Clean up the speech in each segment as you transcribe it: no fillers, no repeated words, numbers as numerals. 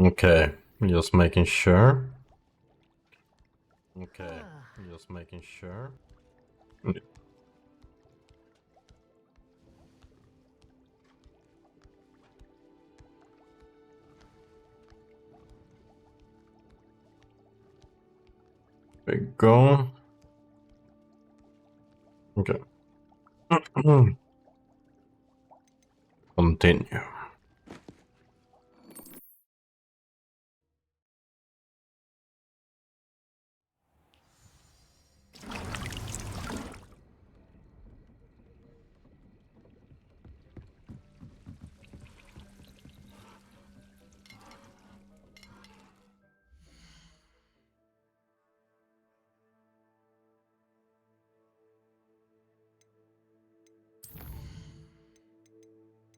Okay, just making sure. Okay, just making sure. We go. Okay. Continue.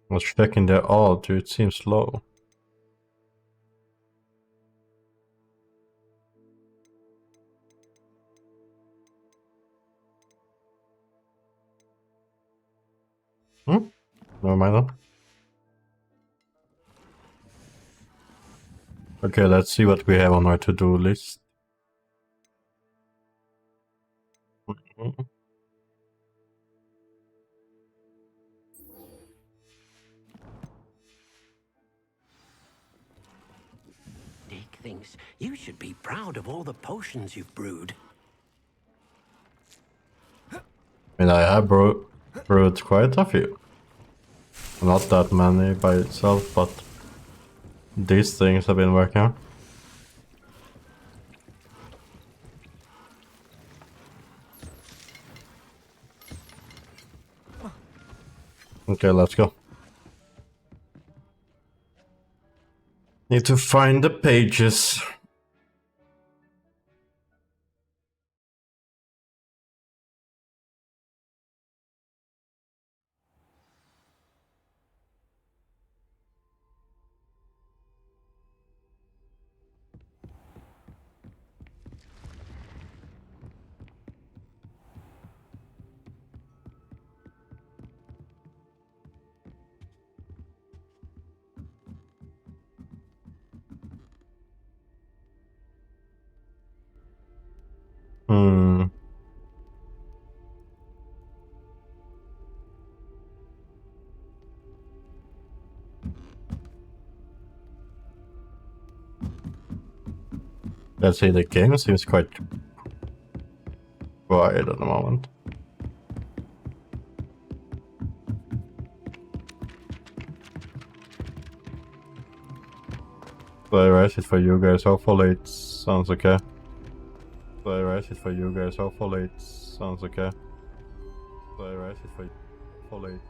I was checking the audio, it seems low. Never mind then. Okay, let's see what we have on our to-do list. Dick thinks you should be proud of all the potions you've brewed. I mean, I have brewed quite a few. Not that many by itself, but these things have been working. Okay, let's go. Need to find the pages. Let's see, the game seems quite quiet at the moment. So I erase it for you guys, hopefully it sounds okay. So I erase it for you guys, hopefully it sounds okay. So I erase it for you, hopefully it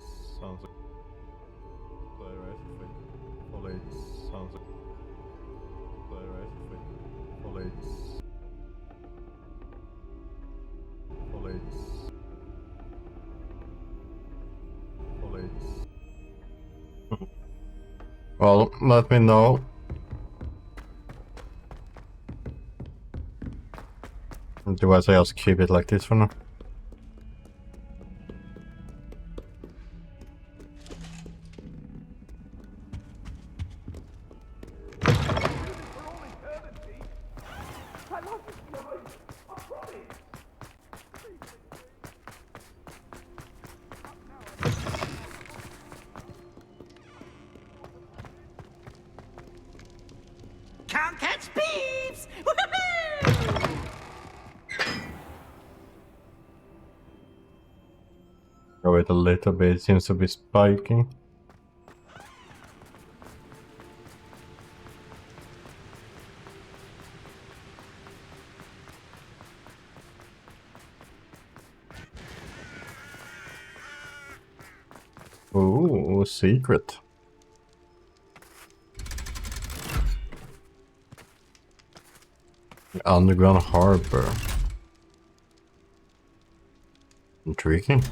sounds okay. So I erase it for you, hopefully it sounds okay. So I erase it for you, hopefully it's... Well, let me know. Do I say I'll keep it like this for now? Can't catch thieves! Woohoo! Go wait a little bit, it seems to be spiking. Ooh, secret. Underground harbor. Intriguing.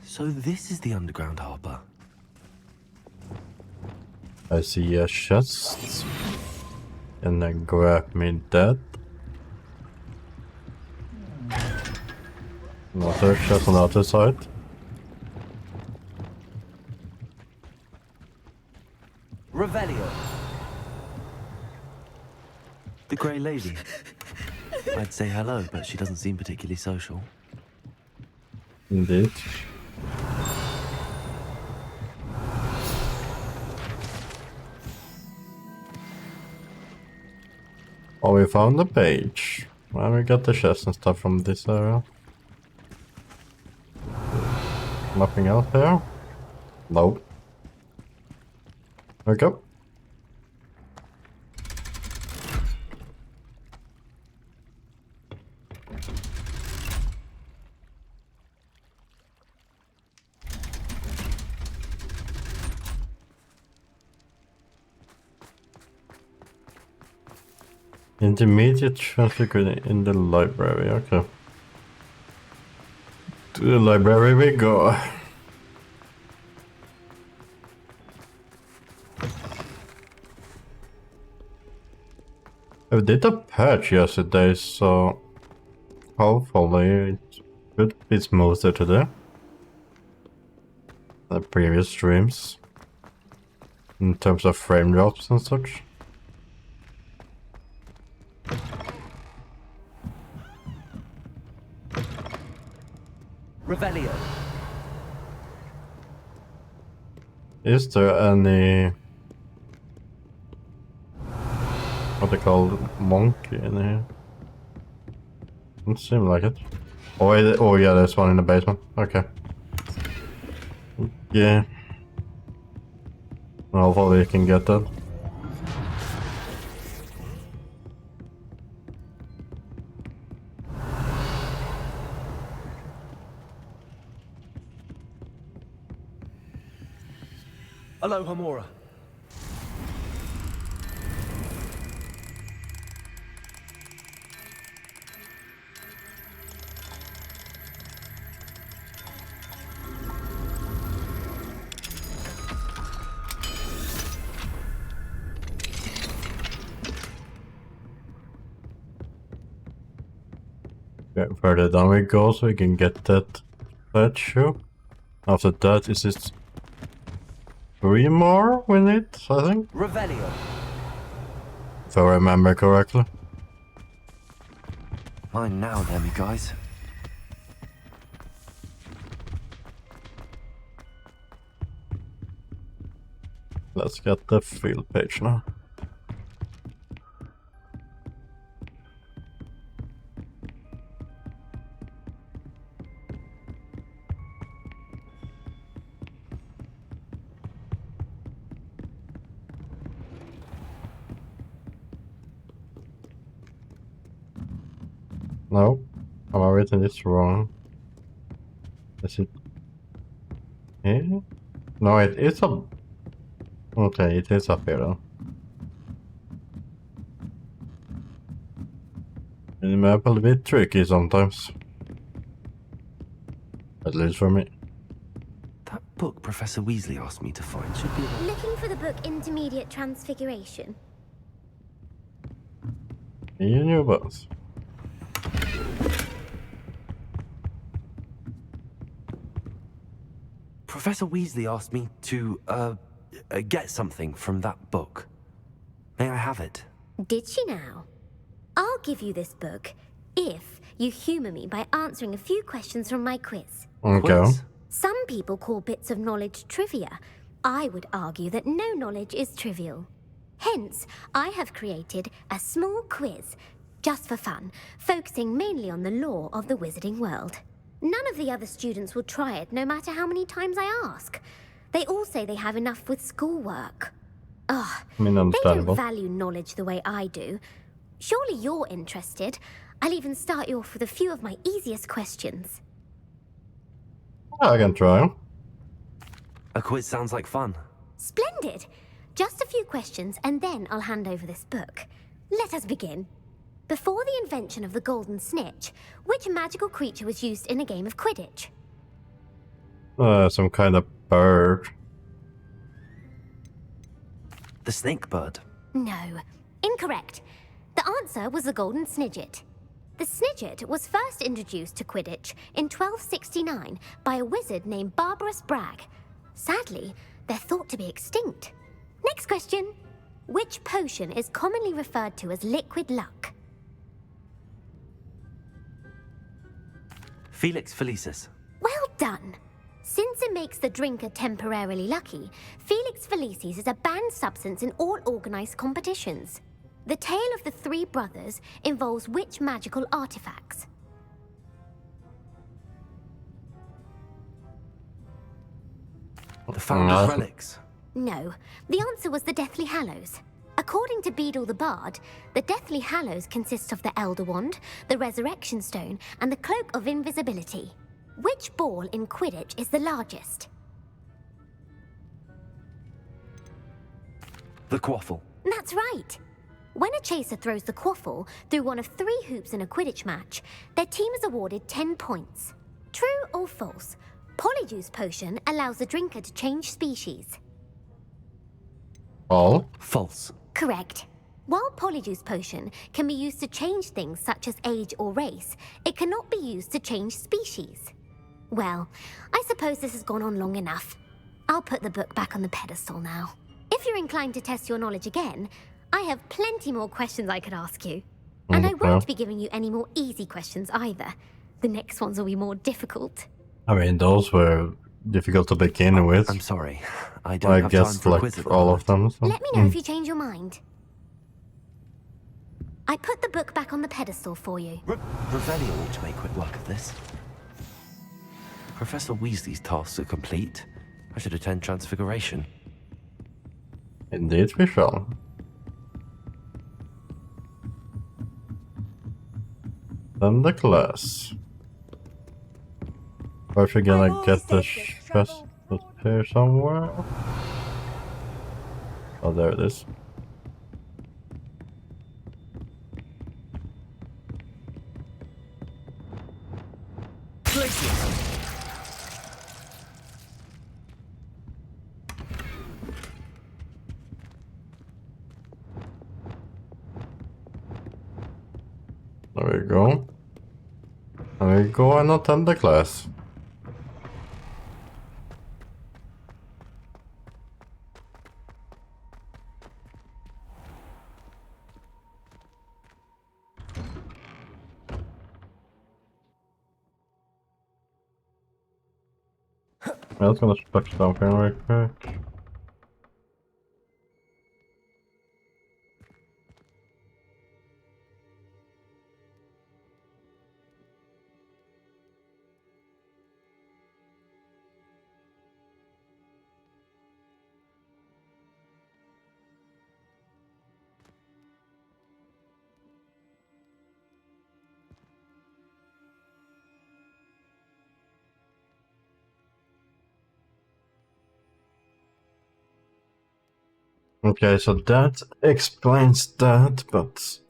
So this is the underground harbor. I see a chest. And then grab me that. Another chest on the other side. Revelio. The Grey Lady. I'd say hello, but she doesn't seem particularly social. Indeed. Oh, we found the page. Well, we got the chest and stuff from this area. Nothing else here? Nope. Okay. Intermediate transfer in the library, okay. To the library we go. I did a patch yesterday, so hopefully it should be smoother today than previous streams in terms of frame drops and such. Revelio. Is there any what they call monkey in here? Doesn't seem like it. Oh, wait, oh yeah, there's one in the basement. Okay. Yeah. Hopefully we can get that. Aloha Mora. Okay, further down we go so we can get that statue. After that, is it 3 more we need, I think? Revelio. If I remember correctly. Mine now, then, me guys. Let's get the field page now. No, am I written this wrong? Is it here? No, it is up. Okay, it is up here though. The map a little bit tricky sometimes. At least for me. That book Professor Weasley asked me to find should be... Looking for the book Intermediate Transfiguration? You knew both. Professor Weasley asked me to, get something from that book. May I have it? Did she now? I'll give you this book if you humour me by answering a few questions from my quiz. Okay. Quiz? Some people call bits of knowledge trivia. I would argue that no knowledge is trivial. Hence, I have created a small quiz, just for fun, focusing mainly on the lore of the wizarding world. None of the other students will try it, no matter how many times I ask. They all say they have enough with schoolwork. Ugh, I mean, they understandable. don't value knowledge the way I do. Surely you're interested. I'll even start you off with a few of my easiest questions. I can try. A quiz sounds like fun. Splendid! Just a few questions, and then I'll hand over this book. Let us begin. Before the invention of the golden snitch, which magical creature was used in a game of Quidditch? Some kind of bird. The snake bird. No. Incorrect. The answer was the golden snidget. The Snidget was first introduced to Quidditch in 1269 by a wizard named Barbarous Bragg. Sadly, they're thought to be extinct. Next question. Which potion is commonly referred to as liquid luck? Felix Felicis. Well done. Since it makes the drinker temporarily lucky, Felix Felicis is a banned substance in all organized competitions. The tale of the three brothers involves which magical artifacts? The Founder's No. Relics. No, the answer was the Deathly Hallows. According to Beadle the Bard, the Deathly Hallows consists of the Elder Wand, the Resurrection Stone, and the Cloak of Invisibility. Which ball in Quidditch is the largest? The Quaffle. That's right. When a chaser throws the quaffle through one of 3 hoops in a Quidditch match, their team is awarded 10 points. True or false? Polyjuice Potion allows the drinker to change species. All? False. Correct. While Polyjuice Potion can be used to change things such as age or race, it cannot be used to change species. Well, I suppose this has gone on long enough. I'll put the book back on the pedestal now. If you're inclined to test your knowledge again, I have plenty more questions I could ask you. And I won't be giving you any more easy questions either. The next ones will be more difficult. I mean, those were difficult to begin with. I'm sorry. I don't I have time guess for a quiz at like the all moment. of them. So. Let me know if you change your mind. I put the book back on the pedestal for you. Revelio ought to make quick work of this. Professor Weasley's tasks are complete. I should attend Transfiguration. Indeed we shall. Then the class. Are we gonna get the chest here somewhere? Oh, there it is. There we go. There we go and attend the class. I was gonna check something real quick. Okay, so that explains that, but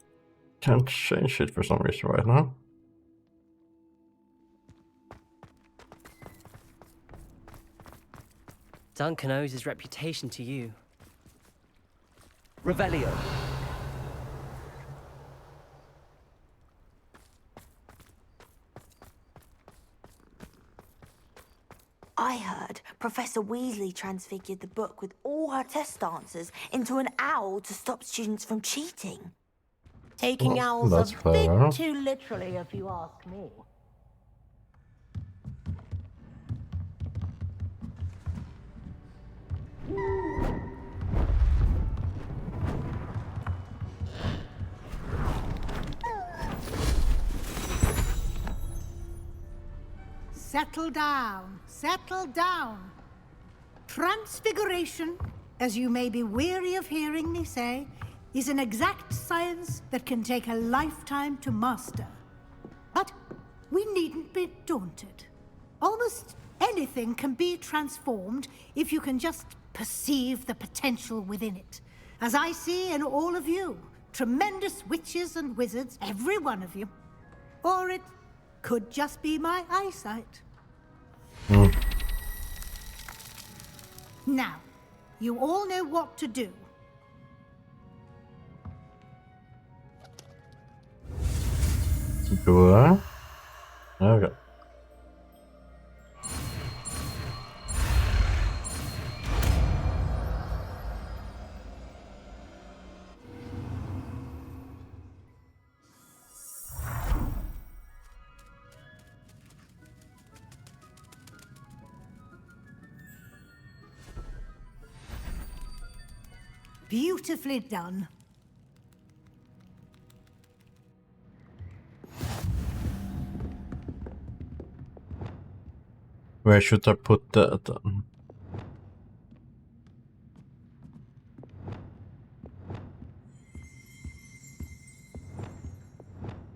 can't change it for some reason right now. Duncan owes his reputation to you. Revelio. I heard Professor Weasley transfigured the book with all her test answers into an owl to stop students from cheating. Taking Well, owls that's a clever. bit too literally, if you ask me. Settle down, settle down. Transfiguration, as you may be weary of hearing me say, is an exact science that can take a lifetime to master. But we needn't be daunted. Almost anything can be transformed if you can just perceive the potential within it. As I see in all of you, tremendous witches and wizards, every one of you. Or it could just be my eyesight. Now, you all know what to do. Sure. Okay. Beautifully done. Where should I put that?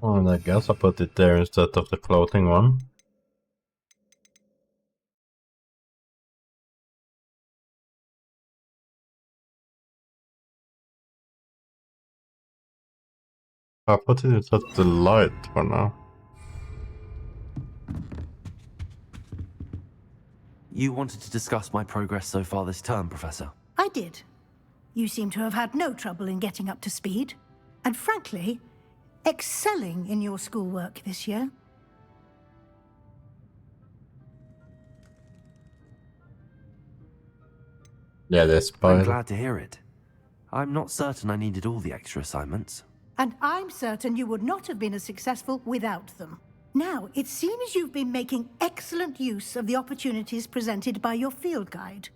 Well, I guess I put it there instead of the floating one. I put it at the light for now. You wanted to discuss my progress so far this term, Professor? I did. You seem to have had no trouble in getting up to speed. And frankly, excelling in your schoolwork this year. Yeah, this I'm spider. glad to hear it. I'm not certain I needed all the extra assignments. And I'm certain you would not have been as successful without them. Now, it seems you've been making excellent use of the opportunities presented by your field guide.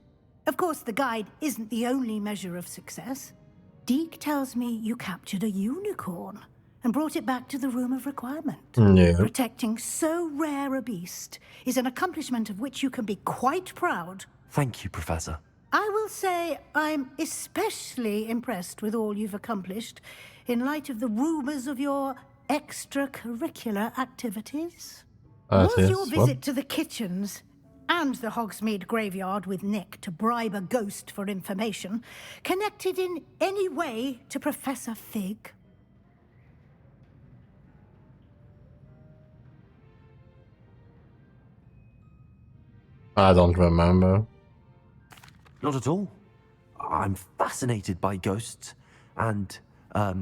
Of course, the guide isn't the only measure of success. Deke tells me you captured a unicorn and brought it back to the Room of Requirement. Yeah. Protecting so rare a beast is an accomplishment of which you can be quite proud. Thank you, Professor. I will say I'm especially impressed with all you've accomplished in light of the rumors of your extracurricular activities. Was your Yes, visit to the kitchens and the Hogsmeade graveyard with Nick to bribe a ghost for information connected in any way to Professor Fig? I don't remember. Not at all. I'm fascinated by ghosts and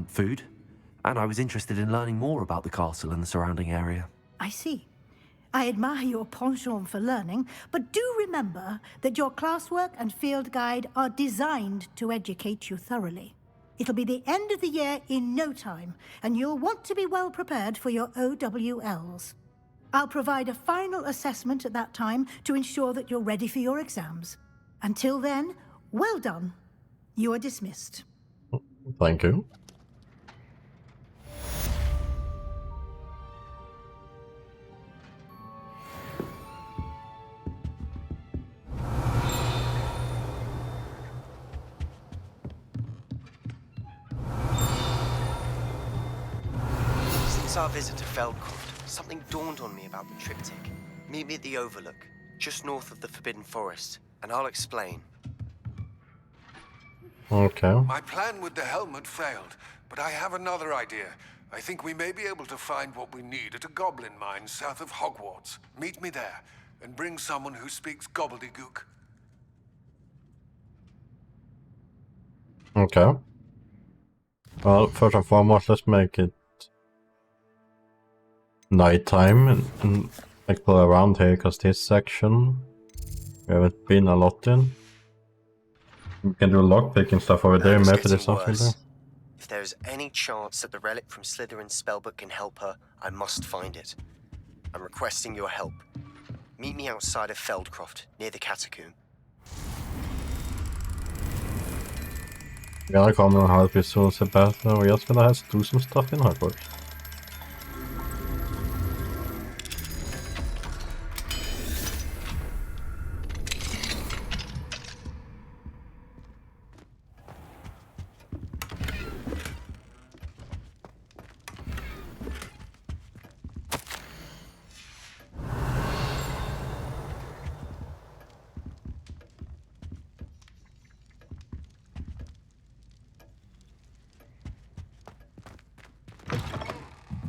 food, and I was interested in learning more about the castle and the surrounding area. I see. I admire your penchant for learning, but do remember that your classwork and field guide are designed to educate you thoroughly. It'll be the end of the year in no time, and you'll want to be well prepared for your OWLs. I'll provide a final assessment at that time to ensure that you're ready for your exams. Until then, well done. You are dismissed. Thank you. Since our visit to Feldcroft, something dawned on me about the triptych. Meet me at the Overlook, just north of the Forbidden Forest, and I'll explain. Okay. My plan with the helmet failed, but I have another idea. I think we may be able to find what we need at a goblin mine south of Hogwarts. Meet me there, and bring someone who speaks gobbledygook. Okay. Well, first and foremost, let's make it nighttime and explore around here, because this section we haven't been a lot in. We can do lockpicking stuff over there. It's Maybe there's getting something there. worse. If there's any chance that the relic from Slytherin's spellbook can help her, I must find it. I'm requesting your help. Meet me outside of Feldcroft, near the catacomb. Gonna come and help you soon, Sebastian. We're just gonna have to do some stuff in Hogwarts.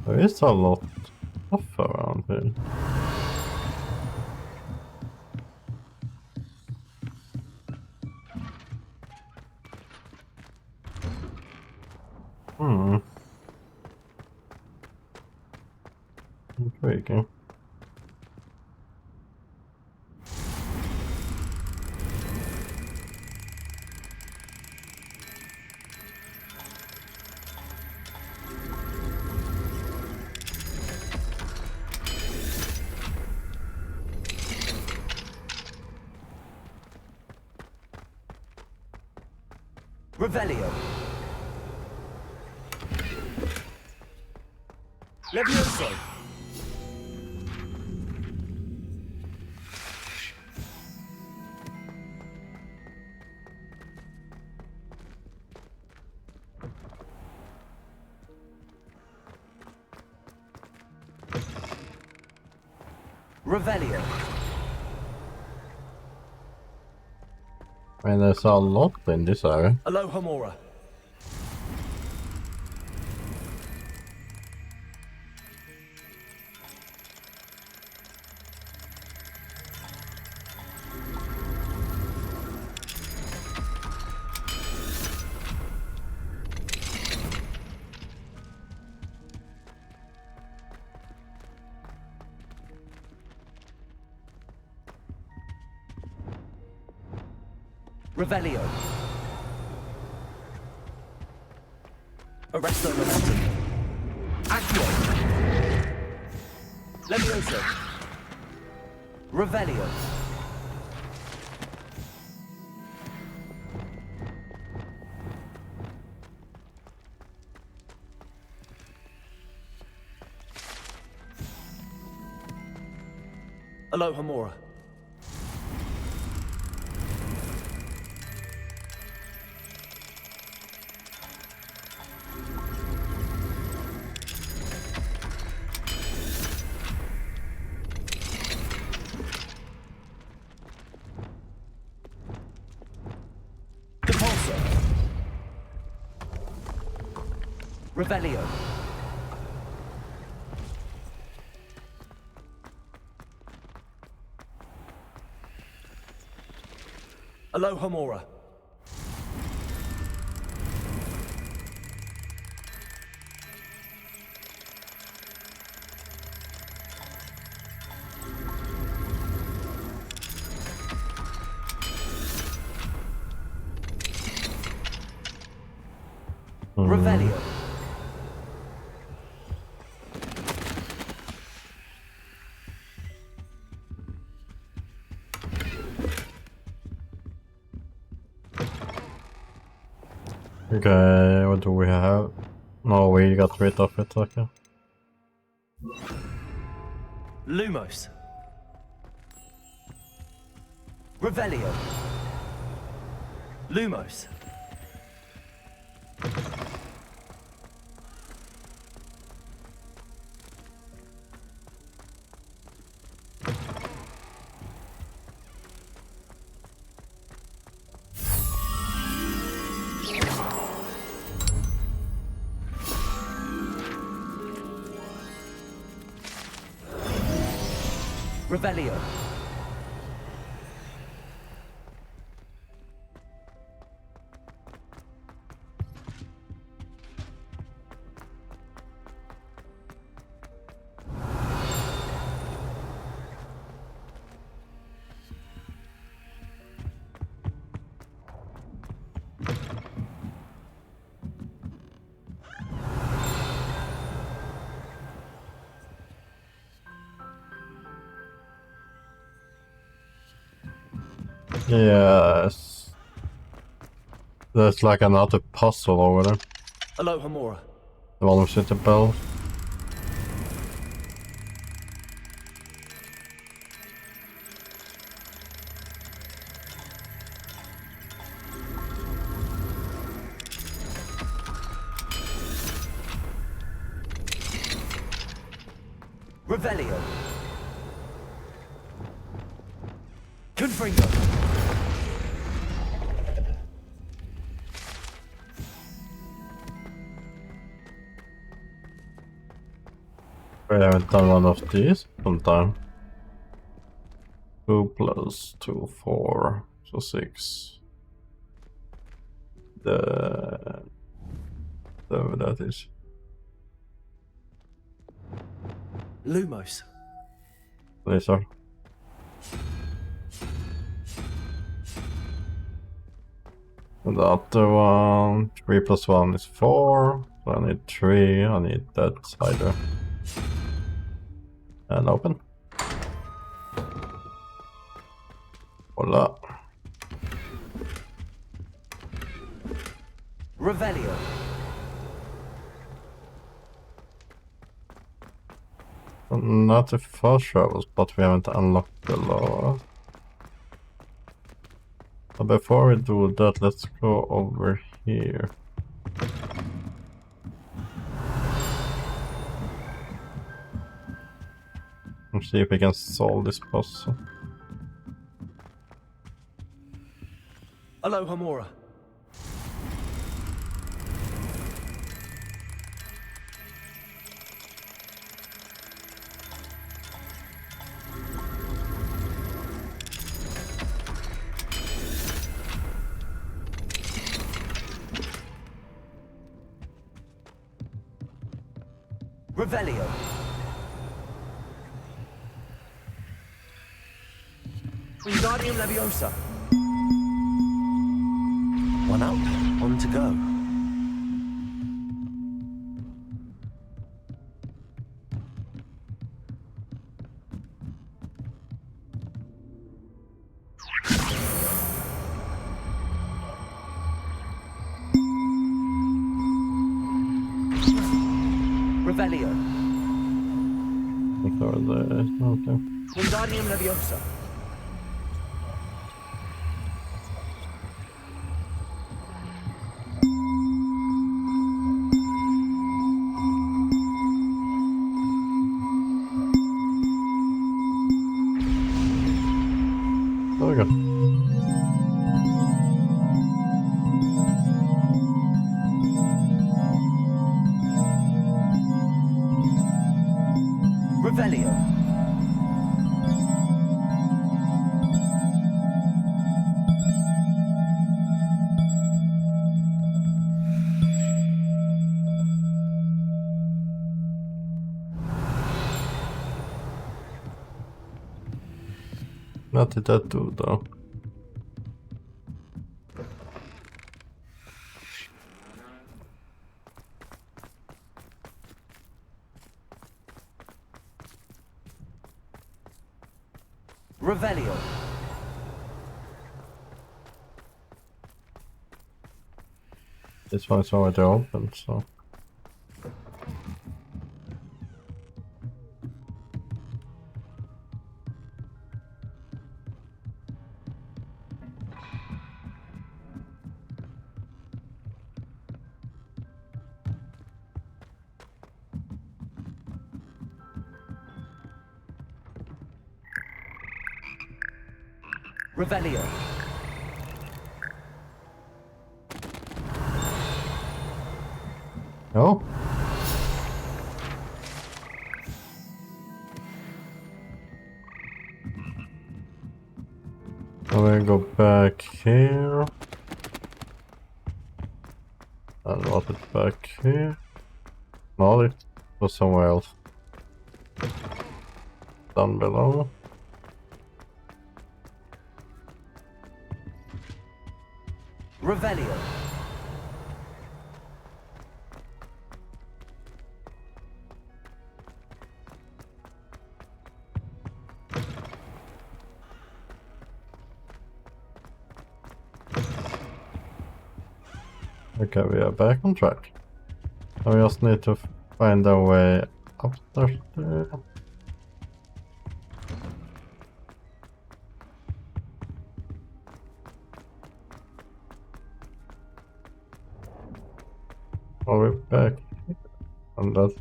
There is a lot of stuff around here. speaking. Revelio. Levioso. Revelio. I mean, there's a lot in this area. Alohomora. Revelio. Arresto momentum. Accio. Levioso. Revelio. Alohomora. Revelio. Alohomora. Revelio. Okay, what do we have? No, we got rid of it, okay. Lumos. Revelio. Lumos. Revelio. Yes. There's like another puzzle over there. Alohomora. The one with the bells. Revelio. Confringo. We haven't done one of these sometime. 2 plus 2, 4, so 6. That is. Lumos. Please, sir. And the other one, 3 plus 1 is 4. So I need 3, I need that cider. And open. Voila. Revelio. Not the fast travels, but we haven't unlocked the law. But before we do that, let's go over here. And see if we can solve this puzzle. Aloha Mora. Revelio. Wingardium Leviosa. One up, on to go. Revelio. Okay. Wingardium Leviosa. There we go. Revelio. What did that do though? Revelio. This one's already open, so. Revelio. Oh? I'm gonna go back here. And what is back here? No, it was somewhere else. Down below. Revelio. Okay, we are back on track. Now we just need to find our way up there. Oh, we're back. And that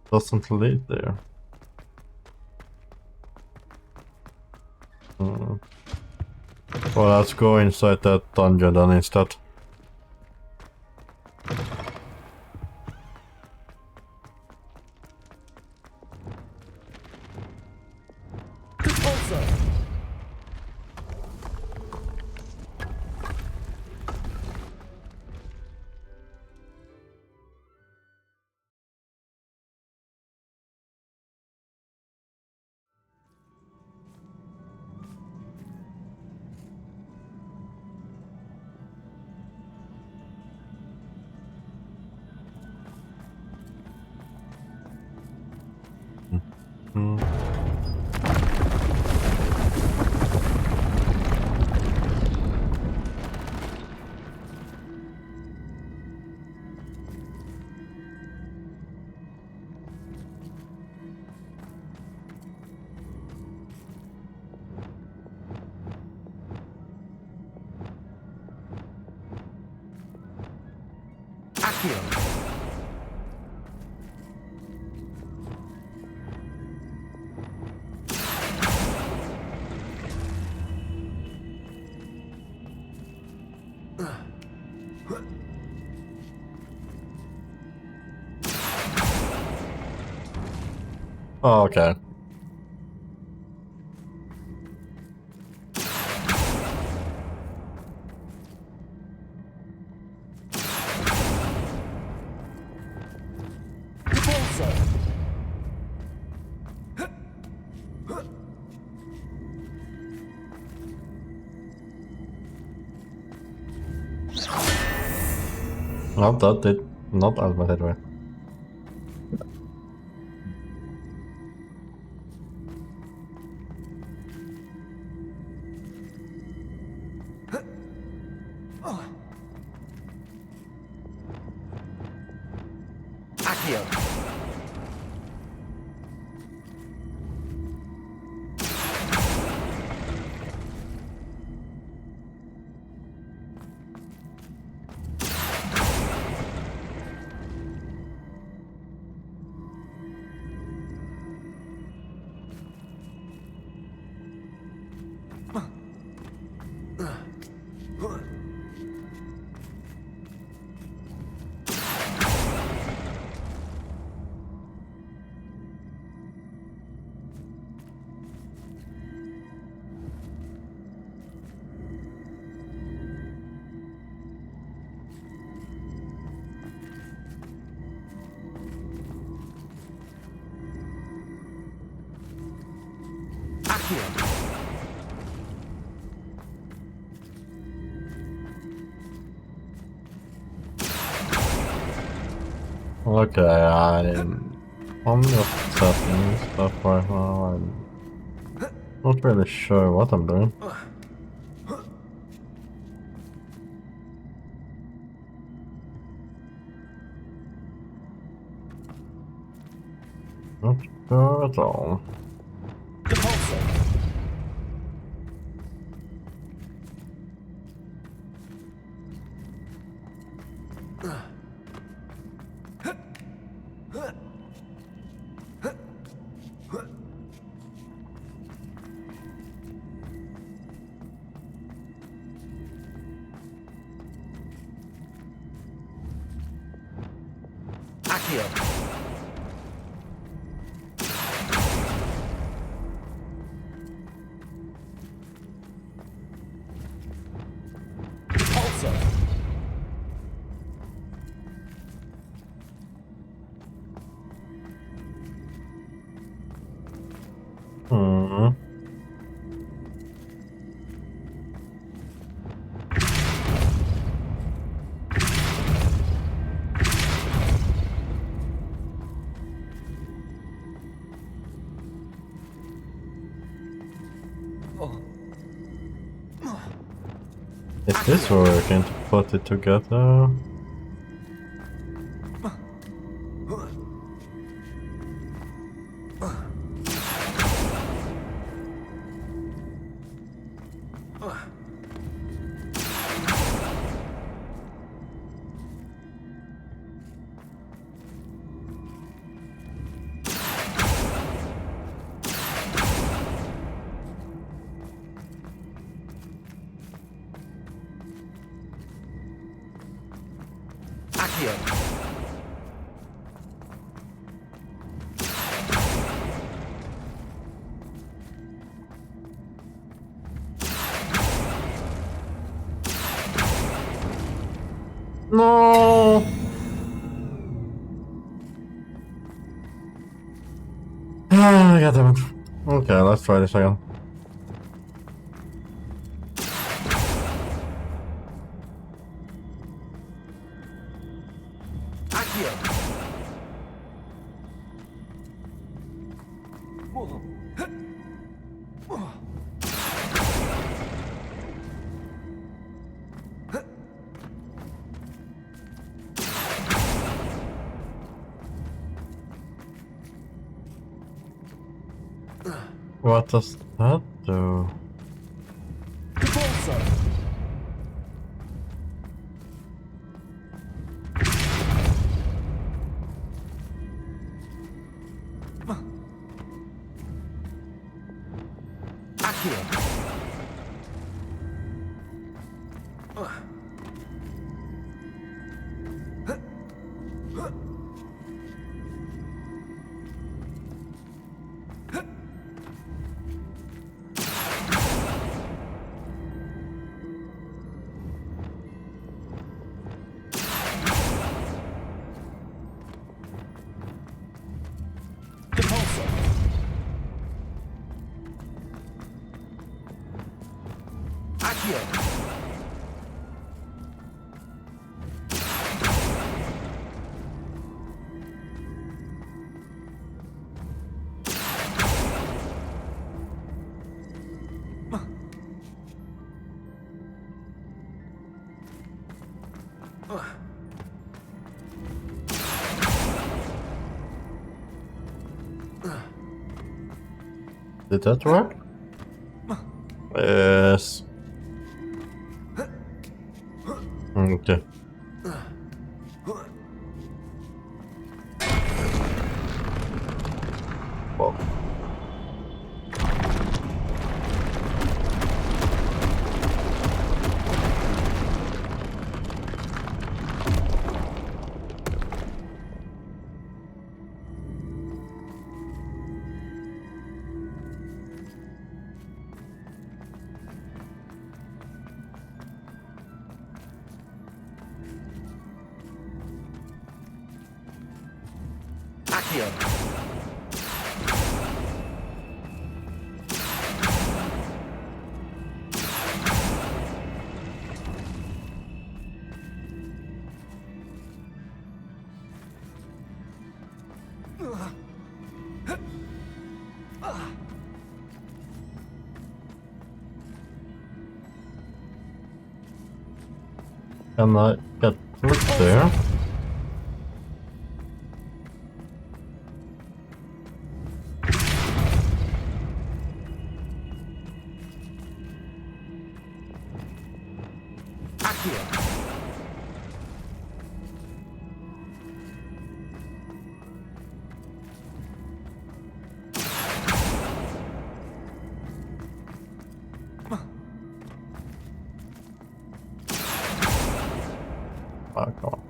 doesn't lead there. Well, let's go inside that dungeon then instead. Oh, okay. Not that did not as bad anyway. Okay, I'm just setting stuff right now. I'm not really sure what I'm doing. Not sure at all. Is this working to put it together? No. Ah, goddammit. Okay, let's try this again. What does that do? Did that work? Yes. Okay. Well. Can I get through there? Oh, come on.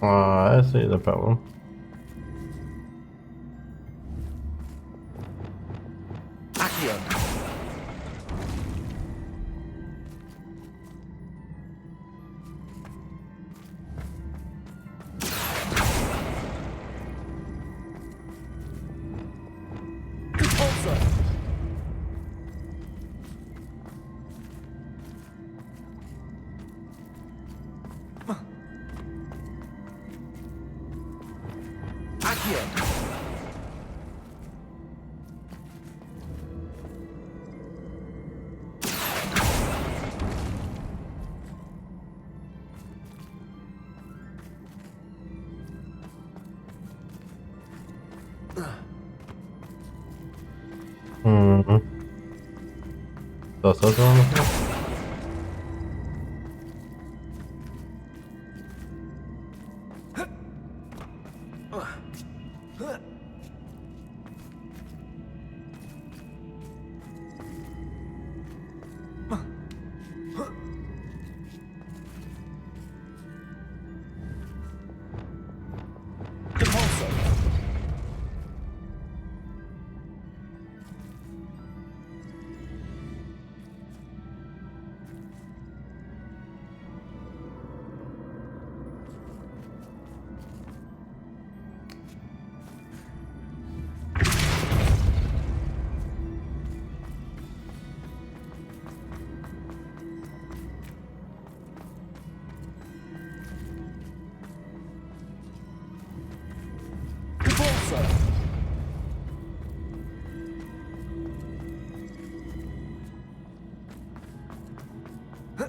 I see the problem. Does that one?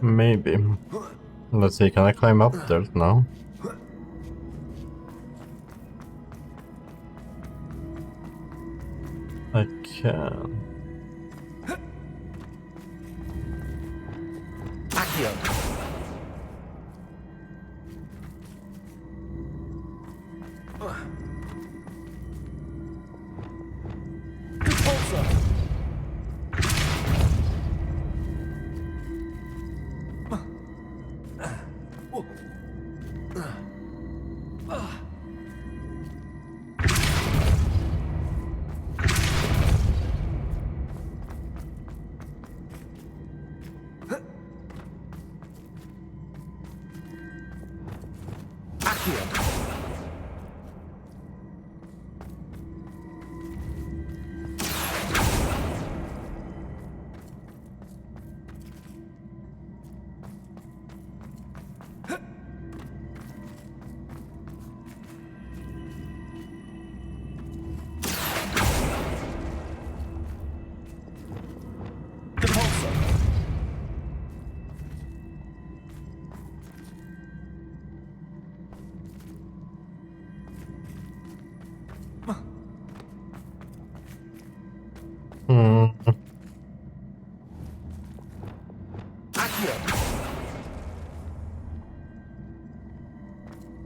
Maybe. Let's see, can I climb up there now? I can.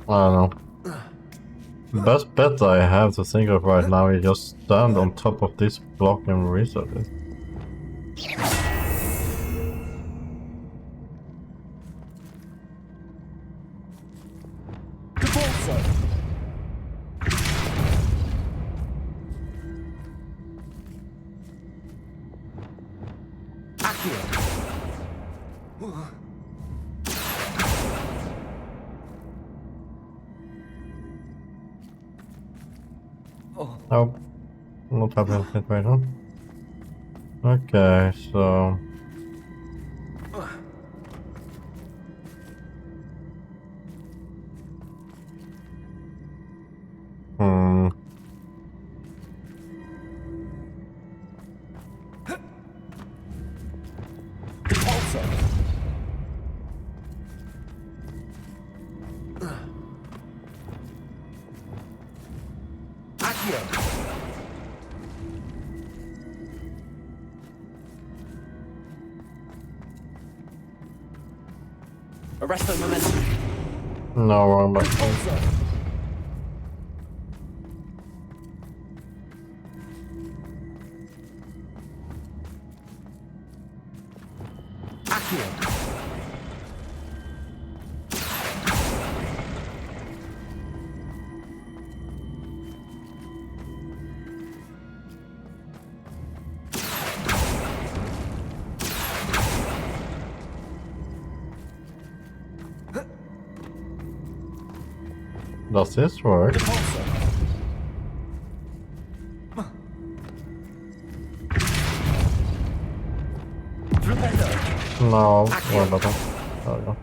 I don't know. Best bet I have to think of right now is just stand on top of this block and reset it. Nope. Not happening right now. Okay, so... Arrest the momentum. No, wrong button. Does this work? No, wrong button. There we go.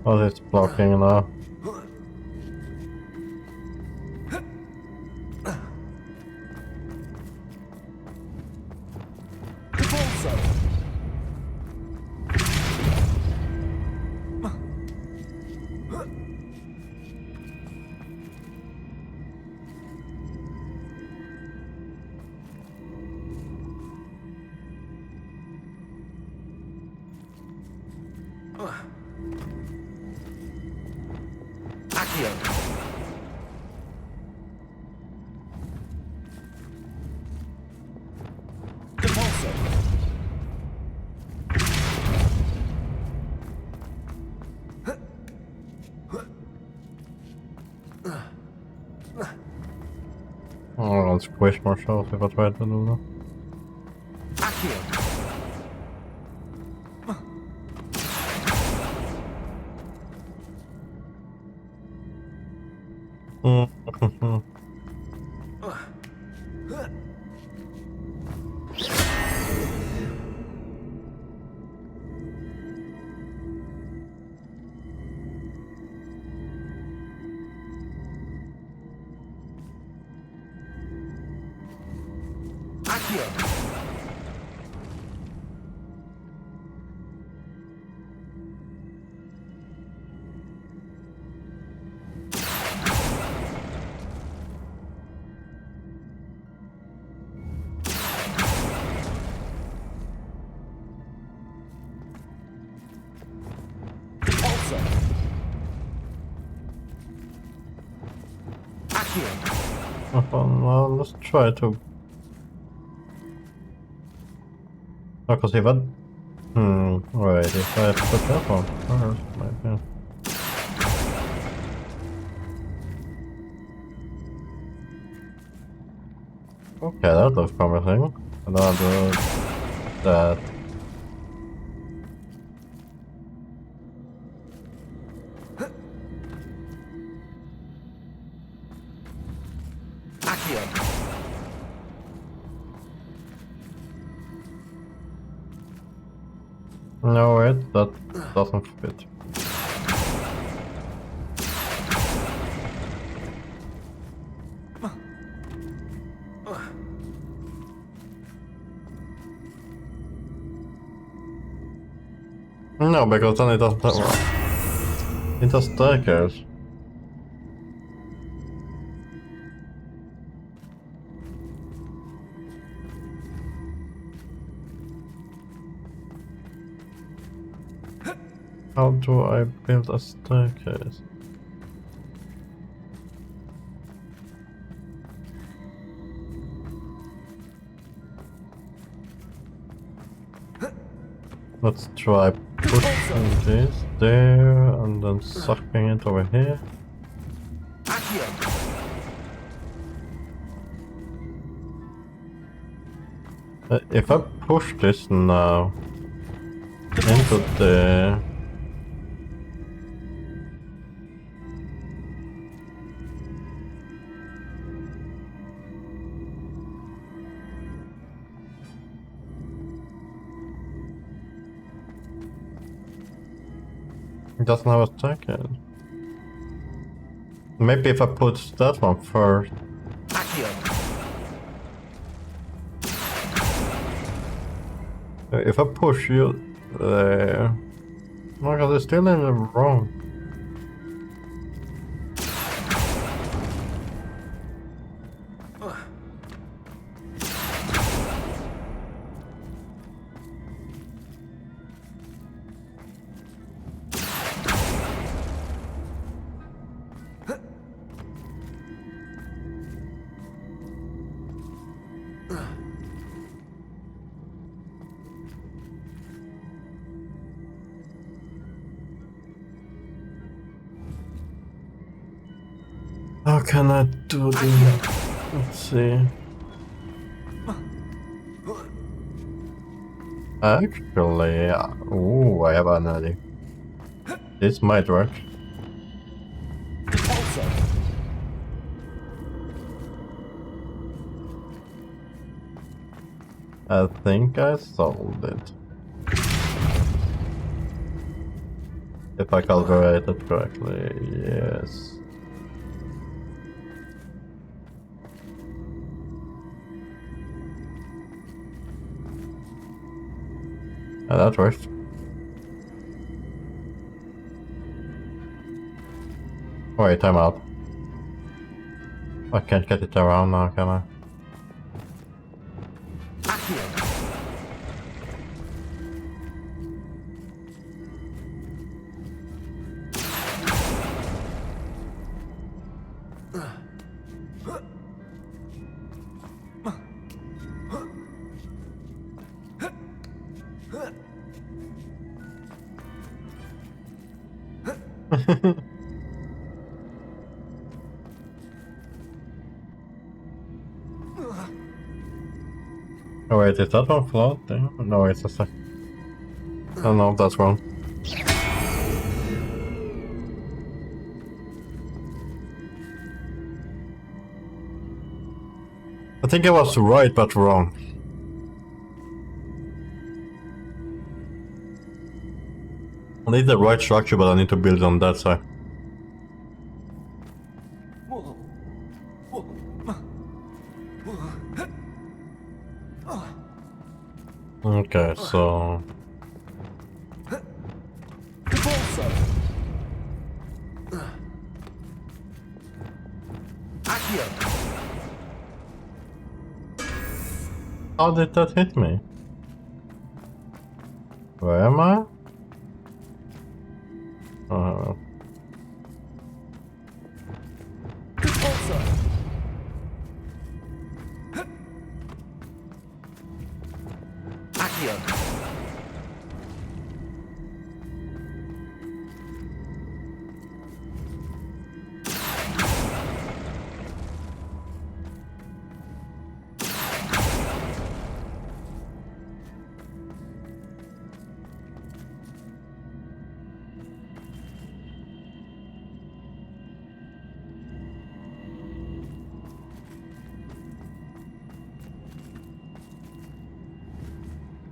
Oh, it's blocking now. Oh, I'll squish myself if I try to do that. Well, let's try to. Oh, cause if I. Wait, if I put that one first, maybe. Okay, that looks promising. And then I'll do that. No, wait, that doesn't fit. No, because then it doesn't have. It has staircase. How do I build a staircase? Let's try pushing this there and then sucking it over here. If I push this now into the... It doesn't have a staircase. Maybe if I put that one first. If I push you there... Oh my god, it's still in the wrong. How can I do this? Let's see. Actually, oh, I have an idea. This might work. I think I solved it. If I calculated correctly, yes. That worked. Wait, time out. I can't get it around now, can I? Oh wait, is that one floating? No, it's a sec. Oh no, that's wrong. I think I was right, but wrong. I need the right structure, but I need to build on that side. Okay, so Convulso. Accio. how did that hit me? Where am I? Convulso. Accio.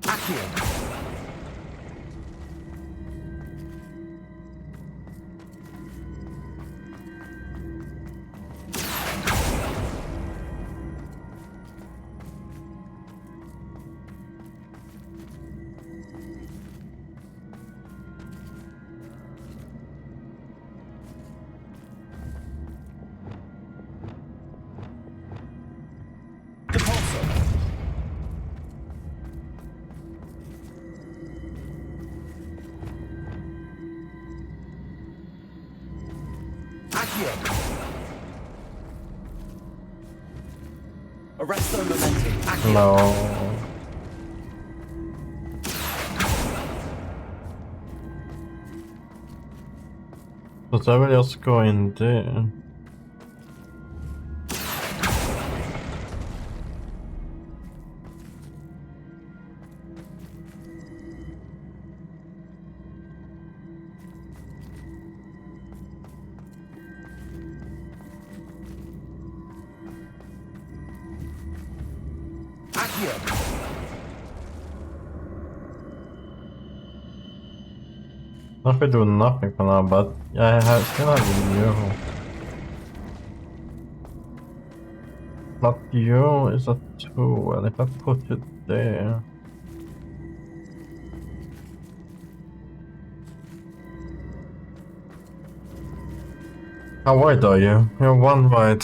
Accio. Depulso. Accio. Arresto momenti. Accio. No. Does everybody else go in there? Accio. If we do nothing for now, but still have you. But you is a 2, and if I put it there... How wide are you? You're 1 wide.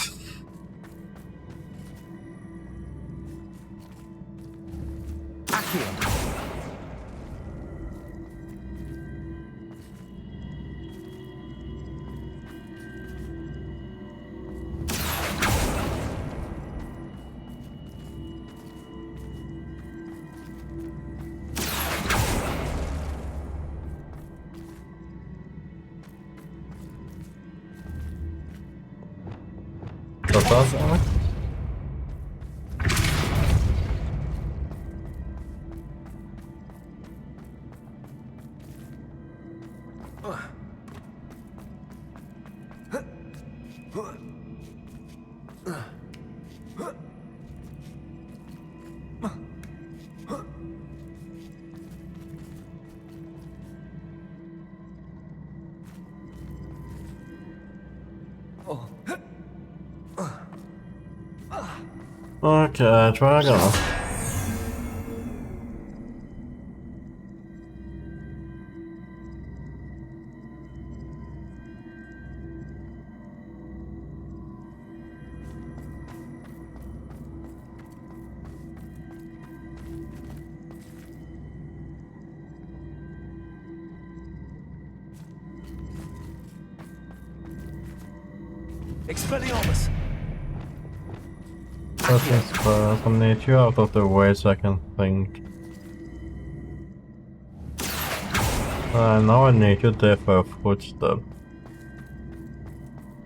Accio. Does that work? Okay, try again. Expelliarmus. First things first, I need you out of the way so I can think. Now I need you there for a footstep.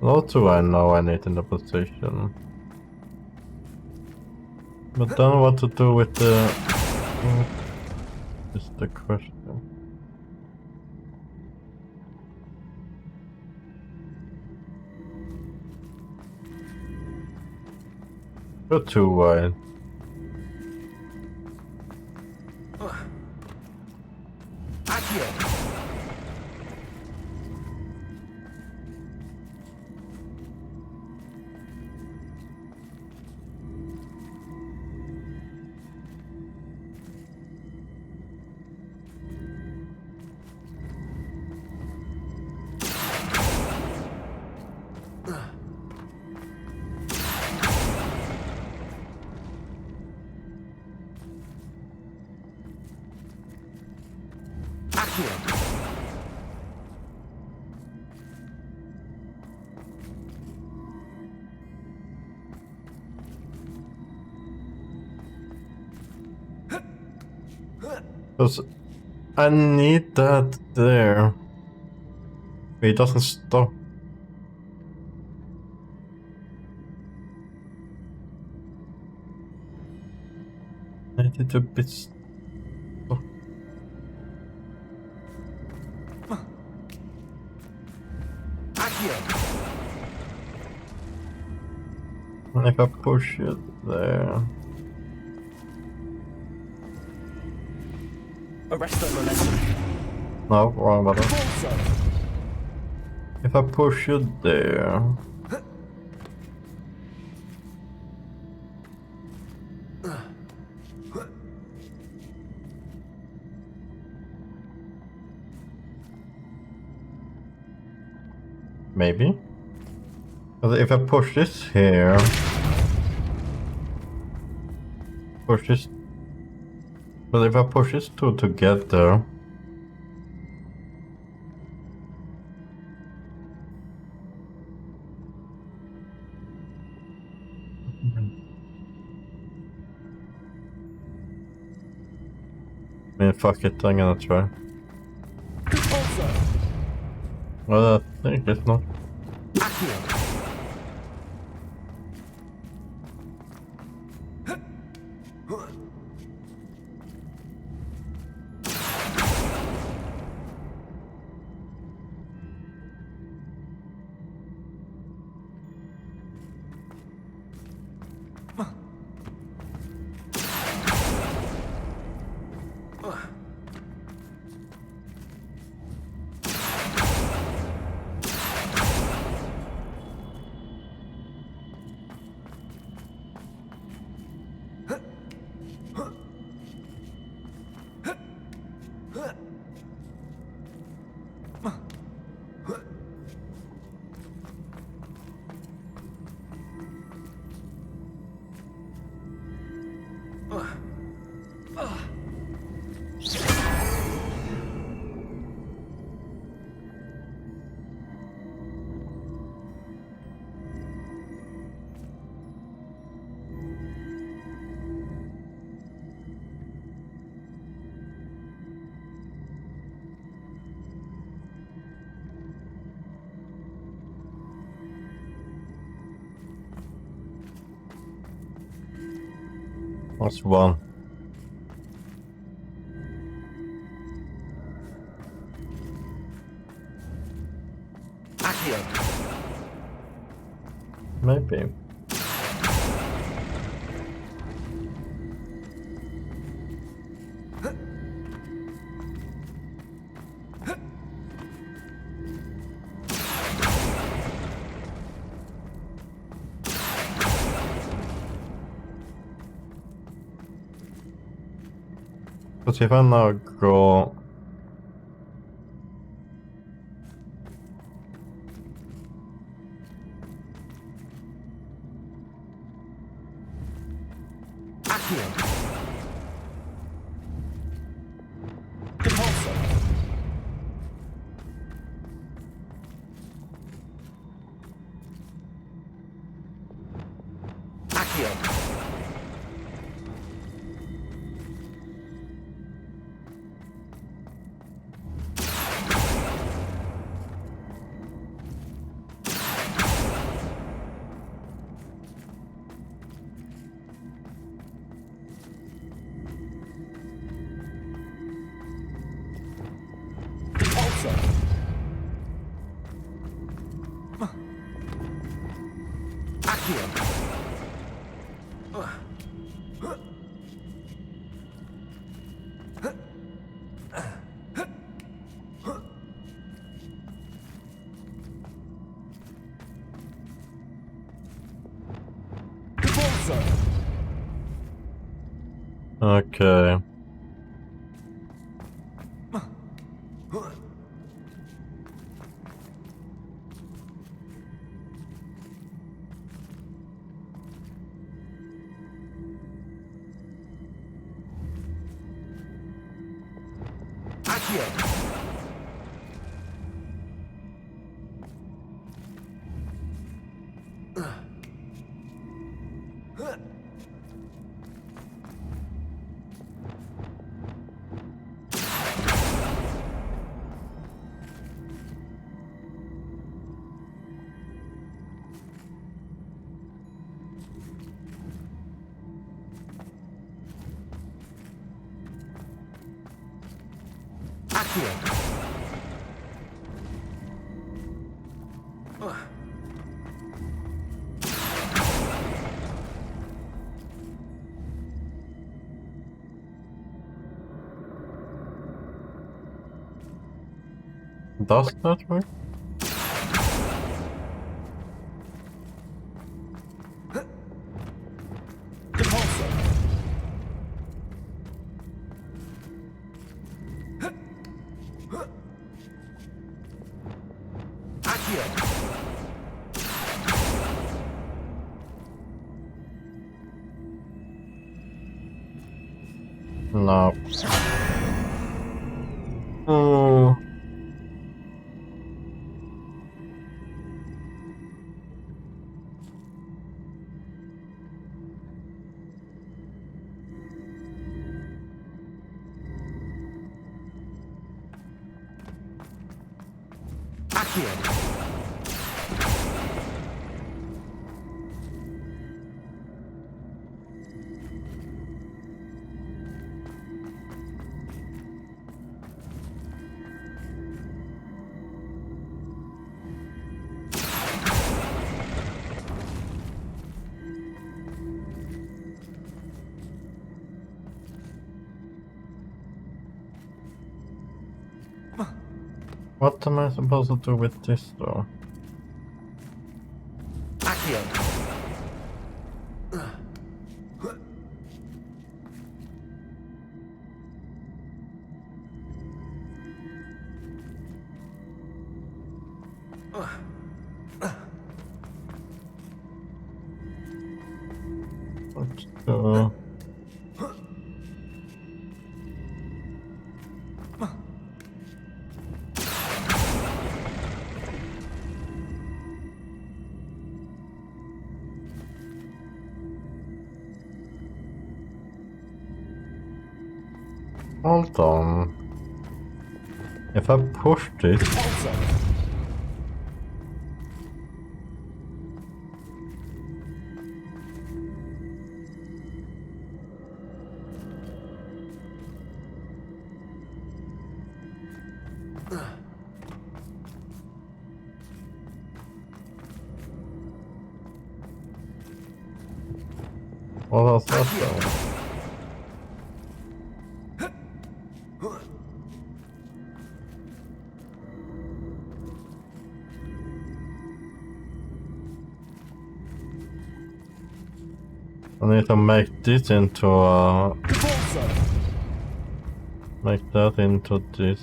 Not two I know I need in the position. But then what to do with the... is the question. You're too wide. Accio. Because I need that there. It doesn't stop. I need it to be stop. And if I push it there. Arresto momentum. No, wrong button. Impulso. If I push it there. Maybe. But if I push this here. Push this. But if I push these two together. I mean, fuck it, I'm gonna try. Impulso. Well, I think it's not. Accio. That's one. Accio. Maybe. But if I now go. Accio. Impulso. Accio. Impulso. Accio. Impulso. Okay. Accio. Accio. Does that work? Repulsor. Accio. No. Oh. Accio. What am I supposed to do with this though? Accio. Let's go. Hold on. If I push this, Repulsor. what else that though? I need to make this into Repulsor. make that into this.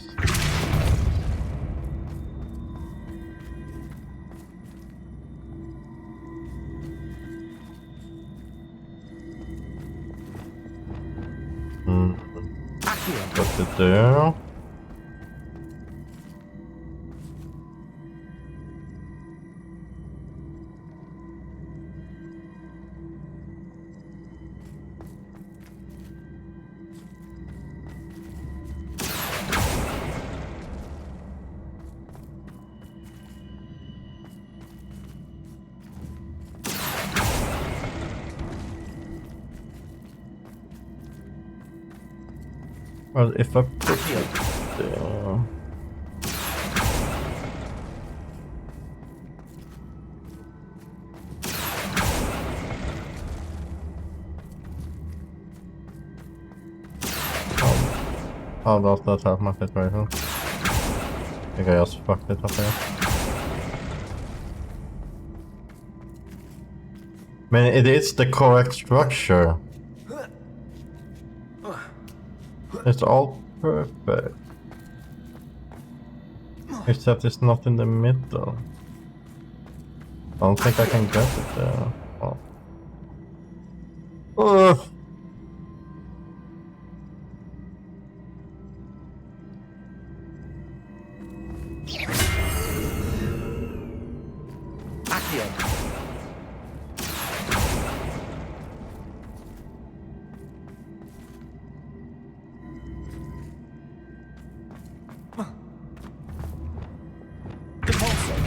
Accio. Put it there. Well, if I put it there... How does that help my situation? I think I just fucked it up here. I mean, it is the correct structure. It's all perfect. Except it's not in the middle. I don't think I can get it there. Oh. Ugh. Accio. Repulsor.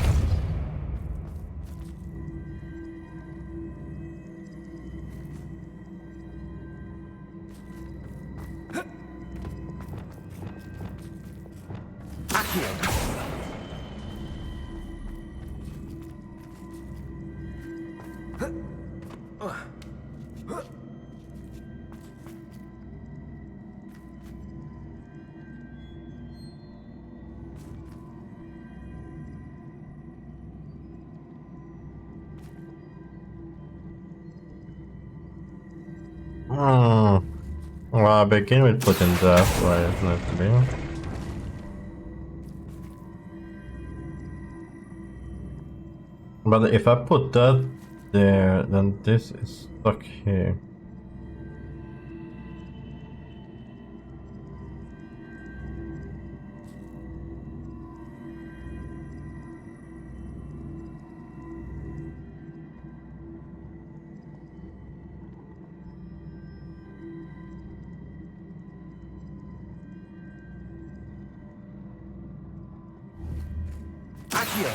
Well, I begin with putting that where it needs to be. But if I put that there, then this is stuck here. Accio.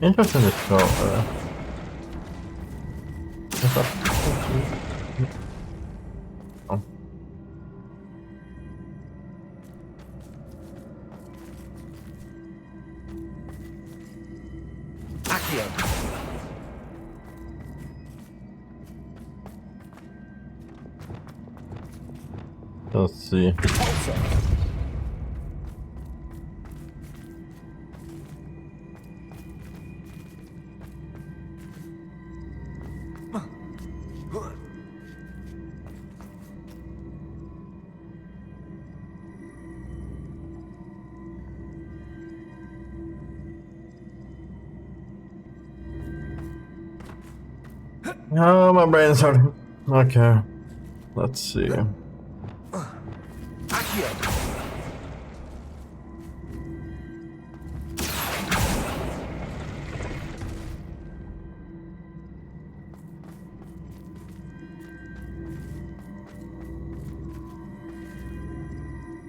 Interesting discover. Oh. Accio. Let's see. Repulsor. Oh, my brain's hurting. Okay. Let's see. Accio.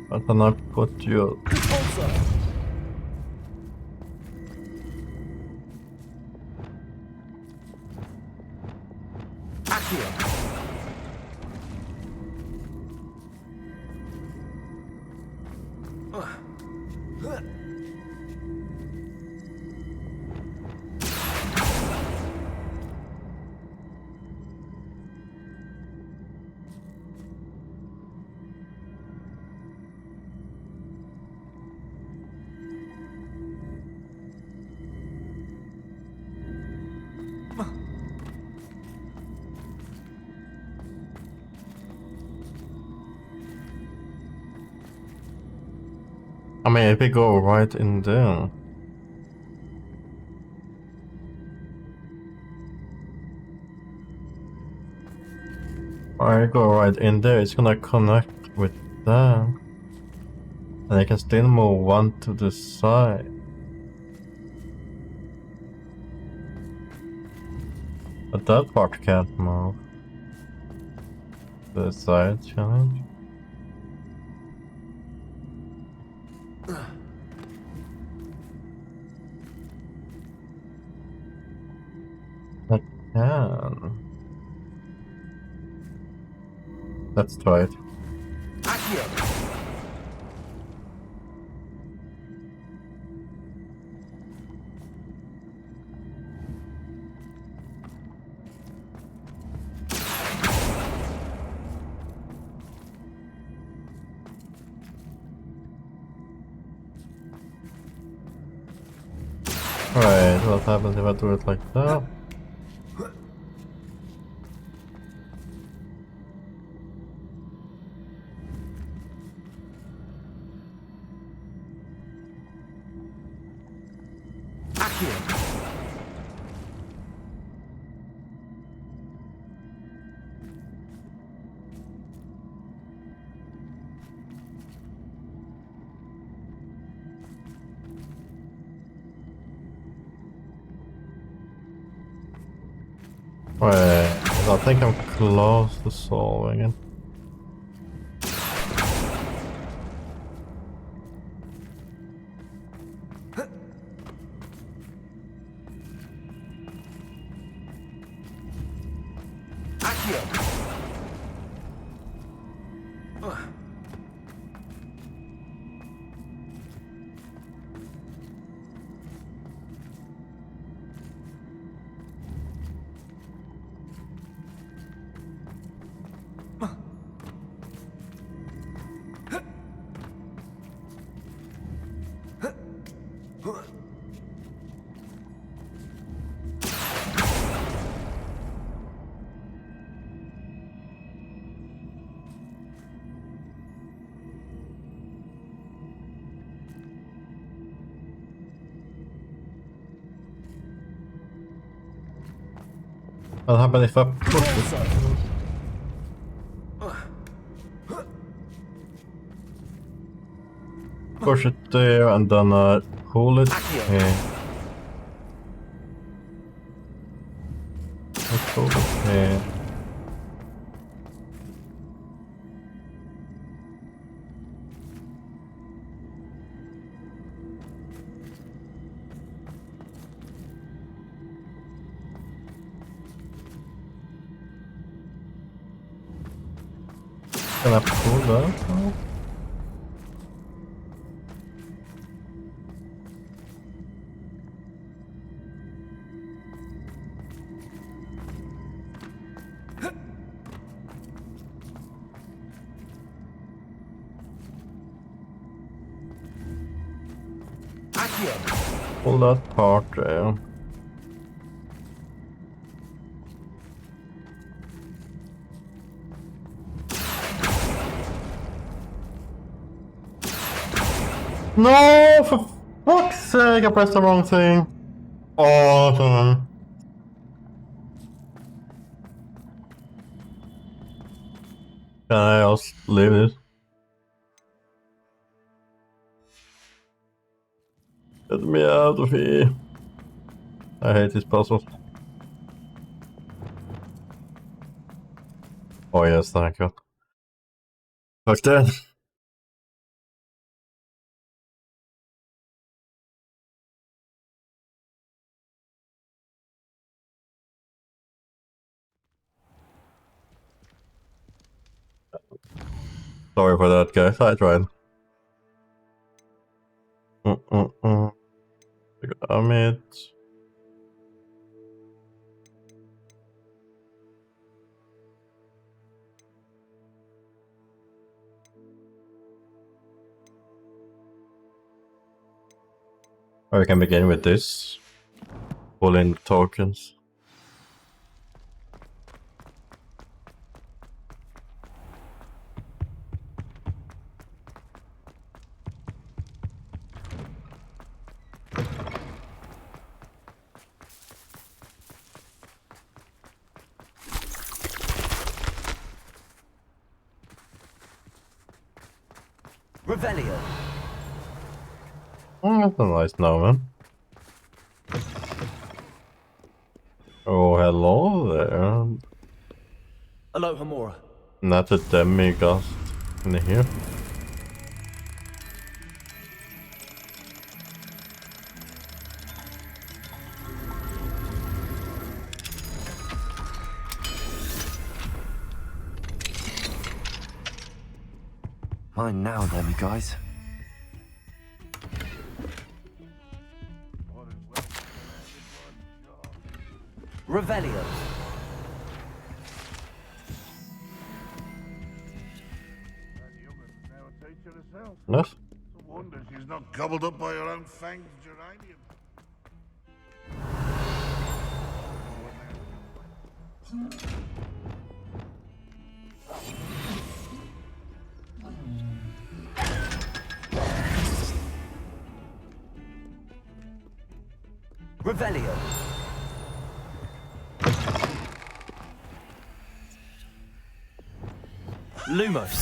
But then I put you. Repulsor. Accio. I mean, if we go right in there. I go right in there, it's gonna connect with that. And I can still move one to the side. But that part can't move. The side challenge. I can. Let's try it. Accio. Alright, what happens if I do it like that? Accio. Wait, I think I'm close to solving it. Accio. What happens if I push it? Push it there and then pull it here. Pull it here. Can I pull that? Oh. Pull that part there. No, for fuck's sake, I pressed the wrong thing. Oh, damn. Can I just leave this? Get me out of here. I hate these puzzles. Oh yes, thank you. Fuck that. Sorry for that, guys. I tried. Damn it. Or we can begin with this. Pull in tokens. Revelio. Oh, that's a nice man. Oh, hello there. Aloha Mora. Not a demigod in here. Mine now, then, guys. Revelio. Yes? No wonder she's not gobbled up by her own fanged geranium. Revelio. Lumos.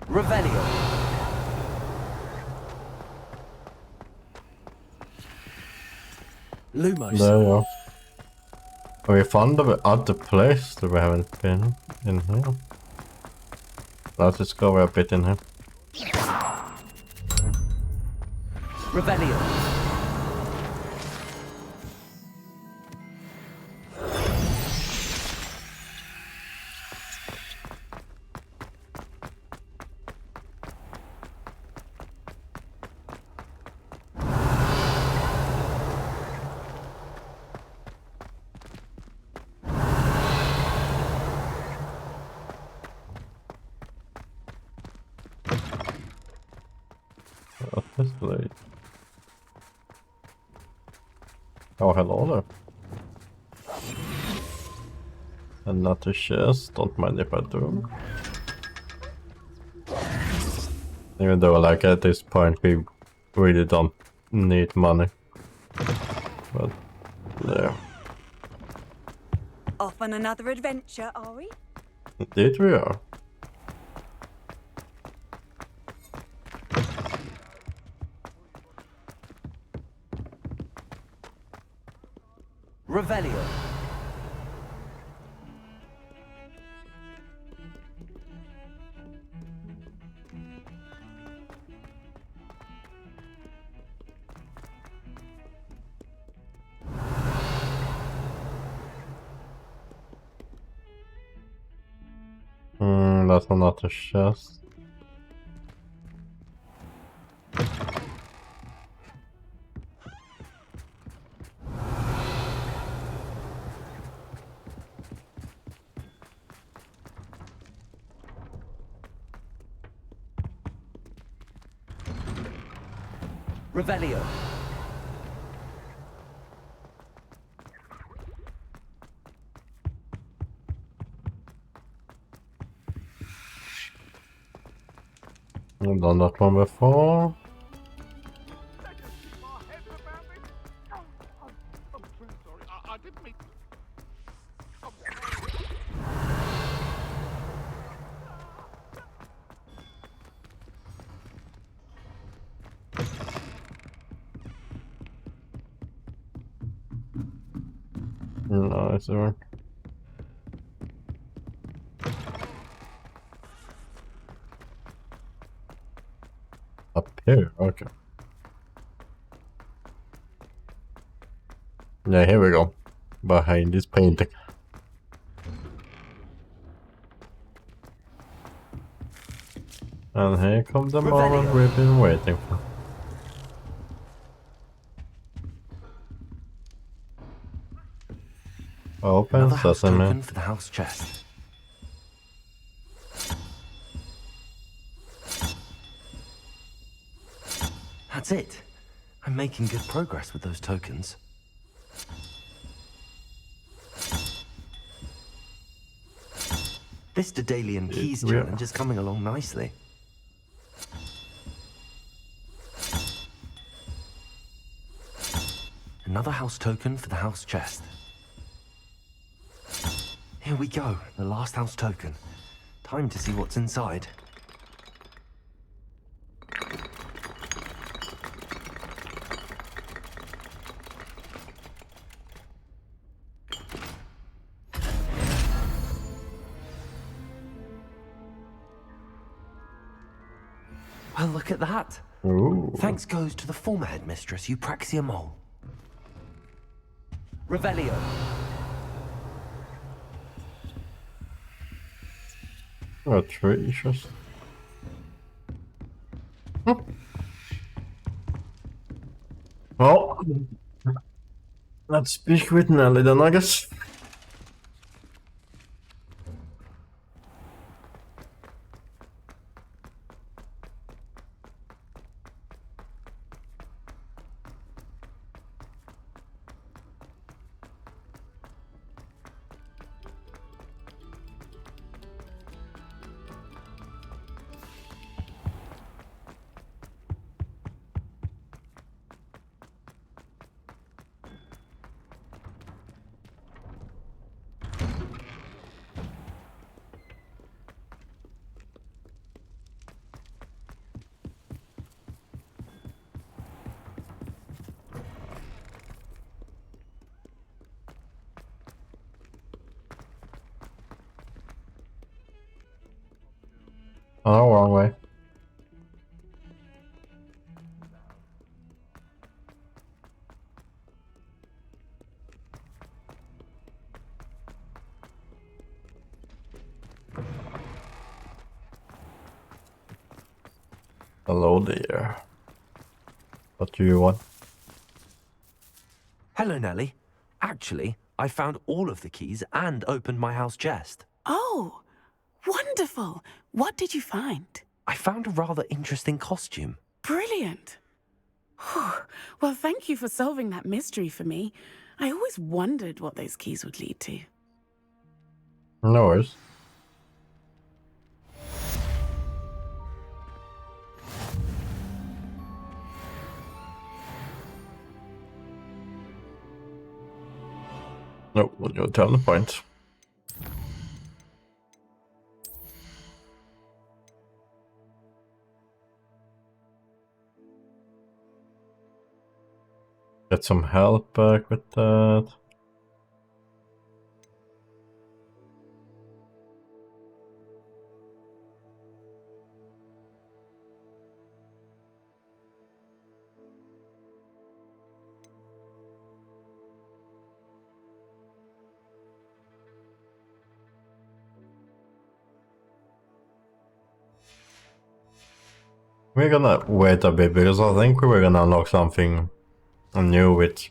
Revelio. Lumos. There you go. We found the other place that we haven't been in here. Let's discover a bit in here. Revelio. What is late? Oh, hello there. Another chest, don't mind if I do. Even though, like, at this point we really don't need money. But, yeah. Off on another adventure, are we? Indeed we are. Revelio. That's another chest. Revelio. I've done that one before. Nice one. Up here, okay. Yeah, here we go. Behind this painting. And here comes the moment we've been waiting for. Open Another house sesame. token for the house chest. That's it. I'm making good progress with those tokens. This Daedalian Keys challenge is coming along nicely. Another house token for the house chest. Here we go, the last house token. Time to see what's inside. Well, look at that. Ooh. Thanks goes to the former headmistress, Eupraxia Mole. Revelio. Oh, treasures. Well, let's speak with Nelly then, I guess. Oh, wrong way. Hello there. What do you want? Hello, Nellie. Actually, I found all of the keys and opened my house chest. Oh, wonderful. What did you find? I found a rather interesting costume. Brilliant. Well, thank you for solving that mystery for me. I always wondered what those keys would lead to. No worries. No, you'll tell the point. Get some help back with that. We're gonna wait a bit because I think we were gonna unlock something new with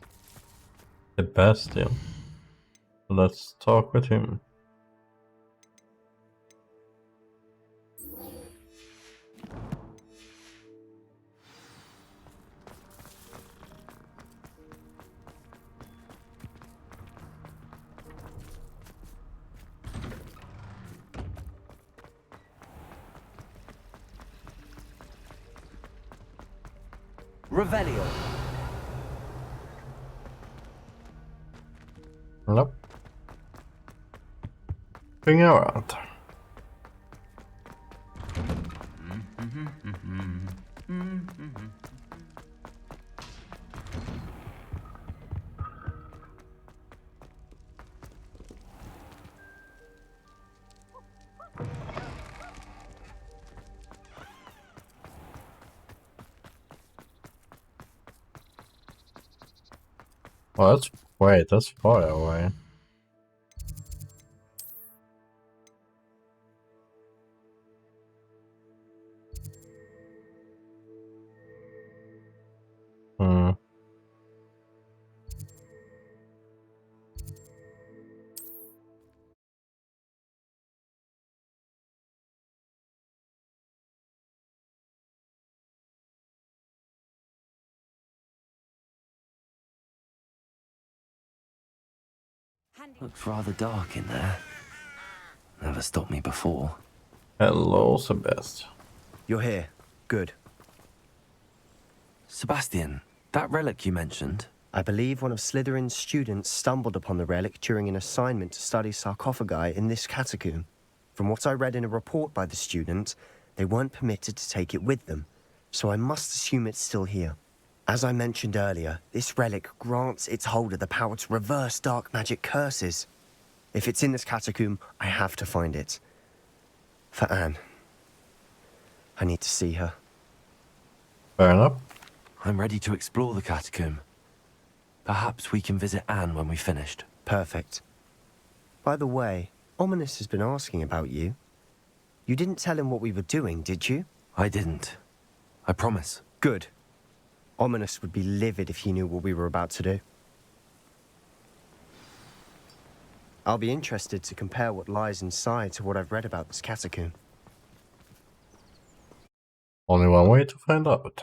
Sebastian. Let's talk with him. Revelio. Nope. Bring around. Well, that's far away. Looks rather dark in there. Never stopped me before. Hello, Sebastian. You're here. Good. Sebastian, that relic you mentioned. I believe one of Slytherin's students stumbled upon the relic during an assignment to study sarcophagi in this catacomb. From what I read in a report by the student, they weren't permitted to take it with them, so I must assume it's still here. As I mentioned earlier, this relic grants its holder the power to reverse dark magic curses. If it's in this catacomb, I have to find it. For Anne. I need to see her. Fair enough. I'm ready to explore the catacomb. Perhaps we can visit Anne when we've finished. Perfect. By the way, Ominous has been asking about you. You didn't tell him what we were doing, did you? I didn't. I promise. Good. Ominous would be livid if he knew what we were about to do. I'll be interested to compare what lies inside to what I've read about this catacomb. Only one way to find out.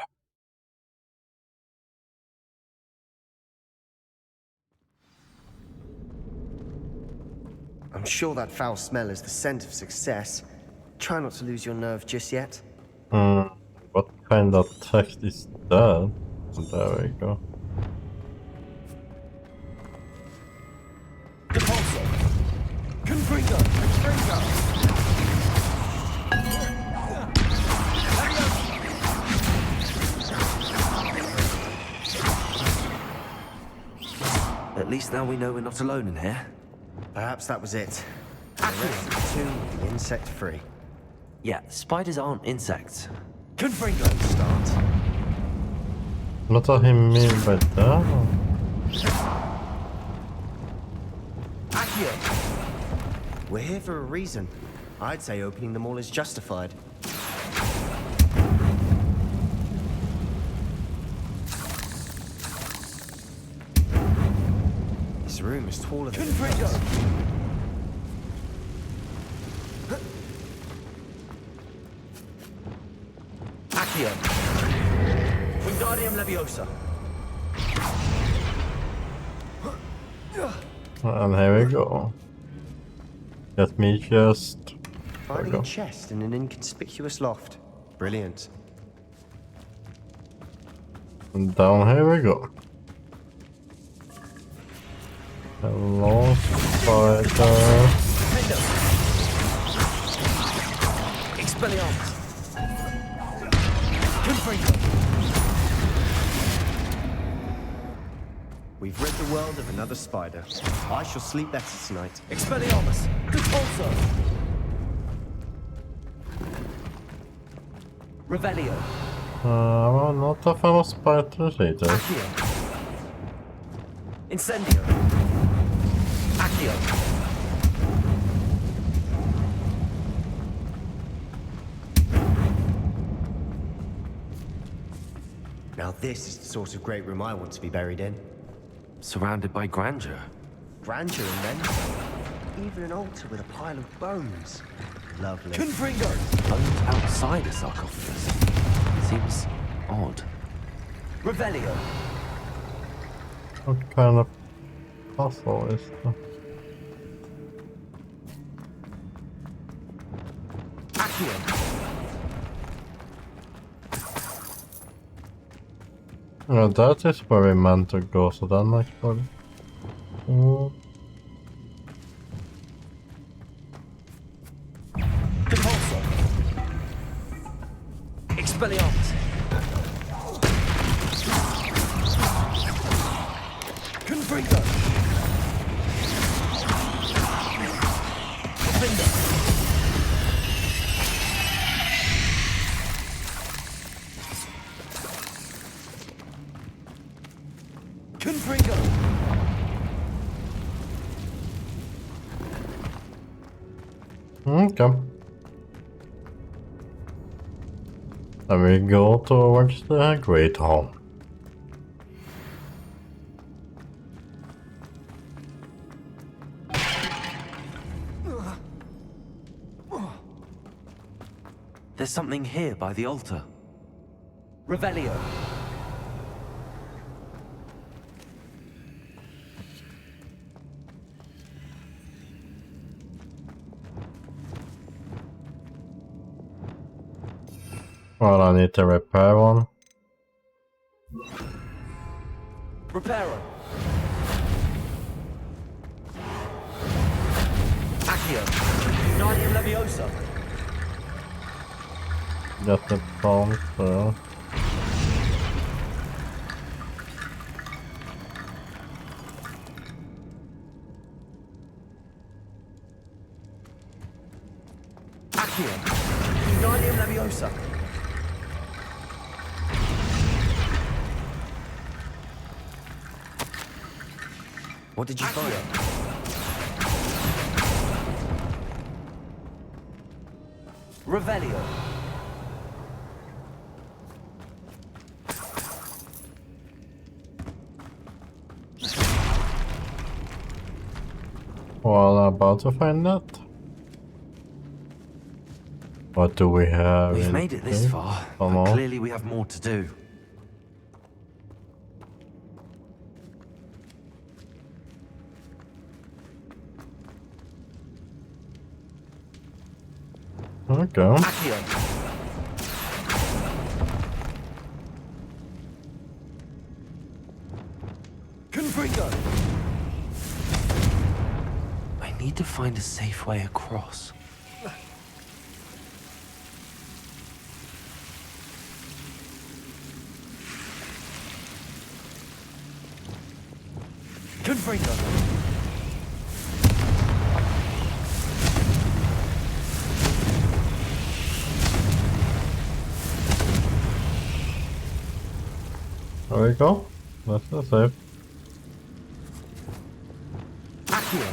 I'm sure that foul smell is the scent of success. Try not to lose your nerve just yet. What kind of text is that? There we go. Depulso. Confringo. At least now we know we're not alone in here. Perhaps that was it. The rest of the tomb will be insect-free. Yeah, spiders aren't insects. Confringo. Start. What does he mean by that? Accio. We're here for a reason. I'd say opening them all is justified. room is taller than Confringo! it Accio! Wingardium Leviosa! And here we go. Let me just... Finding a chest in an inconspicuous loft. Brilliant. And down here we go. Hello, spider. Expelliarmus! Confringo! We've rid the world of another spider. I shall sleep better tonight. Expelliarmus! Repulsor! Revelio! Well, not a fan of spiders either. Accio! Incendio! Accio! Now this is the sort of great room I want to be buried in. Surrounded by grandeur. Grandeur and then some. Even an altar with a pile of bones. Lovely. Confringo! Bones outside a sarcophagus. Seems odd. Revelio! What kind of puzzle is that? Accio! Well, that is where we meant to go, so that makes probably. Repulsor! Expelliarmus! Confringo! Defender! Confringo! Okay. And we go towards the Great Hall. There's something here by the altar. Revelio! Well, I need to repair one. Reparo! Accio! Wingardium Leviosa! Get the bomb through. Accio! Wingardium Leviosa! What did you find? Revelio! Well, I'm about to find that. What do we have? We've in made it this here? far, Come but on. clearly we have more to do. Okay. Accio! Confringo! I need to find a safe way across. Confringo! There we go. That's the safe. Accio!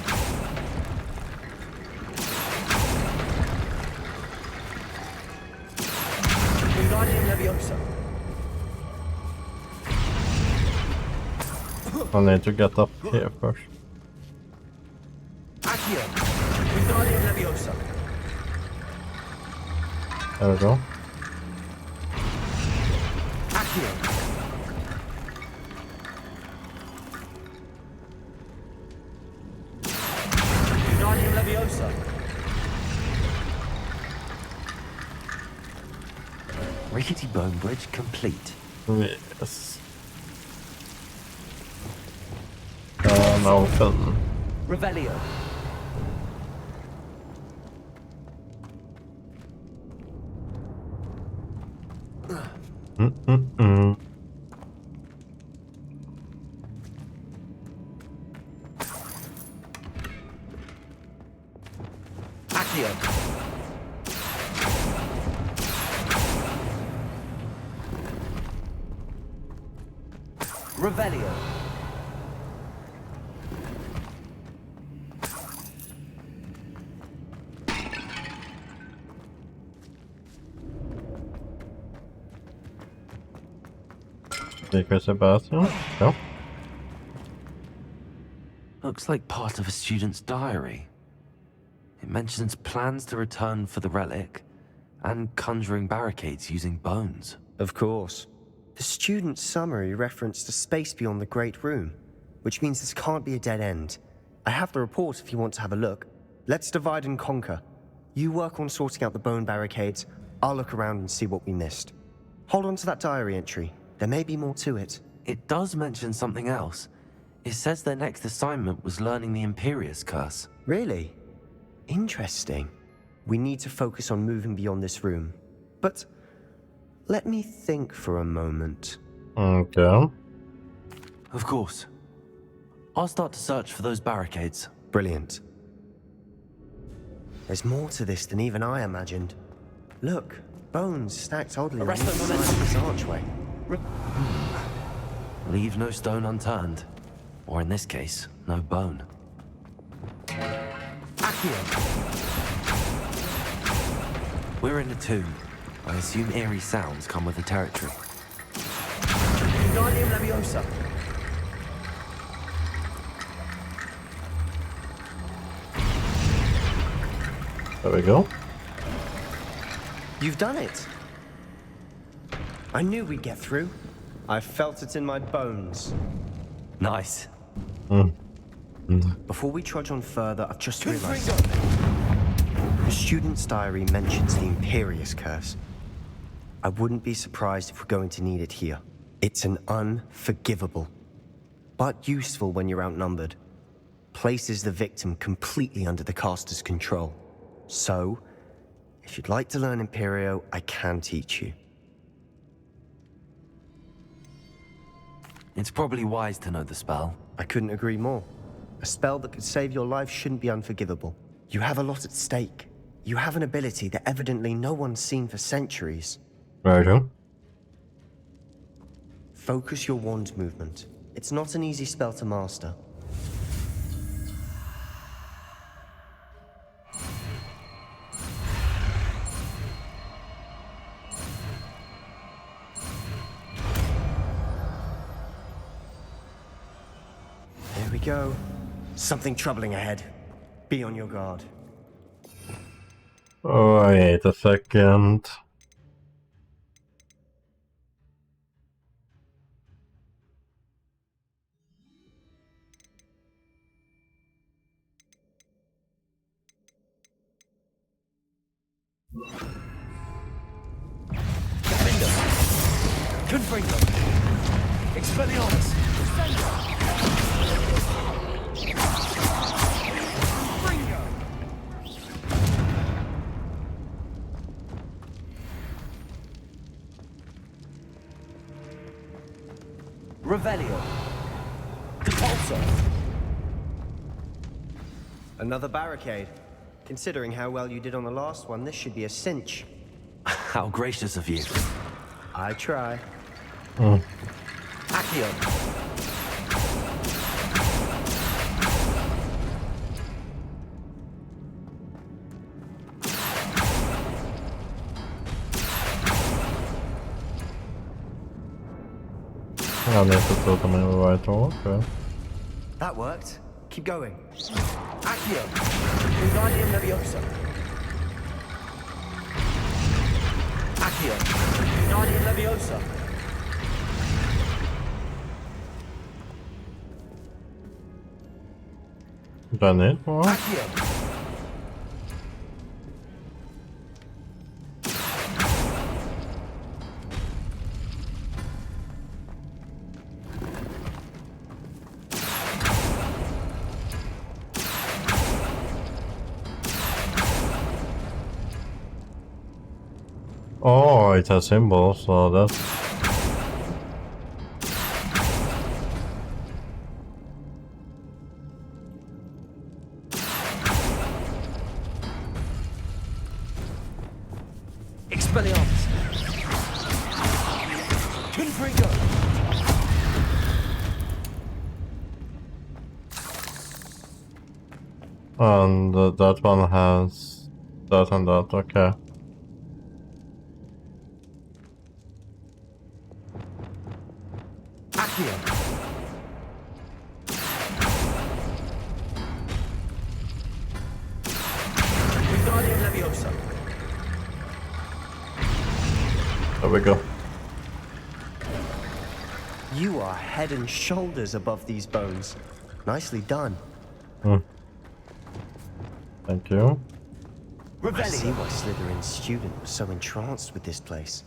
Wingardium Leviosa! I need to get up here first. Accio. Wingardium Leviosa. There we go. Accio. Wingardium Leviosa. Rickety bone bridge complete. Yes. Open. Revelio. Mm-mm-mm. Accio. Revelio. Secret Sebastian? Go. Looks like part of a student's diary. It mentions plans to return for the relic and conjuring barricades using bones. Of course. The student's summary referenced a space beyond the Great Room, which means this can't be a dead end. I have the report if you want to have a look. Let's divide and conquer. You work on sorting out the bone barricades. I'll look around and see what we missed. Hold on to that diary entry. There may be more to it. It does mention something else. It says their next assignment was learning the Imperius Curse. Really? Interesting. We need to focus on moving beyond this room. But let me think for a moment. Okay. Of course. I'll start to search for those barricades. Brilliant. There's more to this than even I imagined. Look, bones stacked oddly on each side of this archway. Leave no stone unturned. Or in this case, no bone. Accio. We're in a tomb. I assume eerie sounds come with the territory. Wingardium Leviosa. There we go. You've done it. I knew we'd get through. I felt it in my bones. Nice. Before we trudge on further, I've just realized something. The student's diary mentions the Imperius Curse. I wouldn't be surprised if we're going to need it here. It's an unforgivable, but useful when you're outnumbered. Places the victim completely under the caster's control. So, if you'd like to learn Imperio, I can teach you. It's probably wise to know the spell. I couldn't agree more. A spell that could save your life shouldn't be unforgivable. You have a lot at stake. You have an ability that evidently no one's seen for centuries. Right on. Focus your wand movement. It's not an easy spell to master. There we go. Something troubling ahead. Be on your guard. Wait a second. Defender. Confringo. Expelliarmus. Confringo. Revelio. Depulso. Another barricade. Considering how well you did on the last one, this should be a cinch. How gracious of you. I try. Accio. Ja, det är så att de är right. Okay. That worked. Keep going. Accio. Accio. Wingardium Leviosa. Accio. Wingardium Leviosa. Done it? Or? Accio. Oh, it has symbols, so that's... Expelliarmus. Confringo. And that one has that and that, okay. Accio. Wingardium Leviosa. There we go. You are head and shoulders above these bones. Nicely done. Thank you. I see why Slytherin's student was so entranced with this place.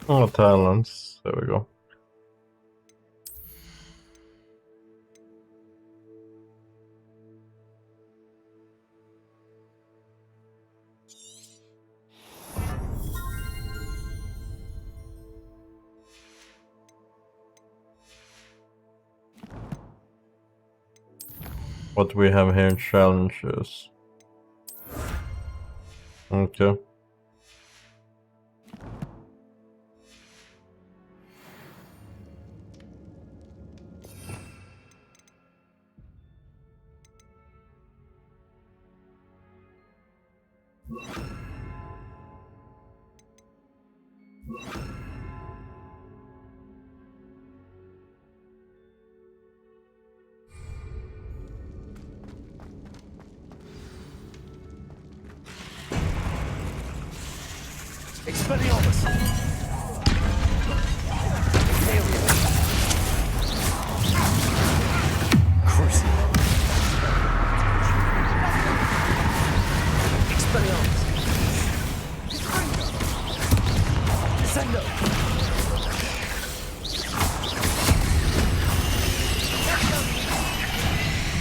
Oh, talents. There we go. What we have here in challenges. Okay. Expelliarmus. Crucible. Expelliarmus. Descendo.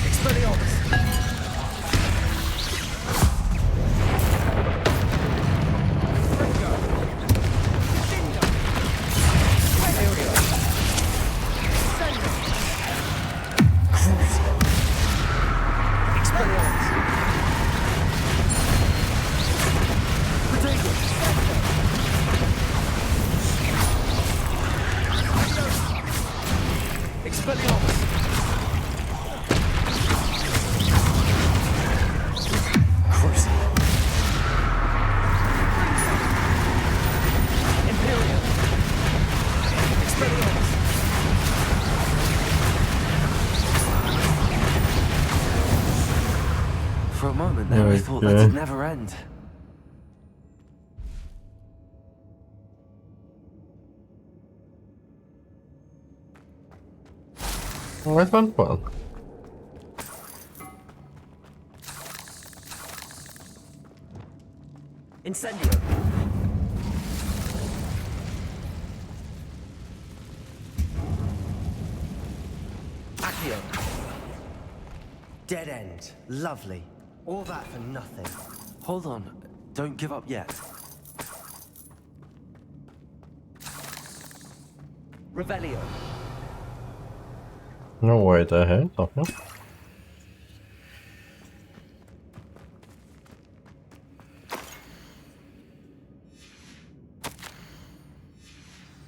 Expelliarmus. For a moment there, I thought that'd never end. Oh, it went well. Incendio. Accio. Dead end. Lovely. All that for nothing. Hold on, don't give up yet. Revelio. No, wait, I hate something.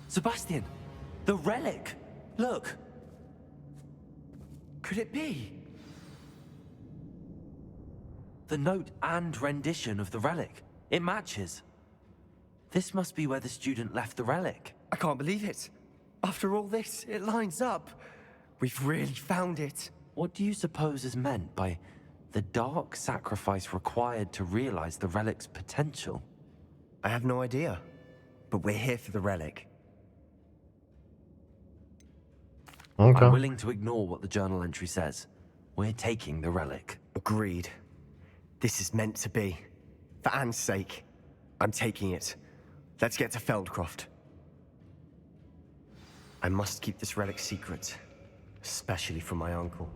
Sebastian! The relic! Look! Could it be? The note and rendition of the relic. It matches. This must be where the student left the relic. I can't believe it. After all this, it lines up. We've really found it. What do you suppose is meant by the dark sacrifice required to realize the relic's potential? I have no idea, but we're here for the relic. Okay. I'm willing to ignore what the journal entry says. We're taking the relic. Agreed. This is meant to be. For Anne's sake, I'm taking it. Let's get to Feldcroft. I must keep this relic secret, especially from my uncle.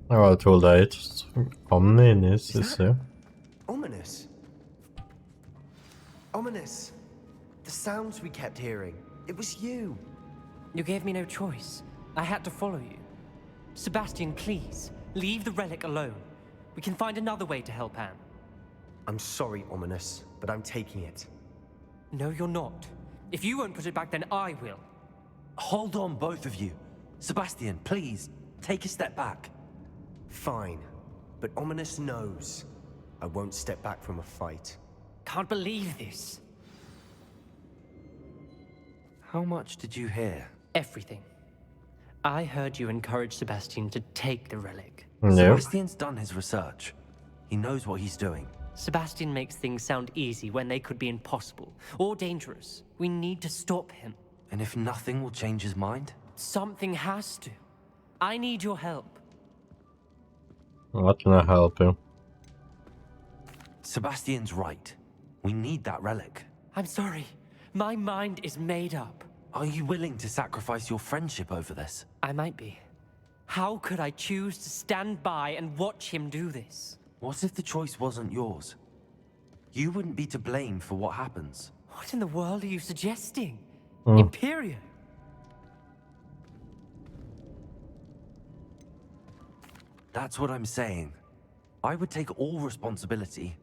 Jeg var told deg ikke kom inn I siste. Ominous. Ominous. The sounds we kept hearing. It was you. You gave me no choice. I had to follow you. Sebastian, please, leave the relic alone. We can find another way to help Anne. I'm sorry, Ominous, but I'm taking it. No, you're not. If you won't put it back, then I will. Hold on, both of you. Sebastian, please, take a step back. Fine, but Ominous knows I won't step back from a fight. Can't believe this. How much did you hear? Everything. I heard you encourage Sebastian to take the relic. No. Sebastian's done his research. He knows what he's doing. Sebastian makes things sound easy when they could be impossible or dangerous. We need to stop him. And if nothing will change his mind? Something has to. I need your help. How can I help you? Sebastian's right. We need that relic. I'm sorry. My mind is made up. Are you willing to sacrifice your friendship over this? I might be. How could I choose to stand by and watch him do this? What if the choice wasn't yours? You wouldn't be to blame for what happens. What in the world are you suggesting? Hmm. Imperio? That's what I'm saying. I would take all responsibility.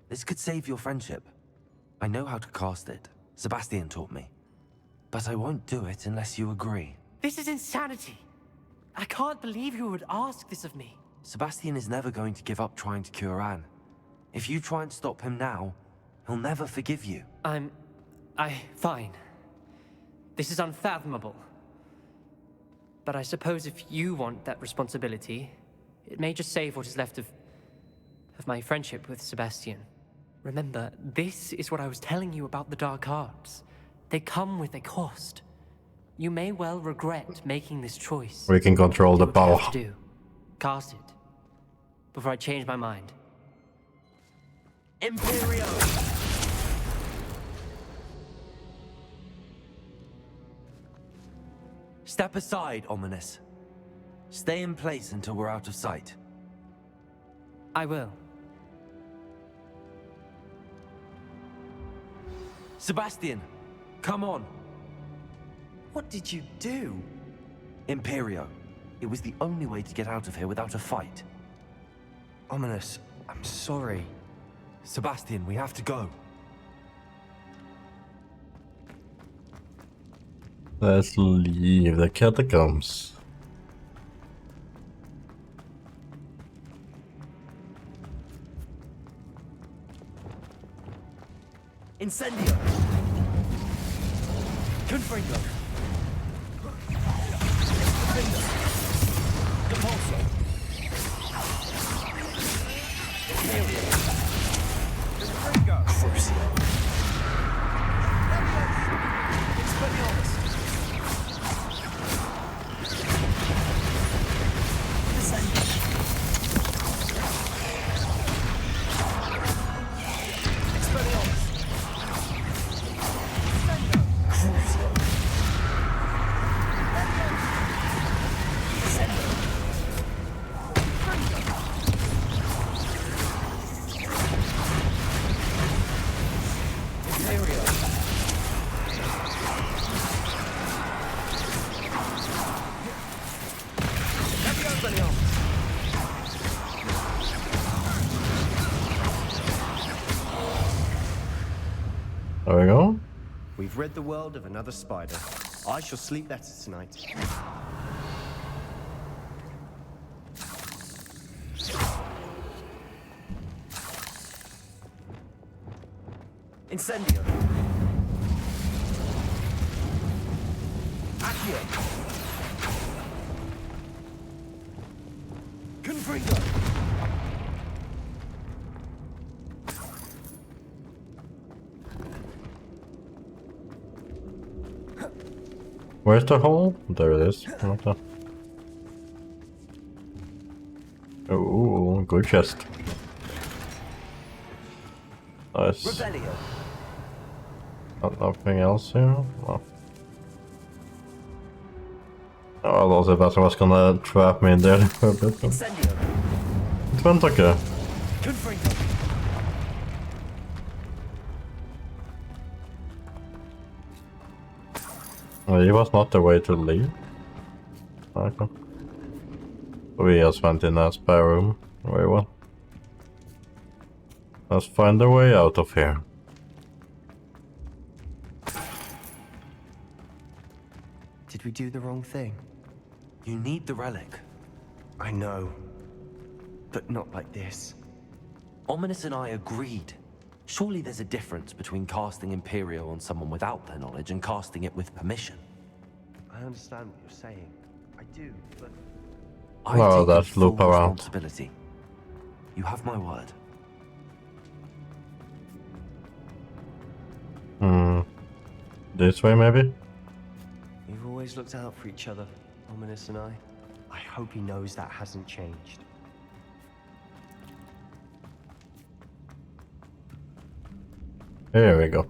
This could save your friendship. I know how to cast it. Sebastian taught me. But I won't do it unless you agree. This is insanity. I can't believe you would ask this of me. Sebastian is never going to give up trying to cure Anne. If you try and stop him now, he'll never forgive you. Fine. This is unfathomable. But I suppose if you want that responsibility, it may just save what is left of my friendship with Sebastian. Remember, this is what I was telling you about the dark arts. They come with a cost. You may well regret making this choice. We can control the Do what you power. have to do. Cast it. Before I change my mind. Imperio! Step aside, Ominous. Stay in place until we're out of sight. I will. Sebastian, come on. What did you do? Imperio. It was the only way to get out of here without a fight. Ominous, I'm sorry. Sebastian, we have to go. Let's leave the catacombs. Incendio! Confringo! Depulso! Confringo! Crucio. Expelliarmus! Descendo! Expelliarmus! Crucio. There we go. We've rid the world of another spider. I shall sleep better tonight. Incendio. Accio. Confringo. Where's the hole? There it is. Okay. Ooh, good chest. Nice. Rebellion. Nothing else here? No. Oh, I was if that was gonna trap me in there for a bit. Incendio. It went okay. Confringo. He was not the way to leave. Okay. We just went in that spare room. Very well. Let's find a way out of here. Did we do the wrong thing? You need the relic. I know. But not like this. Ominous and I agreed. Surely there's a difference between casting Imperial on someone without their knowledge and casting it with permission. I understand what you're saying. I do, but... Well, take that's full loop around. responsibility. You have my word. This way maybe? We've always looked out for each other, Ominous and I. I hope he knows that hasn't changed. Here we go.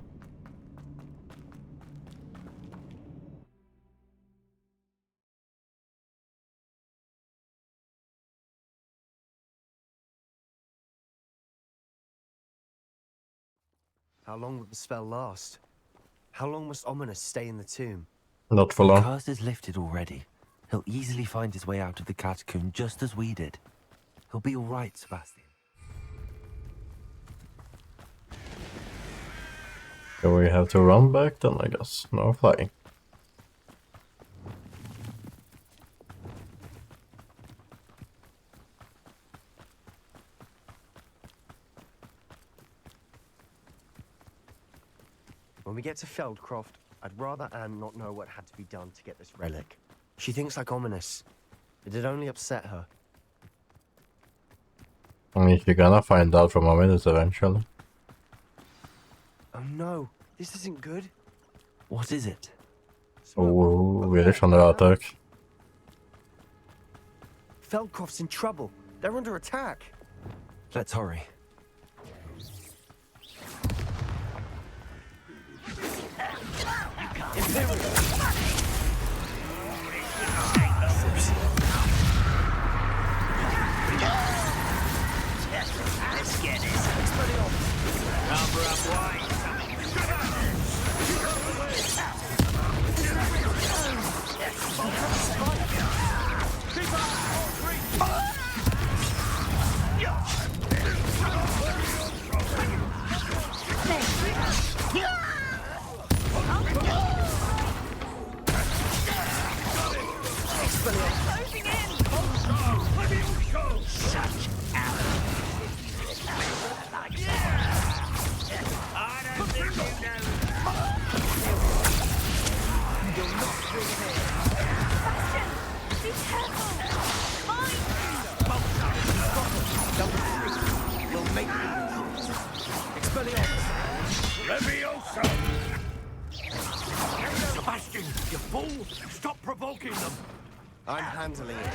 How long will the spell last? How long must Ominous stay in the tomb? Not for The long. curse is lifted already. He'll easily find his way out of the catacomb just as we did. He'll be all right, Sebastian. Do we have to run back then, I guess? No flying. When we get to Feldcroft, I'd rather Anne not know what had to be done to get this relic. She thinks like Ominous. It'd only upset her. I mean, you're gonna find out from Ominous eventually. Oh no, this isn't good. What is it? Oh, vi är under attack. Feldcroft's in trouble. They're under attack. Let's hurry. Let's get this. Number up wide. Sebastian, you fool! Stop provoking them! I'm handling it.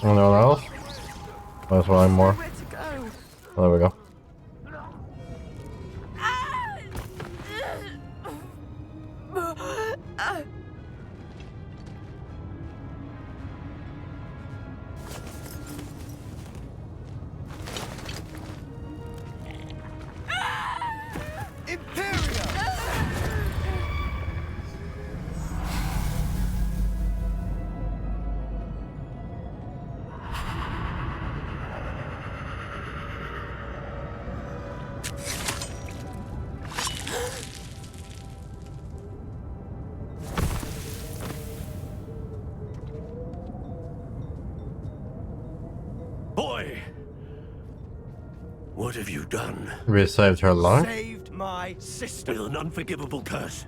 Anyone else? That's why I'm more. There we go. What have you done? We saved her life. Saved my sister. With an unforgivable curse.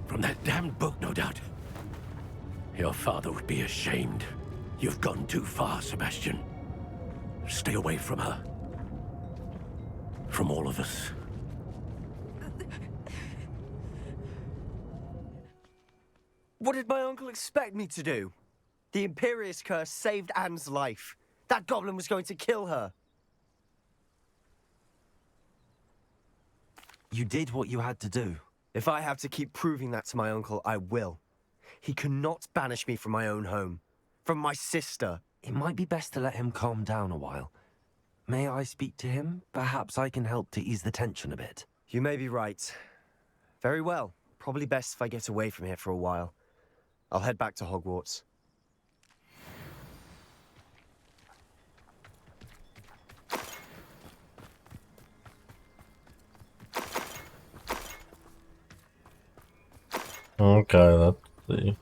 From that damned book, no doubt. Your father would be ashamed. You've gone too far, Sebastian. Stay away from her. From all of us. What did my uncle expect me to do? The Imperious curse saved Anne's life. That goblin was going to kill her. You did what you had to do. If I have to keep proving that to my uncle, I will. He cannot banish me from my own home. From my sister. It might be best to let him calm down a while. May I speak to him? Perhaps I can help to ease the tension a bit. You may be right. Very well. Probably best if I get away from here for a while. I'll head back to Hogwarts. Okay, let's see.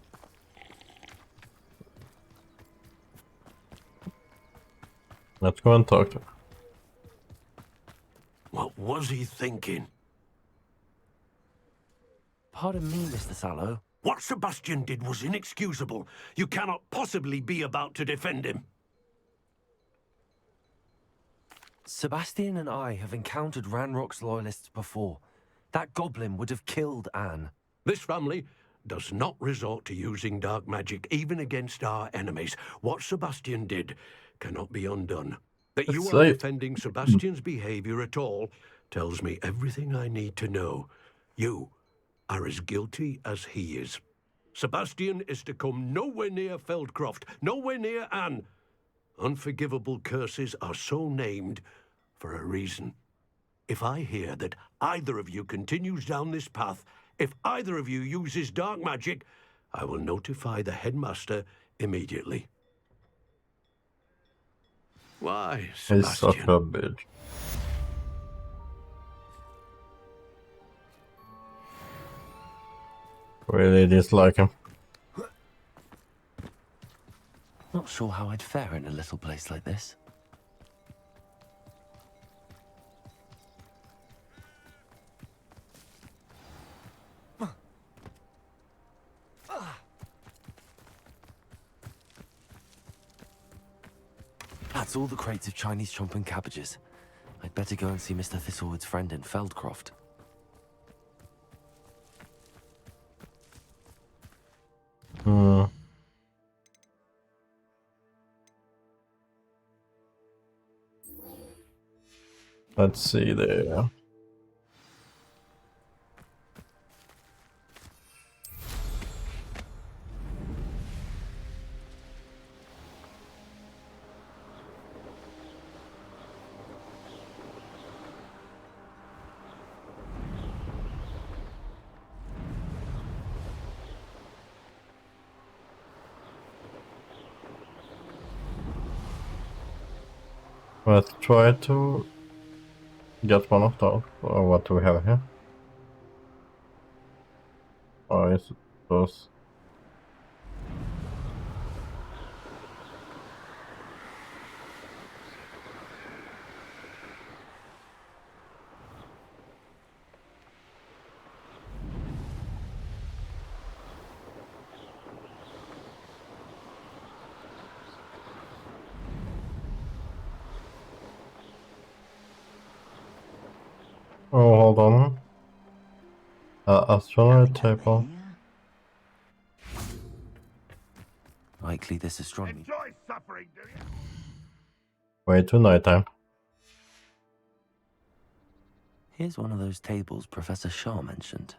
Let's go and talk to her. What was he thinking? Pardon me, Mr. Sallow. What Sebastian did was inexcusable. You cannot possibly be about to defend him. Sebastian and I have encountered Ranrock's loyalists before. That goblin would have killed Anne. This family does not resort to using dark magic, even against our enemies. What Sebastian did cannot be undone. That you are defending Sebastian's behavior at all tells me everything I need to know. You are as guilty as he is. Sebastian is to come nowhere near Feldcroft, nowhere near Anne. Unforgivable curses are so named for a reason. If I hear that either of you continues down this path, if either of you uses dark magic, I will notify the headmaster immediately. Why, Sebastian? He's such a bitch. Really dislike him. Not sure how I'd fare in a little place like this. That's all the crates of Chinese chomp and cabbages. I'd better go and see Mr. Thistlewood's friend in Feldcroft. Let's see there. Let's try to get one of those. Or what do we have here? Oh, I suppose. Oh, hold on. Astrology table. Likely this astronomy. Enjoy suffering, do you? Wait till nighttime. Here's one of those tables Professor Shaw mentioned.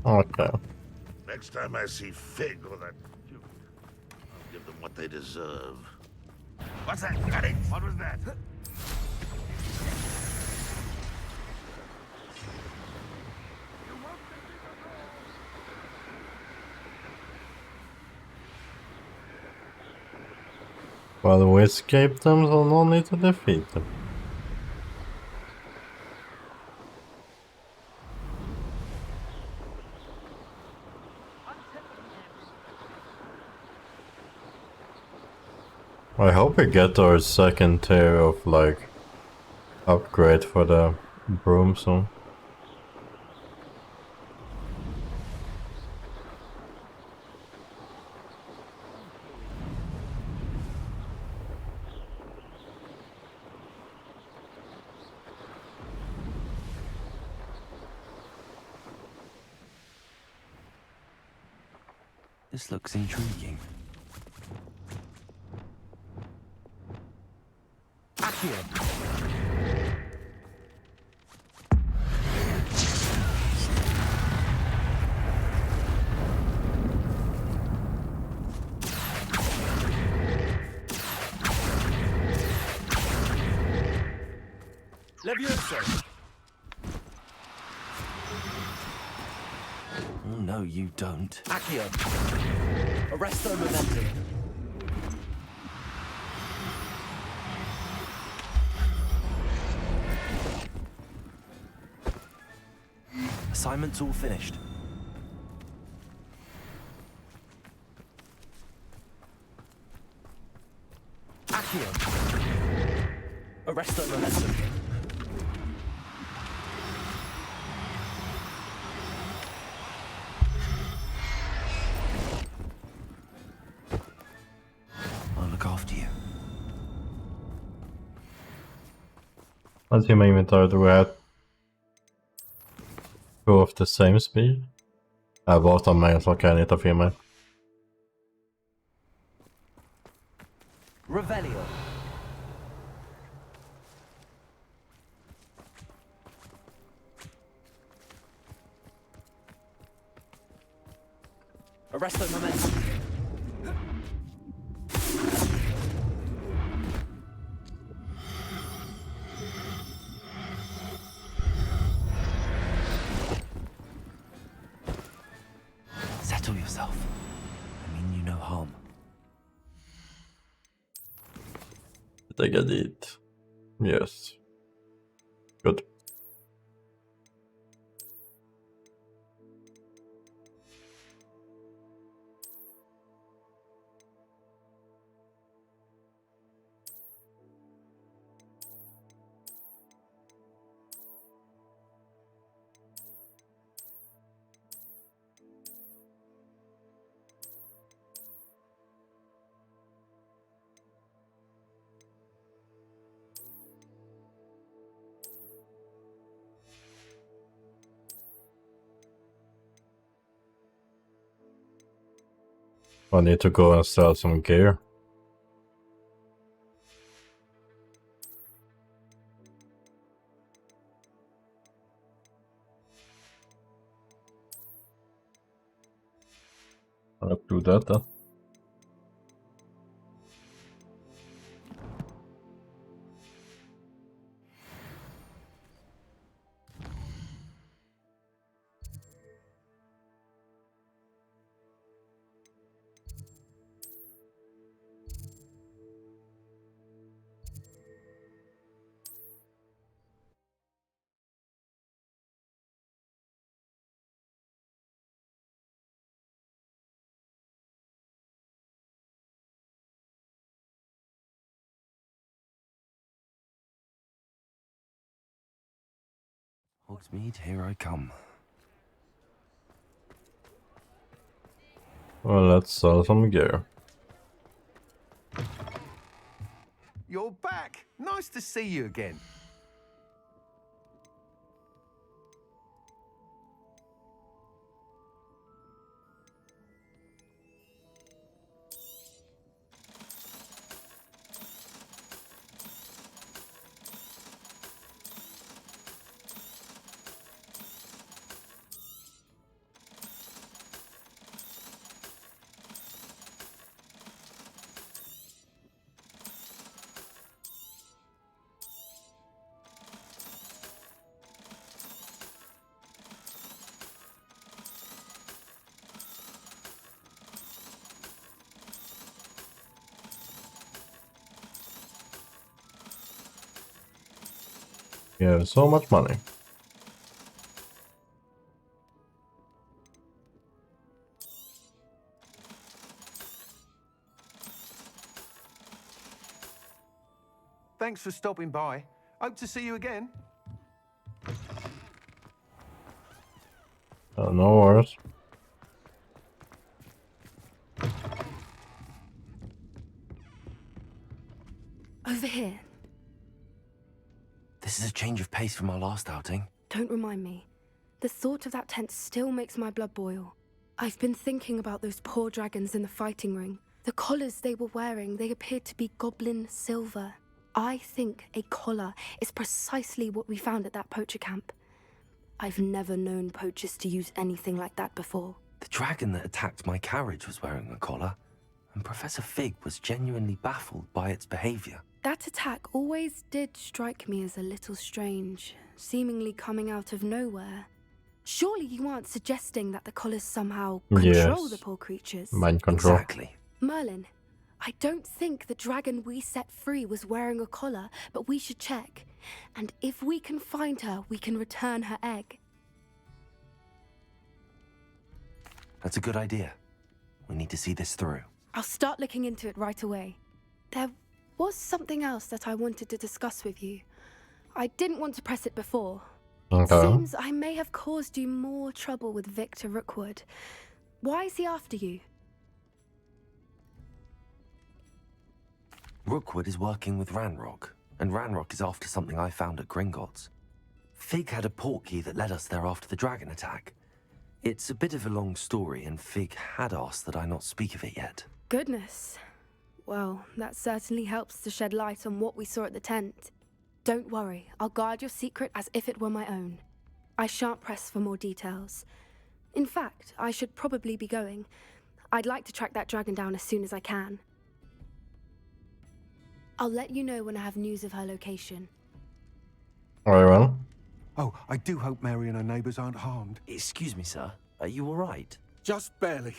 Okay. Next time I see Fig or that Duke, I'll give them what they deserve. What's that? Got it? What was that? Well, we escaped them, so no need to defeat them. I hope we get our second tier of, like, upgrade for the broom soon. This looks intriguing. Accio! Levioso! Oh, no, you don't. Accio! Arresto momentum! Assignment's all finished. Accio! Arresto momentum! I'll look after you. Let's see my inventory. Do we have two of the same speed? Both av mig, så kan jag inte filma. Revelio. Arresto momentum. Settle yourself. I mean you no harm. Lägga dit. Yes. Good. I need to go and sell some gear. I'll do that then. Hogsmeade, here I come. Well, let's sell some gear. You're back! Nice to see you again. We have so much money. Thanks for stopping by. Hope to see you again. No worries. Over here. This is a change of pace from our last outing. Don't remind me. The thought of that tent still makes my blood boil. I've been thinking about those poor dragons in the fighting ring. The collars they were wearing, they appeared to be goblin silver. I think a collar is precisely what we found at that poacher camp. I've never known poachers to use anything like that before. The dragon that attacked my carriage was wearing a collar, and Professor Fig was genuinely baffled by its behavior. That attack always did strike me as a little strange, seemingly coming out of nowhere. Surely you aren't suggesting that the collars somehow control the poor creatures? Mind control. Exactly. Merlin, I don't think the dragon we set free was wearing a collar, but we should check. And if we can find her, we can return her egg. That's a good idea. We need to see this through. I'll start looking into it right away. There was something else that I wanted to discuss with you. I didn't want to press it before. It seems I may have caused you more trouble with Victor Rookwood. Why is he after you? Rookwood is working with Ranrock, and Ranrock is after something I found at Gringotts. Fig had a portkey that led us there after the dragon attack. It's a bit of a long story, and Fig had asked that I not speak of it yet. Goodness. Well, that certainly helps to shed light on what we saw at the tent. Don't worry, I'll guard your secret as if it were my own. I shan't press for more details. In fact, I should probably be going. I'd like to track that dragon down as soon as I can. I'll let you know when I have news of her location. Very well. Oh, I do hope Mary and her neighbours aren't harmed. Excuse me, sir. Are you all right? Just barely.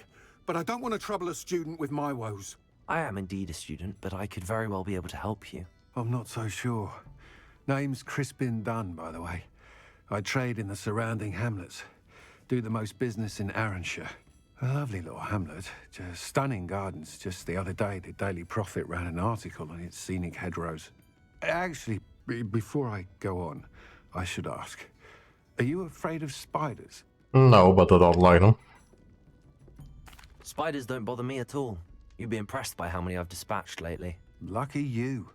But I don't want to trouble a student with my woes. I am indeed a student, but I could very well be able to help you. I'm not so sure. Name's Crispin Dunn, by the way. I trade in the surrounding hamlets. Do the most business in Arranshire. A lovely little hamlet. Just stunning gardens. Just the other day, the Daily Prophet ran an article on its scenic hedgerows. Actually, before I go on, I should ask. Are you afraid of spiders? No, but I don't like them. Spiders don't bother me at all. You'd be impressed by how many I've dispatched lately. Lucky you.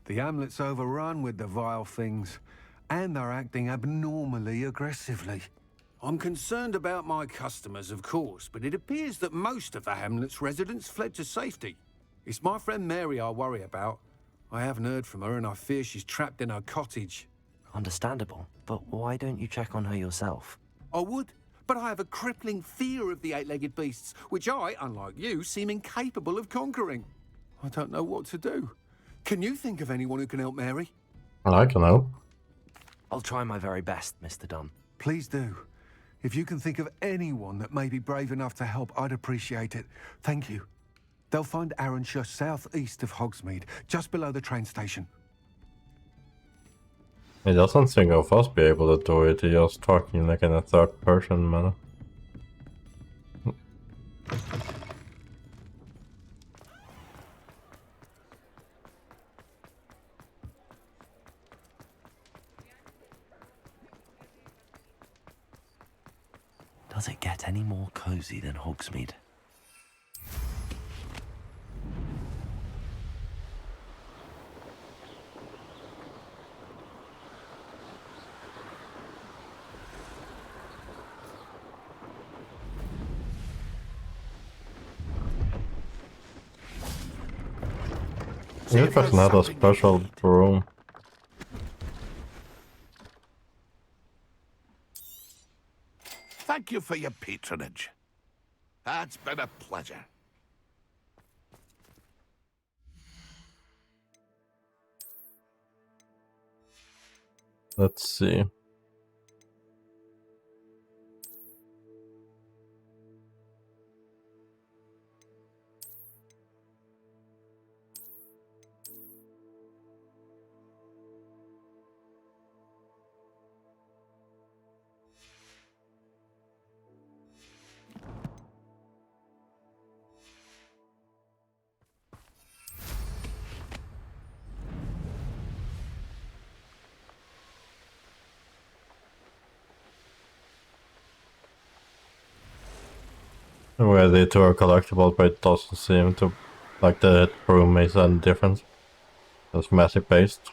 The hamlet's overrun with the vile things, and they're acting abnormally aggressively. I'm concerned about my customers, of course, but it appears that most of the hamlet's residents fled to safety. It's my friend Mary I worry about. I haven't heard from her, and I fear she's trapped in her cottage. Understandable, but why don't you check on her yourself? I would, but I have a crippling fear of the eight-legged beasts, which I, unlike you, seem incapable of conquering. I don't know what to do. Can you think of anyone who can help Mary? I can help. I'll try my very best, Mr. Dunn. Please do. If you can think of anyone that may be brave enough to help, I'd appreciate it. Thank you. They'll find Arranshire southeast of Hogsmeade, just below the train station. He doesn't think of us be able to do it, he's just talking like in a third person manner. Does it get any more cozy than Hogsmeade? You just not a special room. Thank you for your patronage. It's been a pleasure. Let's see. ready to a collectible, but it doesn't seem to like the broom makes any difference. It's massive based.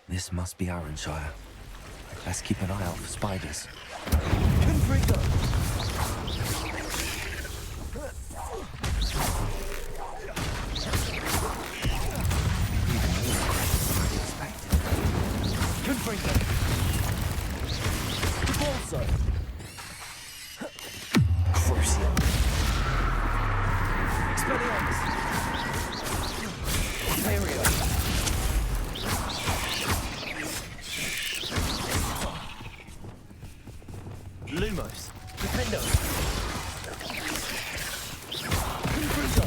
This must be Arranshire. Let's keep an eye out for spiders. Crucial. Expelliarmus. Ontario. Lumos. Defendo. Confringo.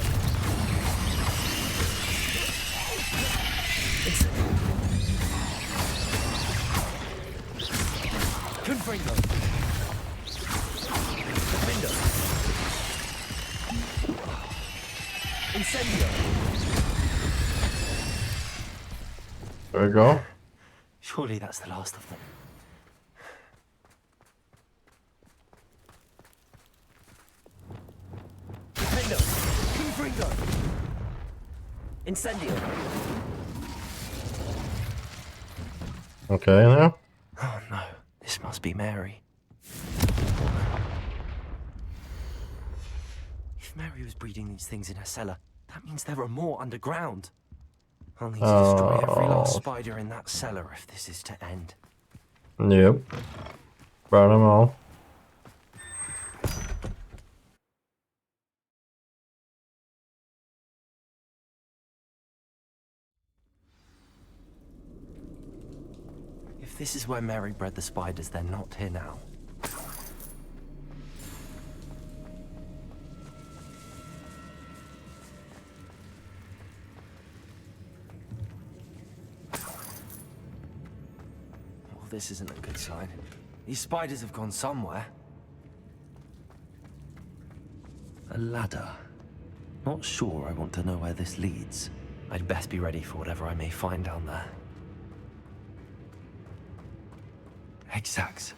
Confringo. Defendo. Incendio. There we go. Surely that's the last of them. Defendo. Confringo. Incendio. Okay, now. Oh no, this must be Mary. If Mary was breeding these things in her cellar, that means there are more underground. I'll need to destroy every last spider in that cellar if this is to end. Yep. Burn them all. If this is where Mary bred the spiders, they're not here now. Well, this isn't a good sign. These spiders have gone somewhere. A ladder. Not sure I want to know where this leads. I'd best be ready for whatever I may find down there. Egg sacs.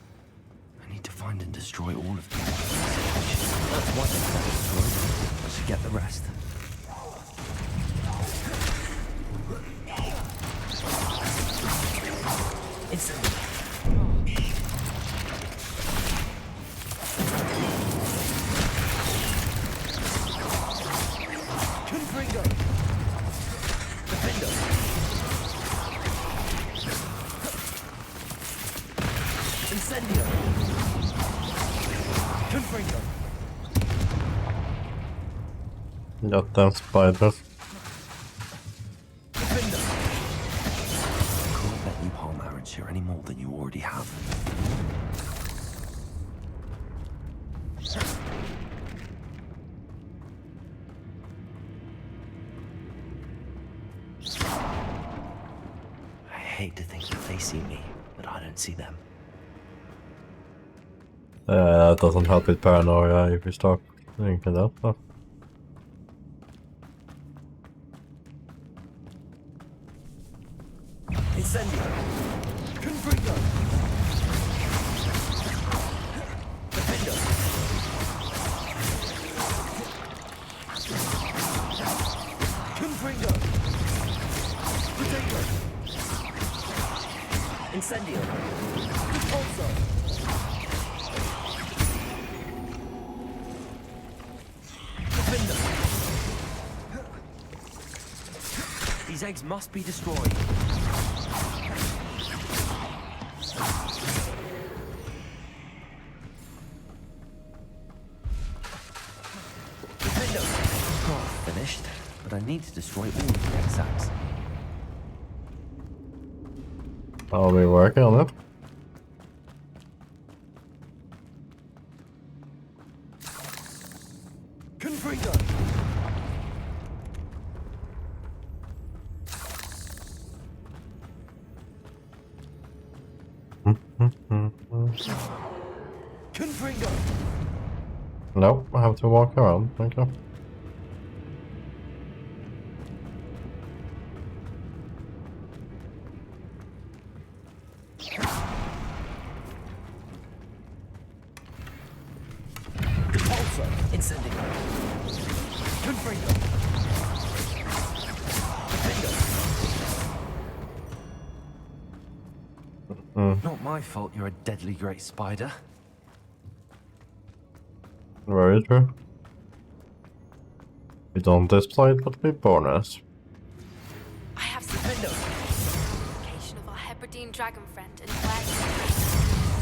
I need to find and destroy all of them. That's one egg sac destroyed. I should get the rest. Instantly. Confringo. Defendo. Incendio. Confringo. Got them spiders. Defendo. Can't let you harm Arranshire any more than you already have. I hate to think that they see me, but I don't see them. That doesn't help with paranoia if you start thinking that stuff. Incendio. Confringo. Defendo. Confringo. Potato. Incendio. Repulso. Defendo. These eggs must be destroyed. Finished, but I need to destroy all of the egg sacs. I'll be working on it. Confringo. Confringo. Nope, I have to walk around. Thank you. Not my fault you're a deadly great spider. Very true. We don't display it, but we born as. I have some location of our Hebridean dragon friend and where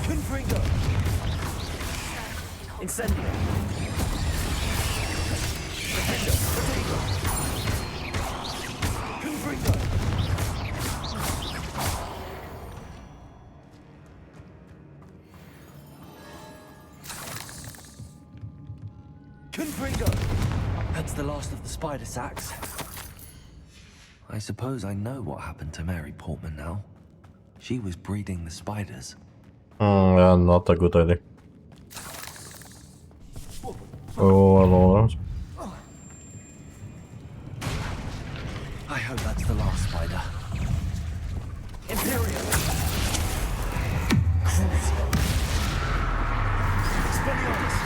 Confringo! Incendio! Confringo! Confringo! That's the last of the spider sacks. I suppose I know what happened to Mary Portman now. She was breeding the spiders. Yeah, not a good idea. Oh, hello. I hope that's the last spider. Imperial! Crucio! Expelliarmus!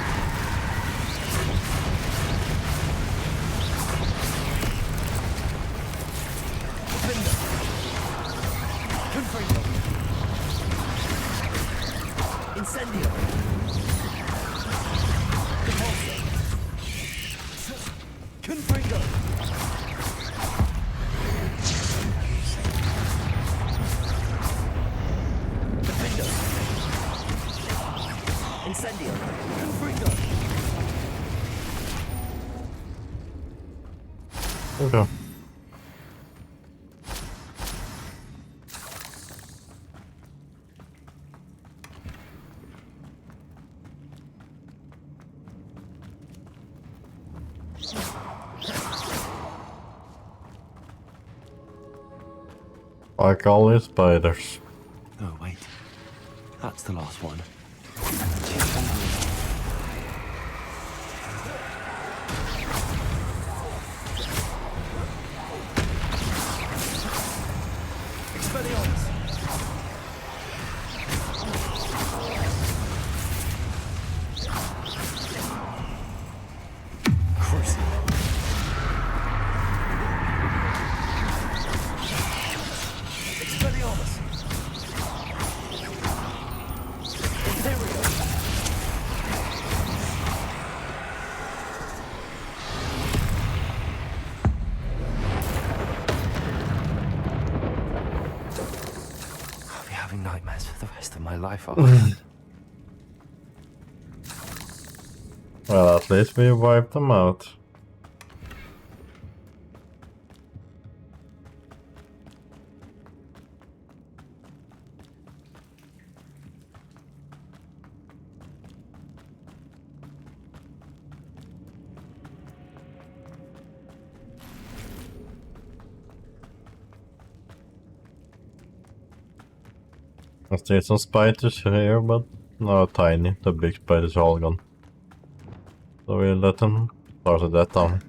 Defender! Confringo! Incendio! Repulsor! Confringo! Defender! Incendio! Confringo! Okay. Like all these spiders. Oh, wait. That's the last one. Expelliarmus! Crucio! Expelliarmus! Imperial! I'll be having nightmares for the rest of my life after that. Well, at least we wiped them out. I see some spiders here, but no, tiny. The big spiders are all gone. So we let them start that down.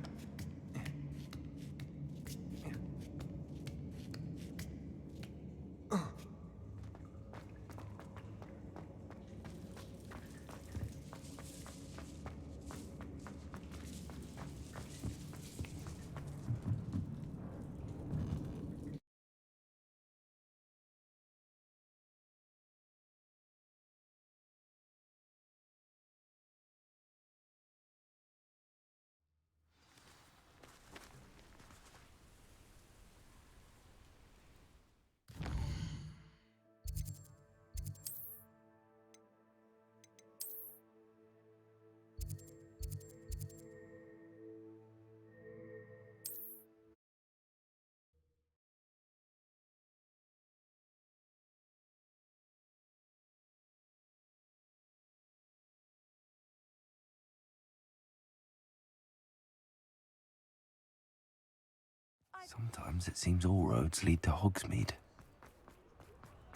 Sometimes it seems all roads lead to Hogsmeade.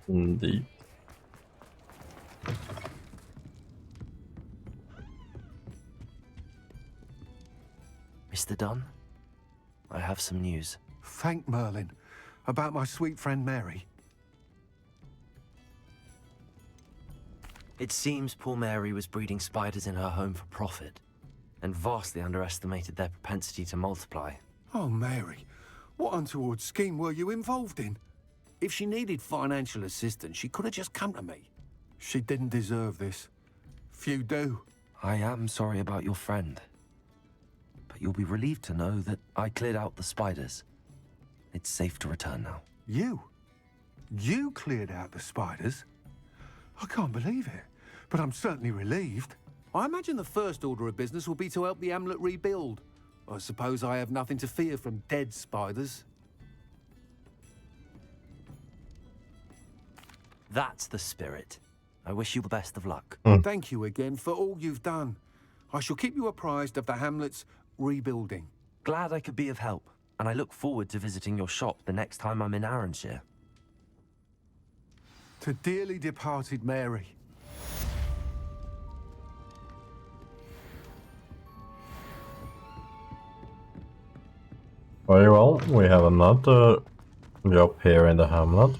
Indeed. Mr. Dunn, I have some news. Thank Merlin. About my sweet friend Mary. It seems poor Mary was breeding spiders in her home for profit. and vastly underestimated their propensity to multiply. Oh, Mary, what untoward scheme were you involved in? If she needed financial assistance, she could have just come to me. She didn't deserve this. Few do. I am sorry about your friend. But you'll be relieved to know that I cleared out the spiders. It's safe to return now. You? You cleared out the spiders? I can't believe it, but I'm certainly relieved. I imagine the first order of business will be to help the hamlet rebuild. I suppose I have nothing to fear from dead spiders. That's the spirit. I wish you the best of luck. Thank you again for all you've done. I shall keep you apprised of the hamlet's rebuilding. Glad I could be of help, and I look forward to visiting your shop the next time I'm in Arranshire. To dearly departed Mary. Very well, we have another job here in the hamlet.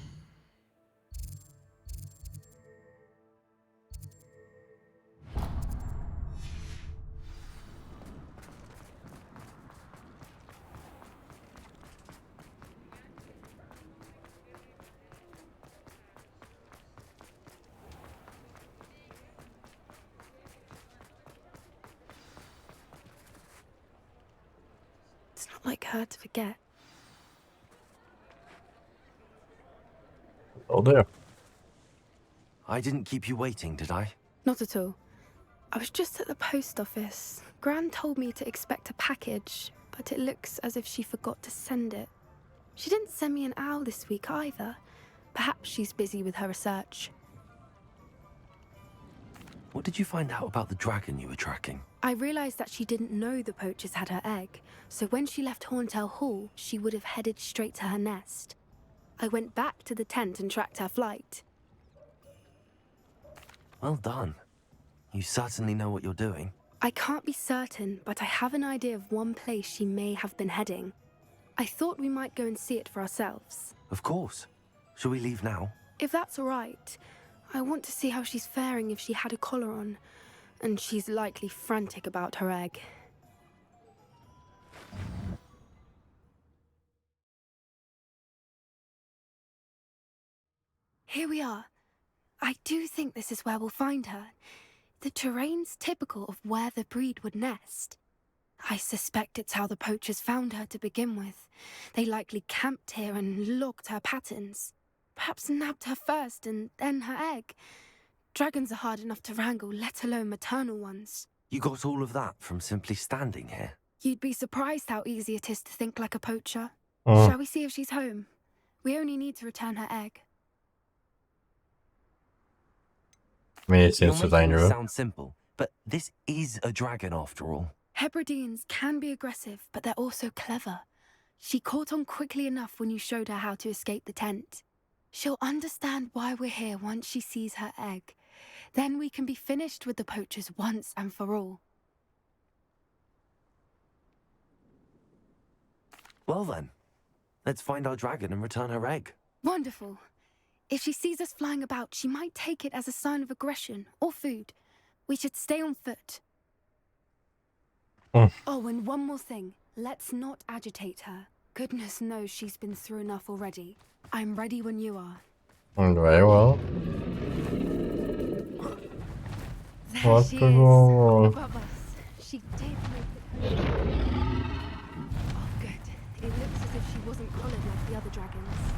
It's not like her to forget. Oh dear. I didn't keep you waiting, did I? Not at all. I was just at the post office. Gran told me to expect a package, but it looks as if she forgot to send it. She didn't send me an owl this week either. Perhaps she's busy with her research. What did you find out about the dragon you were tracking? I realized that she didn't know the poachers had her egg, so when she left Horntail Hall, she would have headed straight to her nest. I went back to the tent and tracked her flight. Well done. You certainly know what you're doing. I can't be certain, but I have an idea of one place she may have been heading. I thought we might go and see it for ourselves. Of course. Shall we leave now? If that's all right. I want to see how she's faring if she had a collar on. And she's likely frantic about her egg. Here we are. I do think this is where we'll find her. The terrain's typical of where the breed would nest. I suspect it's how the poachers found her to begin with. They likely camped here and logged her patterns. Perhaps nabbed her first and then her egg. Dragons are hard enough to wrangle, let alone maternal ones. You got all of that from simply standing here? You'd be surprised how easy it is to think like a poacher. Shall we see if she's home? We only need to return her egg. Me, it seems so dangerous. Sounds simple, but this is a dragon after all. Hebrideans can be aggressive, but they're also clever. She caught on quickly enough when you showed her how to escape the tent. She'll understand why we're here once she sees her egg. Then we can be finished with the poachers once and for all. Well then, let's find our dragon and return her egg. Wonderful. If she sees us flying about, she might take it as a sign of aggression or food. We should stay on foot. Oh, and one more thing. Let's not agitate her. Goodness knows she's been through enough already. I'm ready when you are. Very well. There What she could is, go wrong? above us. She did make it home. Oh, good. It looks as if she wasn't collared like the other dragons.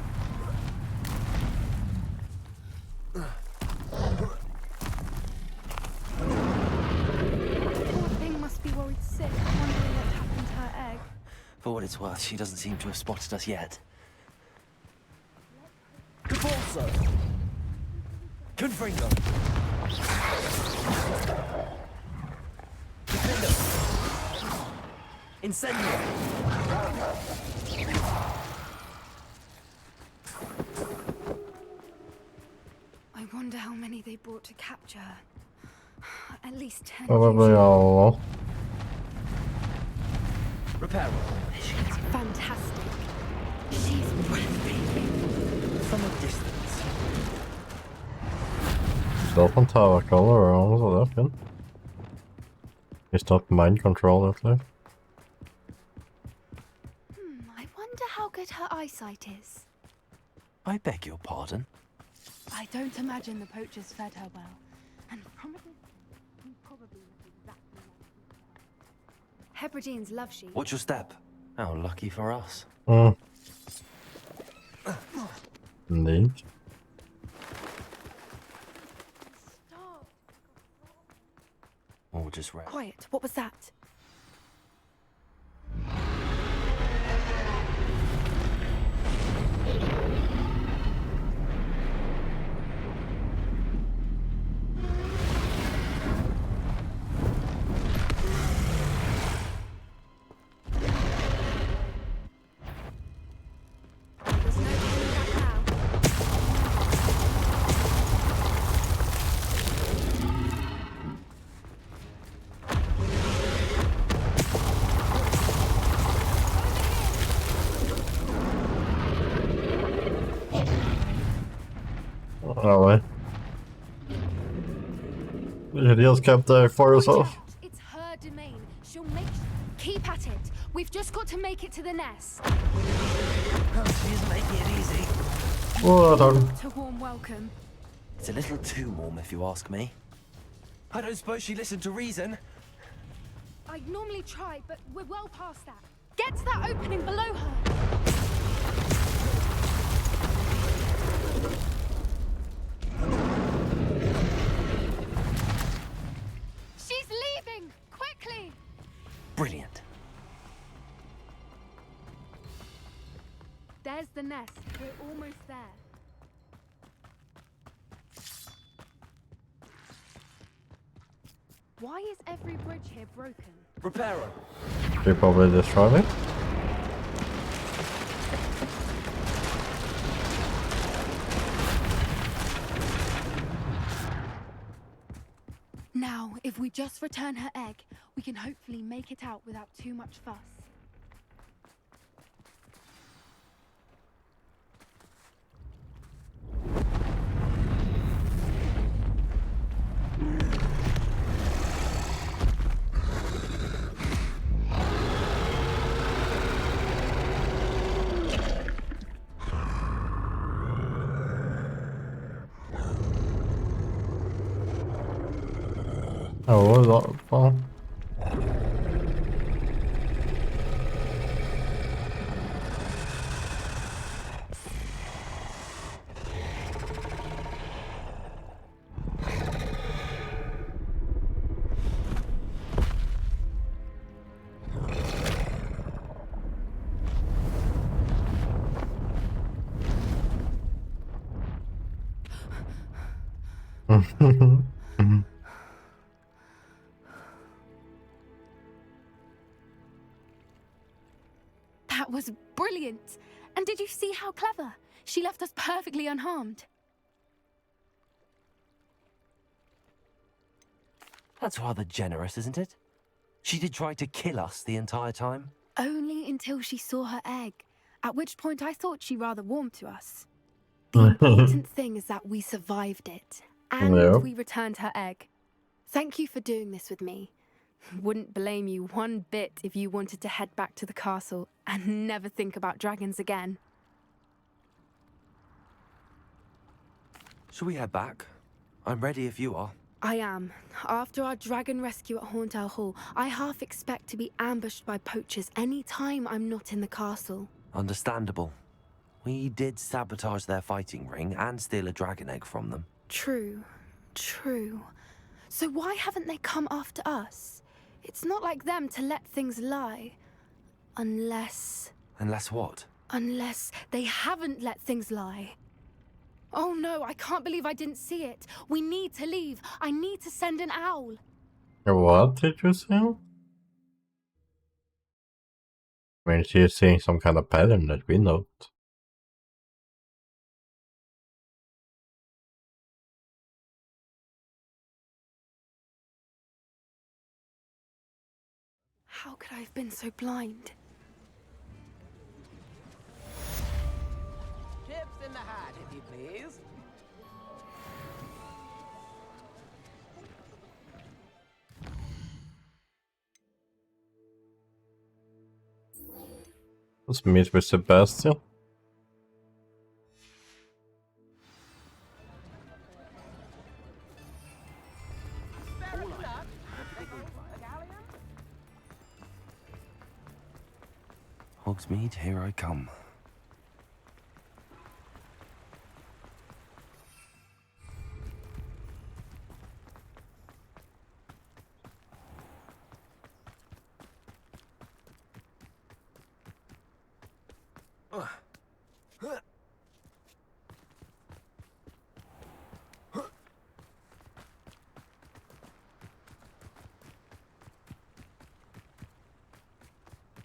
Poor thing must be worried sick, wondering what happened to her egg. For what it's worth, she doesn't seem to have spotted us yet. Good ball, sir. Confringo. Defender. Incendio. I wonder how many they brought to capture her. At least 10. Probably all. Repair. Fantastic. She's breathtaking. From a distance. Zelf van tower color, så det är fint. It's not mind control, at least. I wonder how good her eyesight is. I beg your pardon? I don't imagine the poachers fed her well. And from it, he probably looked exactly like Hebrideans love sheep. What's your step? How lucky for us. Indeed. Or just rest. Quiet, what was that? Oh, wait. You just kept there for yourself. It's her domain. She'll make... Keep at it. We've just got to make it to the nest. Oh, she's making it easy. Oh, dog. Not a warm welcome. It's a little too warm, if you ask me. I don't suppose she listened to reason. I'd normally try, but we're well past that. Get to that opening below her. She's leaving! Quickly! Brilliant. There's the nest. We're almost there. Why is every bridge here broken? Repair her. They probably destroy me. Now, if we just return her egg, we can hopefully make it out without too much fuss. Oh, what was that fun? That was brilliant! And did you see how clever? She left us perfectly unharmed. That's rather generous, isn't it? She did try to kill us the entire time. Only until she saw her egg, at which point I thought she rather warmed to us. The important thing is that we survived it, and we returned her egg. Thank you for doing this with me. Wouldn't blame you one bit if you wanted to head back to the castle and never think about dragons again. Shall we head back? I'm ready if you are. I am. After our dragon rescue at Hauntow Hall, I half expect to be ambushed by poachers any time I'm not in the castle. Understandable. We did sabotage their fighting ring and steal a dragon egg from them. True. True. So why haven't they come after us? It's not like them to let things lie. Unless... Unless what? Unless they haven't let things lie. Oh no, I can't believe I didn't see it. We need to leave. I need to send an owl. What did you say? I mean, she's seeing some kind of pattern that we don't. How could I have been so blind? Chips in the hat, if you please. Let's meet with Sebastian. Hogsmeade, here I come.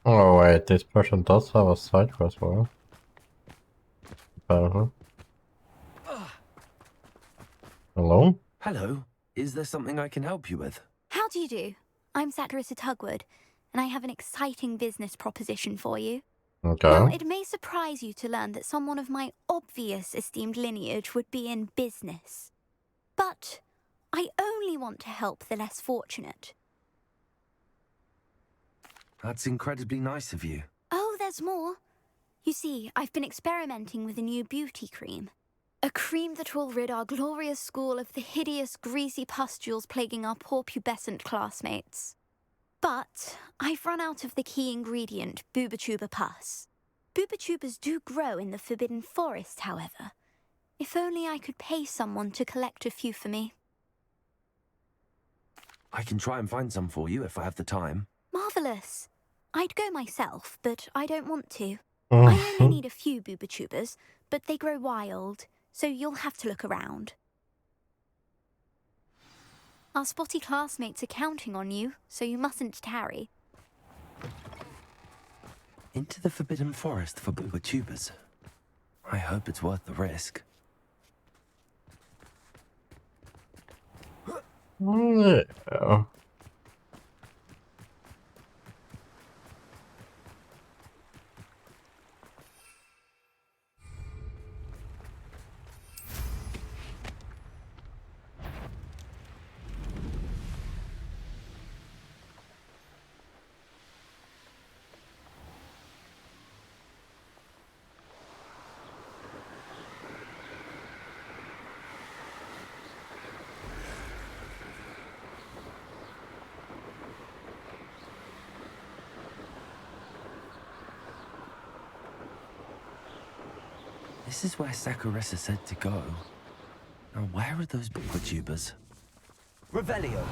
Oh wait, this person does have a side quest for him. Apparently. Hello? Hello. Is there something I can help you with? How do you do? I'm Saccharissa Tugwood, and I have an exciting business proposition for you. Okay. Now, it may surprise you to learn that someone of my obvious esteemed lineage would be in business. But I only want to help the less fortunate. That's incredibly nice of you. Oh, there's more. You see, I've been experimenting with a new beauty cream. A cream that will rid our glorious school of the hideous, greasy pustules plaguing our poor pubescent classmates. But I've run out of the key ingredient, Booba-Tuba pus. Booba-Tubas do grow in the Forbidden Forest, however. If only I could pay someone to collect a few for me. I can try and find some for you if I have the time. Marvellous. I'd go myself, but I don't want to. I only need a few Booba-Tubas, but they grow wild, so you'll have to look around. Our spotty classmates are counting on you, so you mustn't tarry. Into the Forbidden Forest for Booba-Tubas. I hope it's worth the risk. Yeah. This is where Saccharissa said to go. Now, where are those Booba-Tubas? Revelio.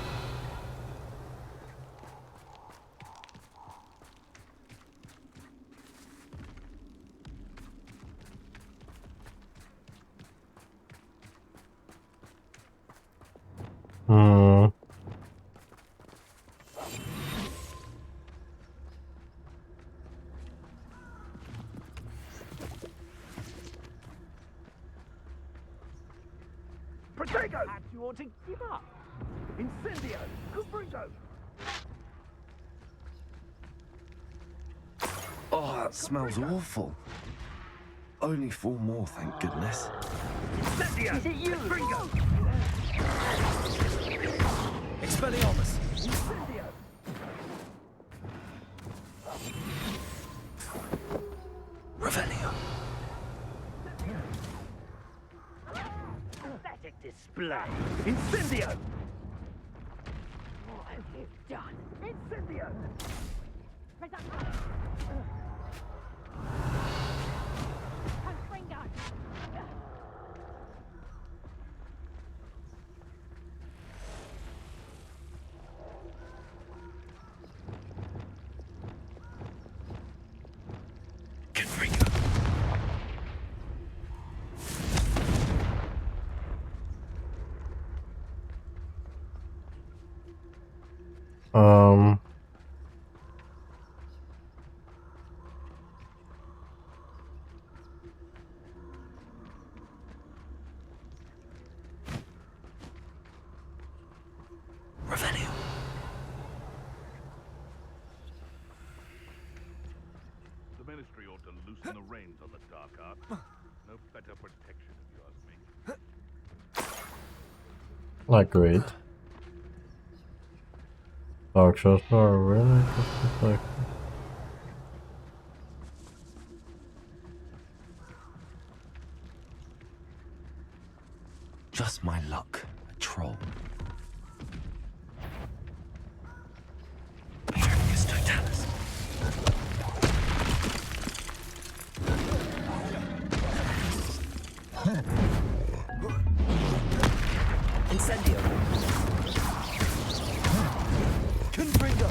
Protego! Perhaps you ought to give up. Incendio. Cubrigo. Oh, that smells awful. Only 4 more, thank goodness. Incendio. Is it you? Cubrigo. Expelliarmus! Incendio. Revelio. Pathetic display. Incendio. What have you done? Incendio. Revelio. The Ministry ought to loosen the reins on the dark arts. No better protection, if you ask me. Agreed. Dark shows are really like. Just my luck. A troll. Perius totalis. Incendio. Confringo.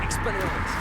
Expelliarmus.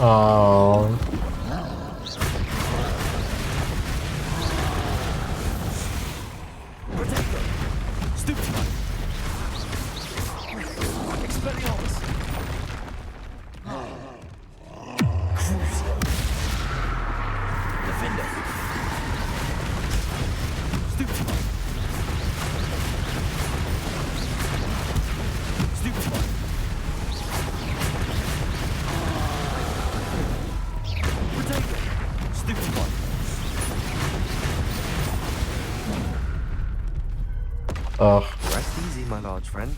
Oh. Rest easy, my large friend.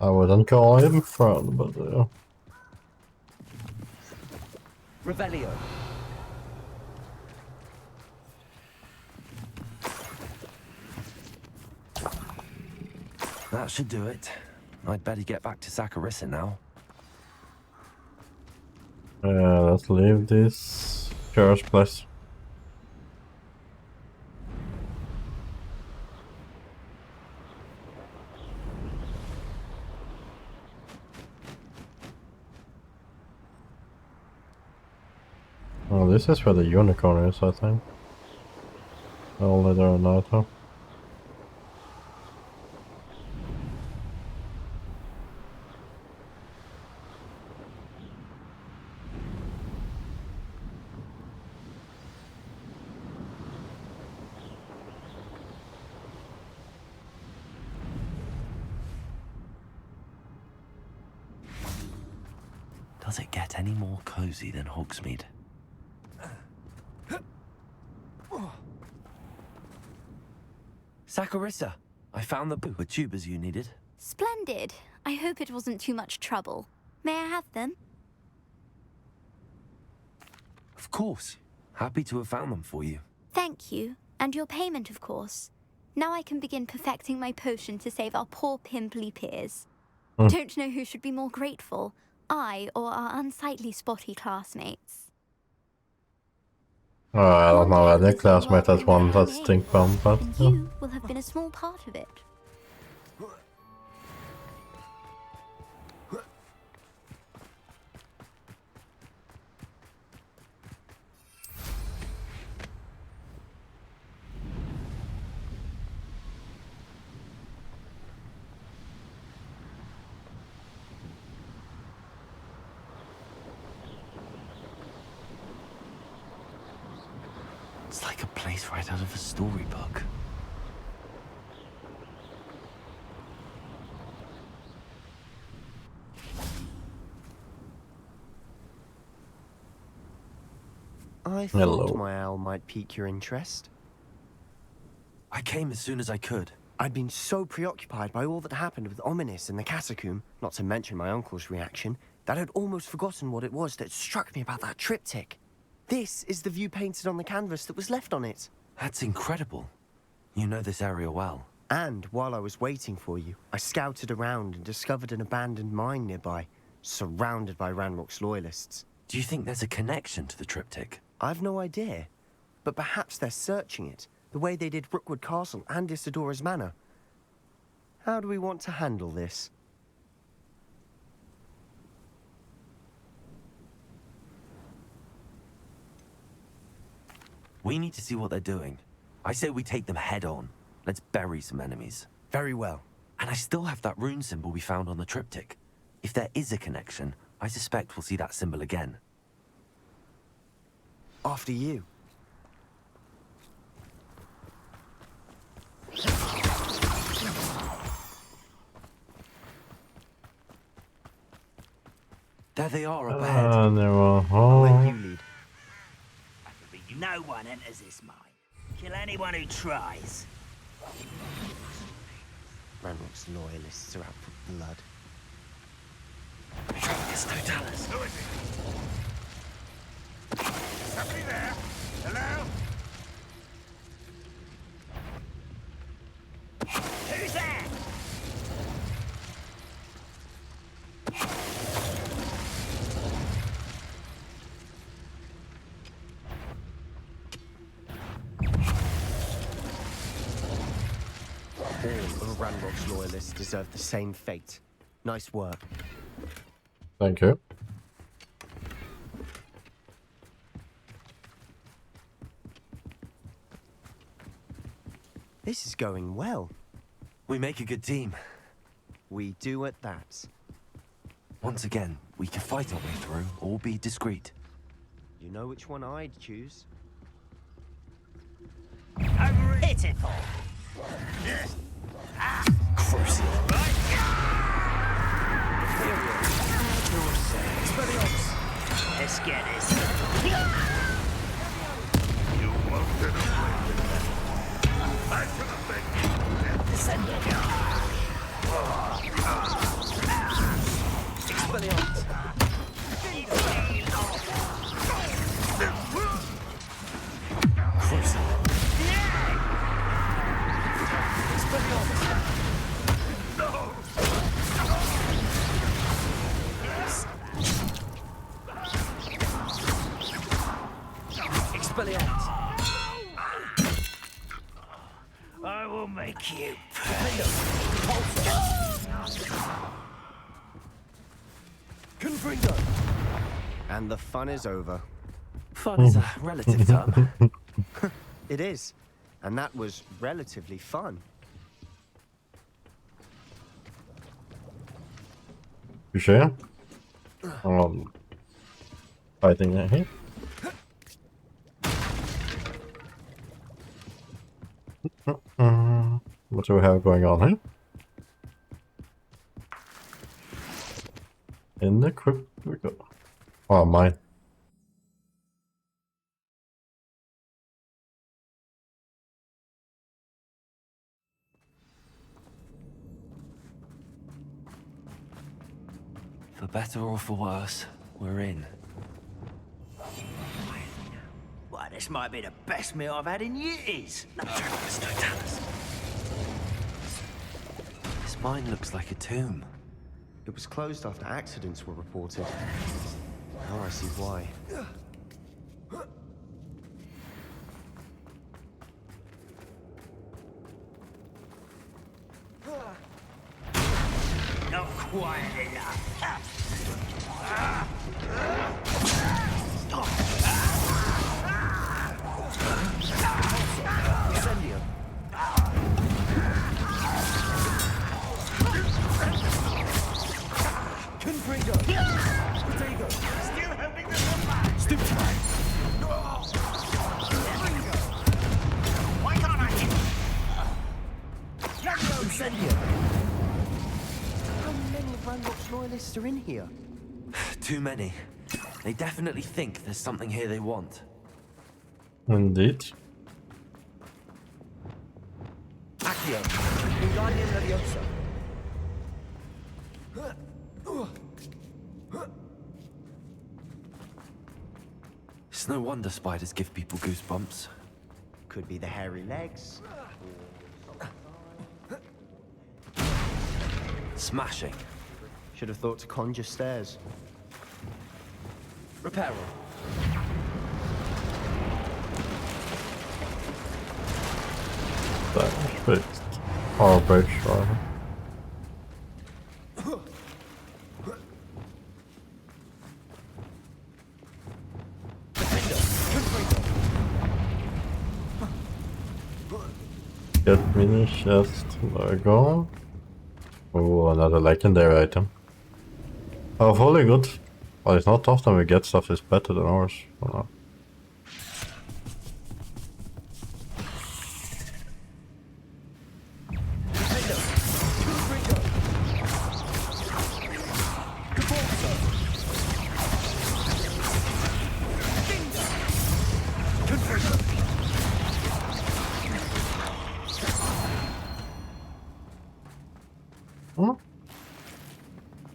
I wouldn't call him friend, but Revelio. That should do it. I'd better get back to Saccharissa now. let's leave this church place. Oh, this is where the unicorn is, I think. Oh, later on night, huh? Does it get any more cozy than Hogsmeade? Saccharissa, I found the tubers you needed. Splendid. I hope it wasn't too much trouble. May I have them? Of course. Happy to have found them for you. Thank you. And your payment, of course. Now I can begin perfecting my potion to save our poor pimply peers. Don't know who should be more grateful, I or our unsightly spotty classmates. Oh, I don't know, any classmate has one that stink bomb, but... You will have been a small part of it. It's like a place right out of a storybook. I Hello. thought my owl might pique your interest. I came as soon as I could. I'd been so preoccupied by all that happened with Ominis in the catacomb, not to mention my uncle's reaction, that I'd almost forgotten what it was that struck me about that triptych. This is the view painted on the canvas that was left on it. That's incredible. You know this area well. And while I was waiting for you, I scouted around and discovered an abandoned mine nearby, surrounded by Ranrock's loyalists. Do you think there's a connection to the triptych? I've no idea. But perhaps they're searching it, the way they did Rookwood Castle and Isidora's Manor. How do we want to handle this? We need to see what they're doing. I say we take them head on. Let's bury some enemies. Very well. And I still have that rune symbol we found on the triptych. If there is a connection, I suspect we'll see that symbol again. After you. There they are up ahead. I'll let you lead. No one enters this mine. Kill anyone who tries. Ranrock's loyalists are out for blood. It's Totalis. Who is it? Somebody there? Hello? Who's there? All of Ranrock's loyalists deserve the same fate. Nice work. Thank you. This is going well. We make a good team. We do at that. Once again, we can fight our way through or be discreet. You know which one I'd choose? Pitiful. Crucial. Let's get this. You won't get away with that. I should have been. Descend Expelliarmus. Crucial. Expelliarmus. I will make you. Confringo. And the fun is over. Fun is a relative term. It is. And that was relatively fun. You sure? Fighting that here. What do we have going on here? In the crypt we go. Oh, mine. For better or for worse, we're in. Why, this might be the best meal I've had in years. Totalis, Totalis. This mine looks like a tomb. It was closed after accidents were reported. Now I see why. Not quite enough. Incendio. Confringo. Protego. Still helping this one back. Stupid. Why can't I hit? Incendio. How many of Ranrock's loyalists are in here? Too many. They definitely think there's something here they want. Indeed. Accio. Wingardium Leviosa. It's no wonder spiders give people goosebumps. Could be the hairy legs. Smashing. Should have thought to conjure stairs. Repair all. Damage fixed. Power bridge, rather. Get mini chest, there we go. Oh, another legendary item. Hopefully good. Well, it's not often we get stuff that's better than ours. Oh, no.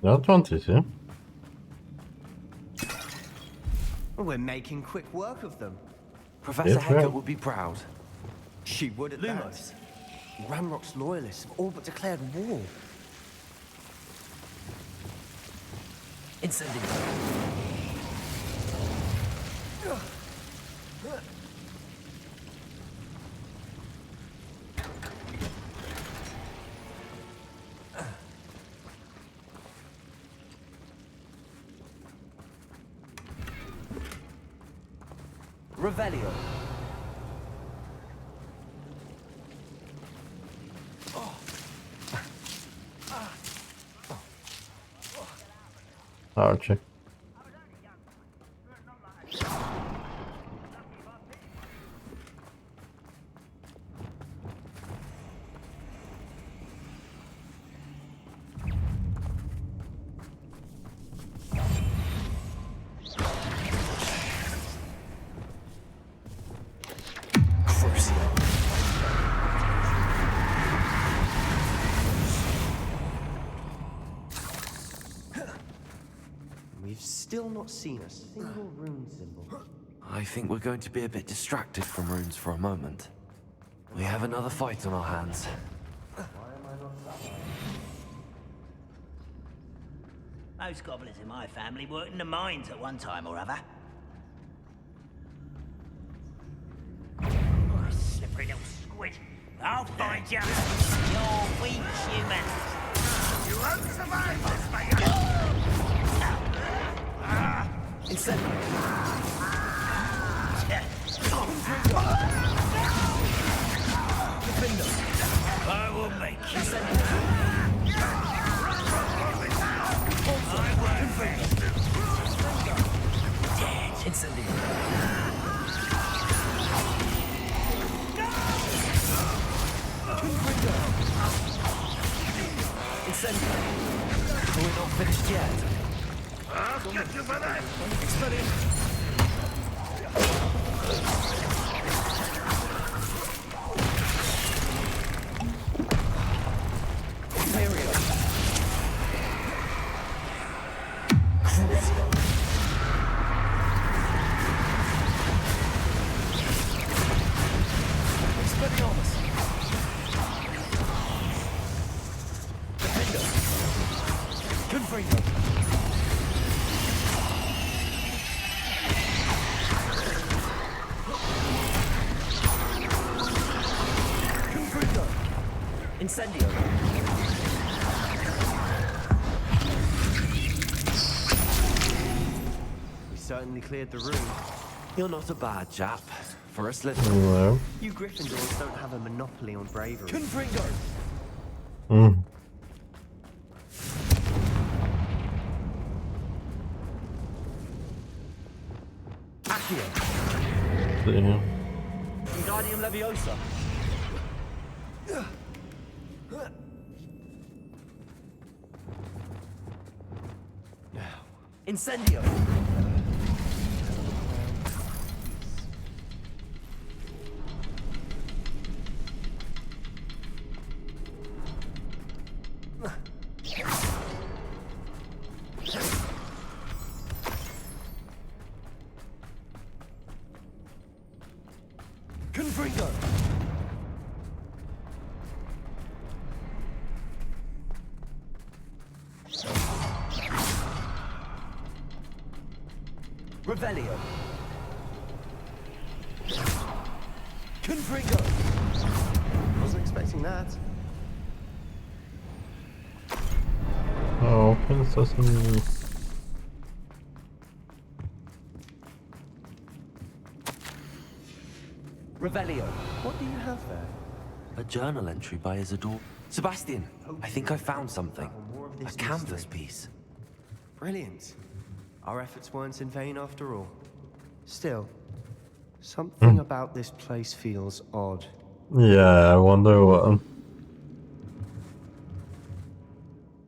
Yeah, 20, see? We're making quick work of them. Professor Heckert would be proud. She would at Lumos. Ramrock's loyalists have all but declared war. Incendiary. Revelio. Archie. We've still not seen a single rune symbol. I think we're going to be a bit distracted from runes for a moment. We have another fight on our hands. Most goblins in my family worked in the mines at one time or other. Oh, slippery little squid. I'll find you. You're weak humans. You won't survive this, mate. Incendiary. I will make you. Incendiary. Incendiary. We're not finished yet. I'll get you for that. Incendio. We certainly cleared the room. You're not a bad chap. For a Slytherin. No. You Gryffindors don't have a monopoly on bravery. Confringo. Accio. Damn. Wingardium Leviosa. Incendio. Confringo. Revelio. Confringo. Wasn't expecting that. Oh, Sesame. Revelio. What do you have there? A journal entry by Isidore. Sebastian, I think I found something. A canvas piece. Brilliant. Our efforts weren't in vain after all. Still, something about this place feels odd. Yeah, I wonder what.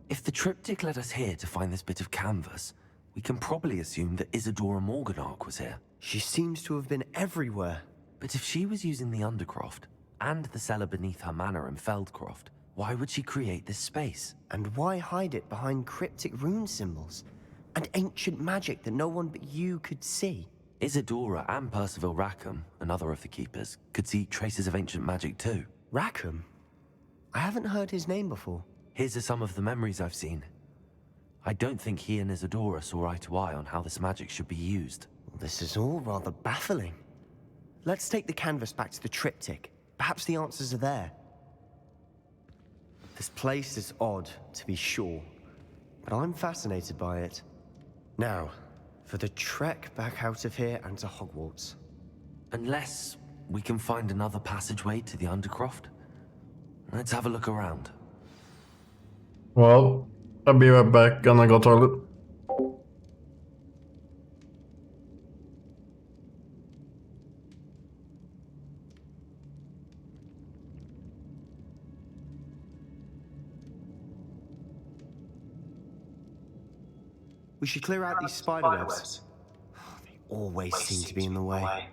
If the triptych led us here to find this bit of canvas, we can probably assume that Isadora Morganach was here. She seems to have been everywhere. But if she was using the Undercroft, and the cellar beneath her manor in Feldcroft, why would she create this space? And why hide it behind cryptic rune symbols? And ancient magic that no one but you could see? Isadora and Percival Rackham, another of the Keepers, could see traces of ancient magic too. Rackham? I haven't heard his name before. Here's some of the memories I've seen. I don't think he and Isadora saw eye to eye on how this magic should be used. This is all rather baffling. Let's take the canvas back to the triptych. Perhaps the answers are there. This place is odd, to be sure, but I'm fascinated by it. Now, for the trek back out of here and to Hogwarts. Unless we can find another passageway to the Undercroft. Let's have a look around. Well, I'll be right back, gonna go toilet. We should clear out these spiderwebs. They always seem to be in the way.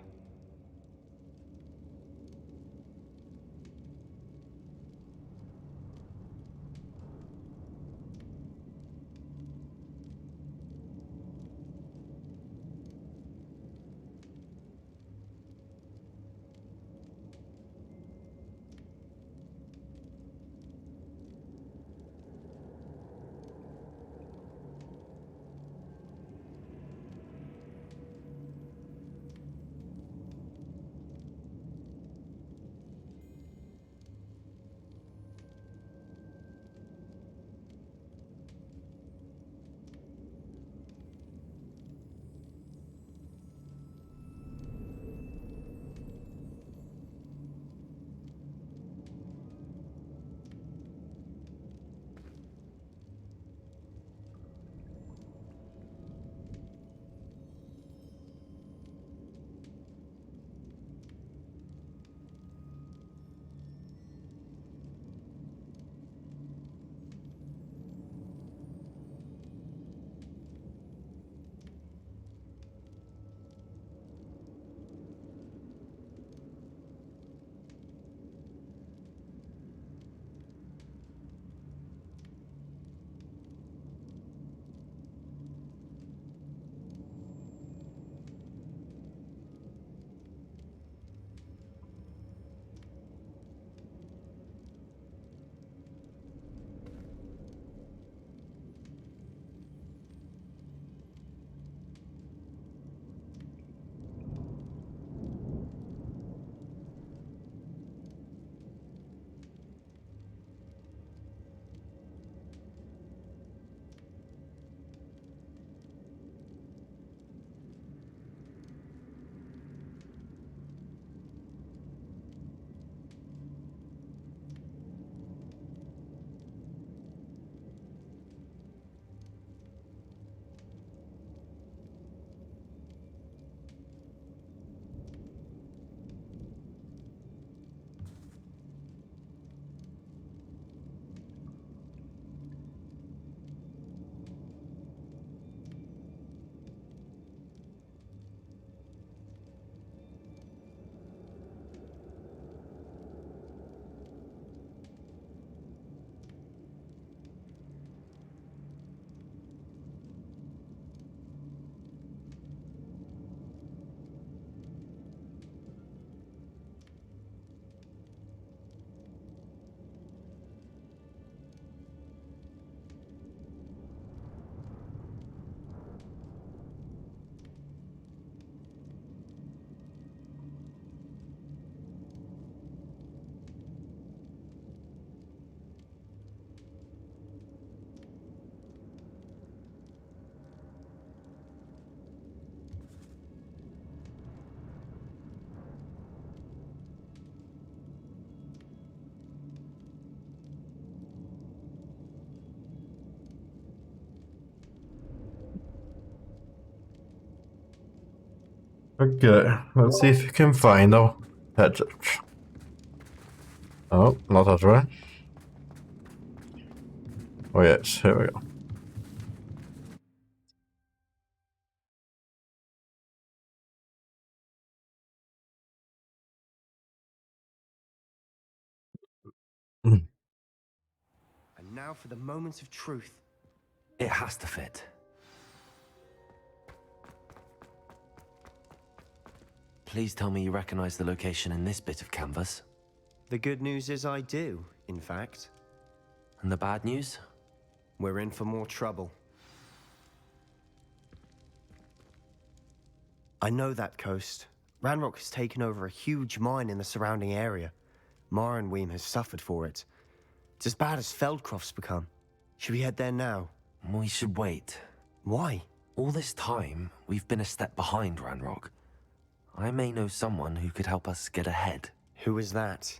Okay, let's see if we can find our gadget. Oh, not that way. Oh yes, here we go. And now for the moments of truth. It has to fit. Please tell me you recognize the location in this bit of canvas. The good news is I do, in fact. And the bad news? We're in for more trouble. I know that coast. Ranrock has taken over a huge mine in the surrounding area. Marenweem has suffered for it. It's as bad as Feldcroft's become. Should we head there now? We should wait. Why? All this time, we've been a step behind Ranrock. I may know someone who could help us get ahead. Who is that?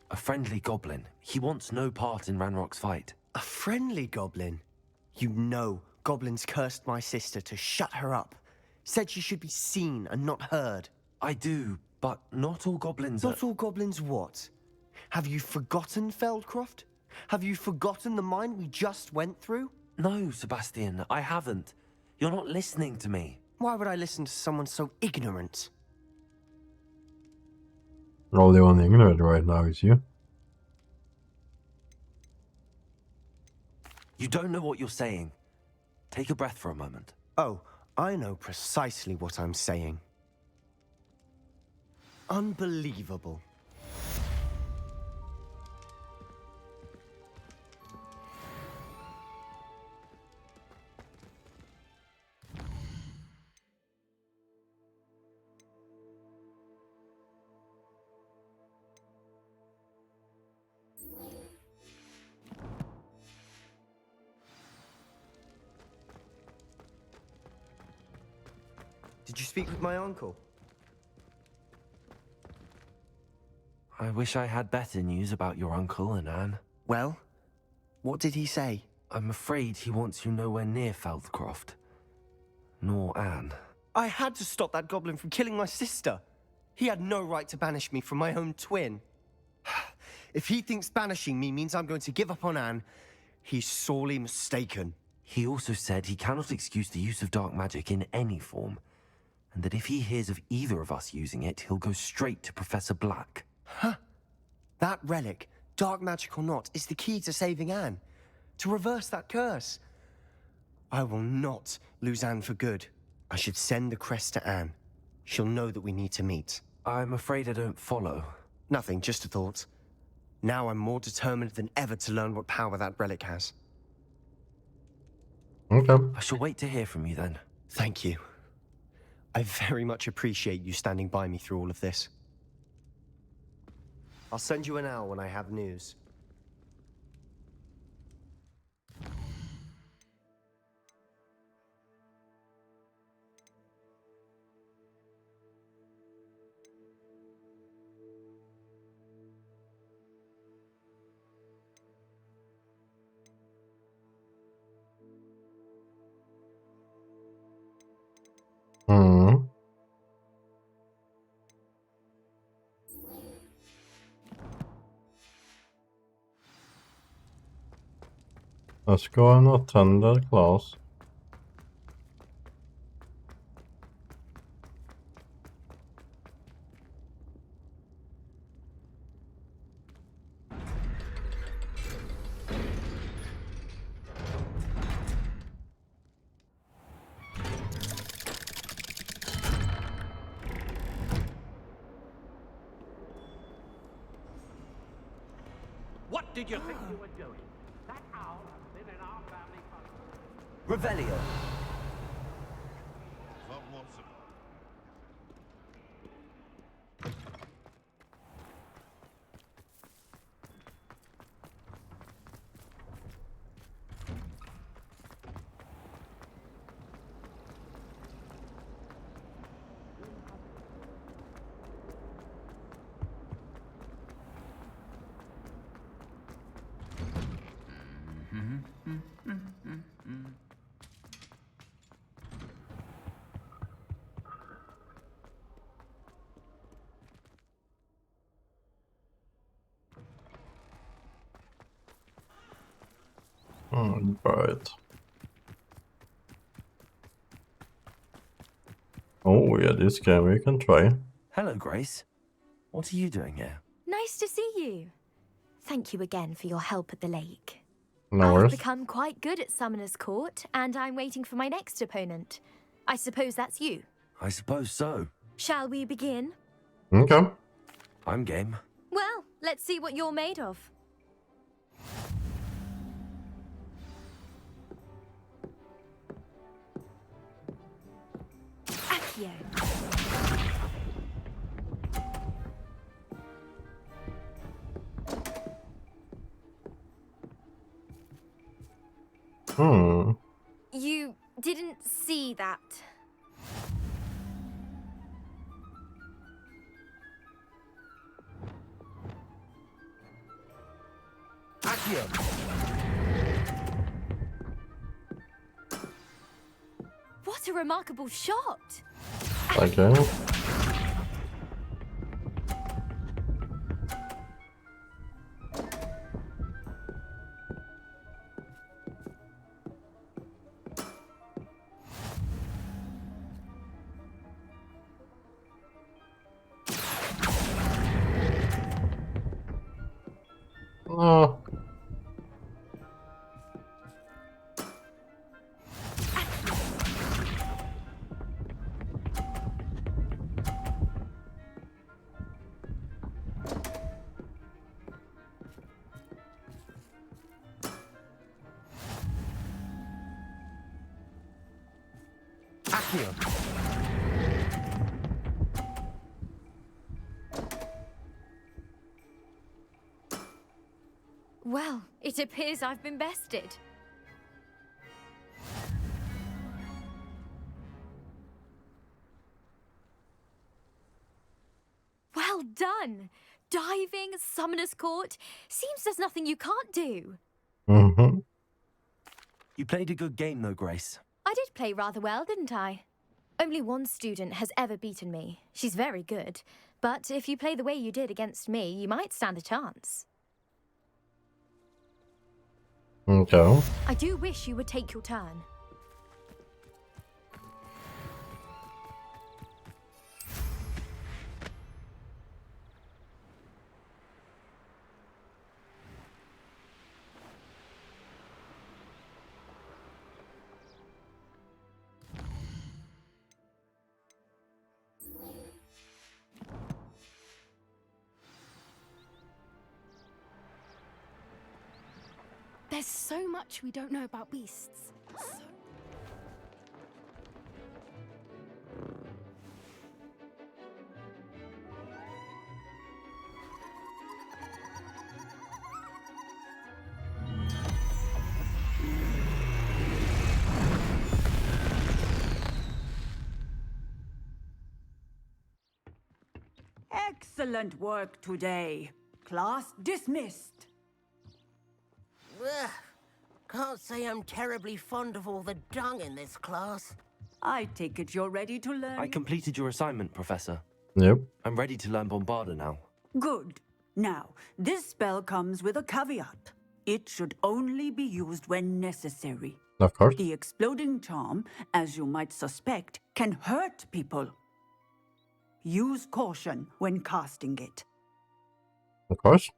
A friendly goblin. He wants no part in Ranrock's fight. A friendly goblin? You know, goblins cursed my sister to shut her up. Said she should be seen and not heard. I do, but not all goblins Not all goblins what? Have you forgotten Feldcroft? Have you forgotten the mine we just went through? No, Sebastian, I haven't. You're not listening to me. Why would I listen to someone so ignorant? All the only ignorant right now is you. You don't know what you're saying. Take a breath for a moment. Oh, I know precisely what I'm saying. Unbelievable. Did you speak with my uncle? I wish I had better news about your uncle and Anne. Well, what did he say? I'm afraid he wants you nowhere near Feldcroft. Nor Anne. I had to stop that goblin from killing my sister. He had no right to banish me from my own twin. If he thinks banishing me means I'm going to give up on Anne, he's sorely mistaken. He also said he cannot excuse the use of dark magic in any form, and that if he hears of either of us using it, he'll go straight to Professor Black. Huh? That relic, dark magic or not, is the key to saving Anne. To reverse that curse. I will not lose Anne for good. I should send the crest to Anne. She'll know that we need to meet. I'm afraid I don't follow. Nothing, just a thought. Now I'm more determined than ever to learn what power that relic has. Okay. I shall wait to hear from you then. Thank you. I very much appreciate you standing by me through all of this. I'll send you an owl when I have news. Let's go and attend that class. What did you think you were doing? That owl has been in our family for... Revelio. Right. Oh yeah, this game we can try. Hello, Grace. What are you doing here? Nice to see you. Thank you again for your help at the lake. No I've worries. become quite good at Summoner's Court, and I'm waiting for my next opponent. I suppose that's you. I suppose so. Shall we begin? Okay. I'm game. Well, let's see what you're made of. Accio. You didn't see that. Accio! What a remarkable shot! Okay. Oh. Accio! Well, it appears I've been bested. Well done! Diving, Summoner's Court. Seems there's nothing you can't do. Mm-hmm. You played a good game though, Grace. I did play rather well, didn't I? Only one student has ever beaten me. She's very good. But if you play the way you did against me, you might stand a chance. Okay. I do wish you would take your turn. There's so much we don't know about beasts. Excellent work today. Class dismissed. Ugh. Can't say I'm terribly fond of all the dung in this class. I take it you're ready to learn. I completed your assignment, Professor. Yep. I'm ready to learn Bombarda now. Good. Now, this spell comes with a caveat. It should only be used when necessary. Of course. The exploding charm, as you might suspect, can hurt people. Use caution when casting it. Of course.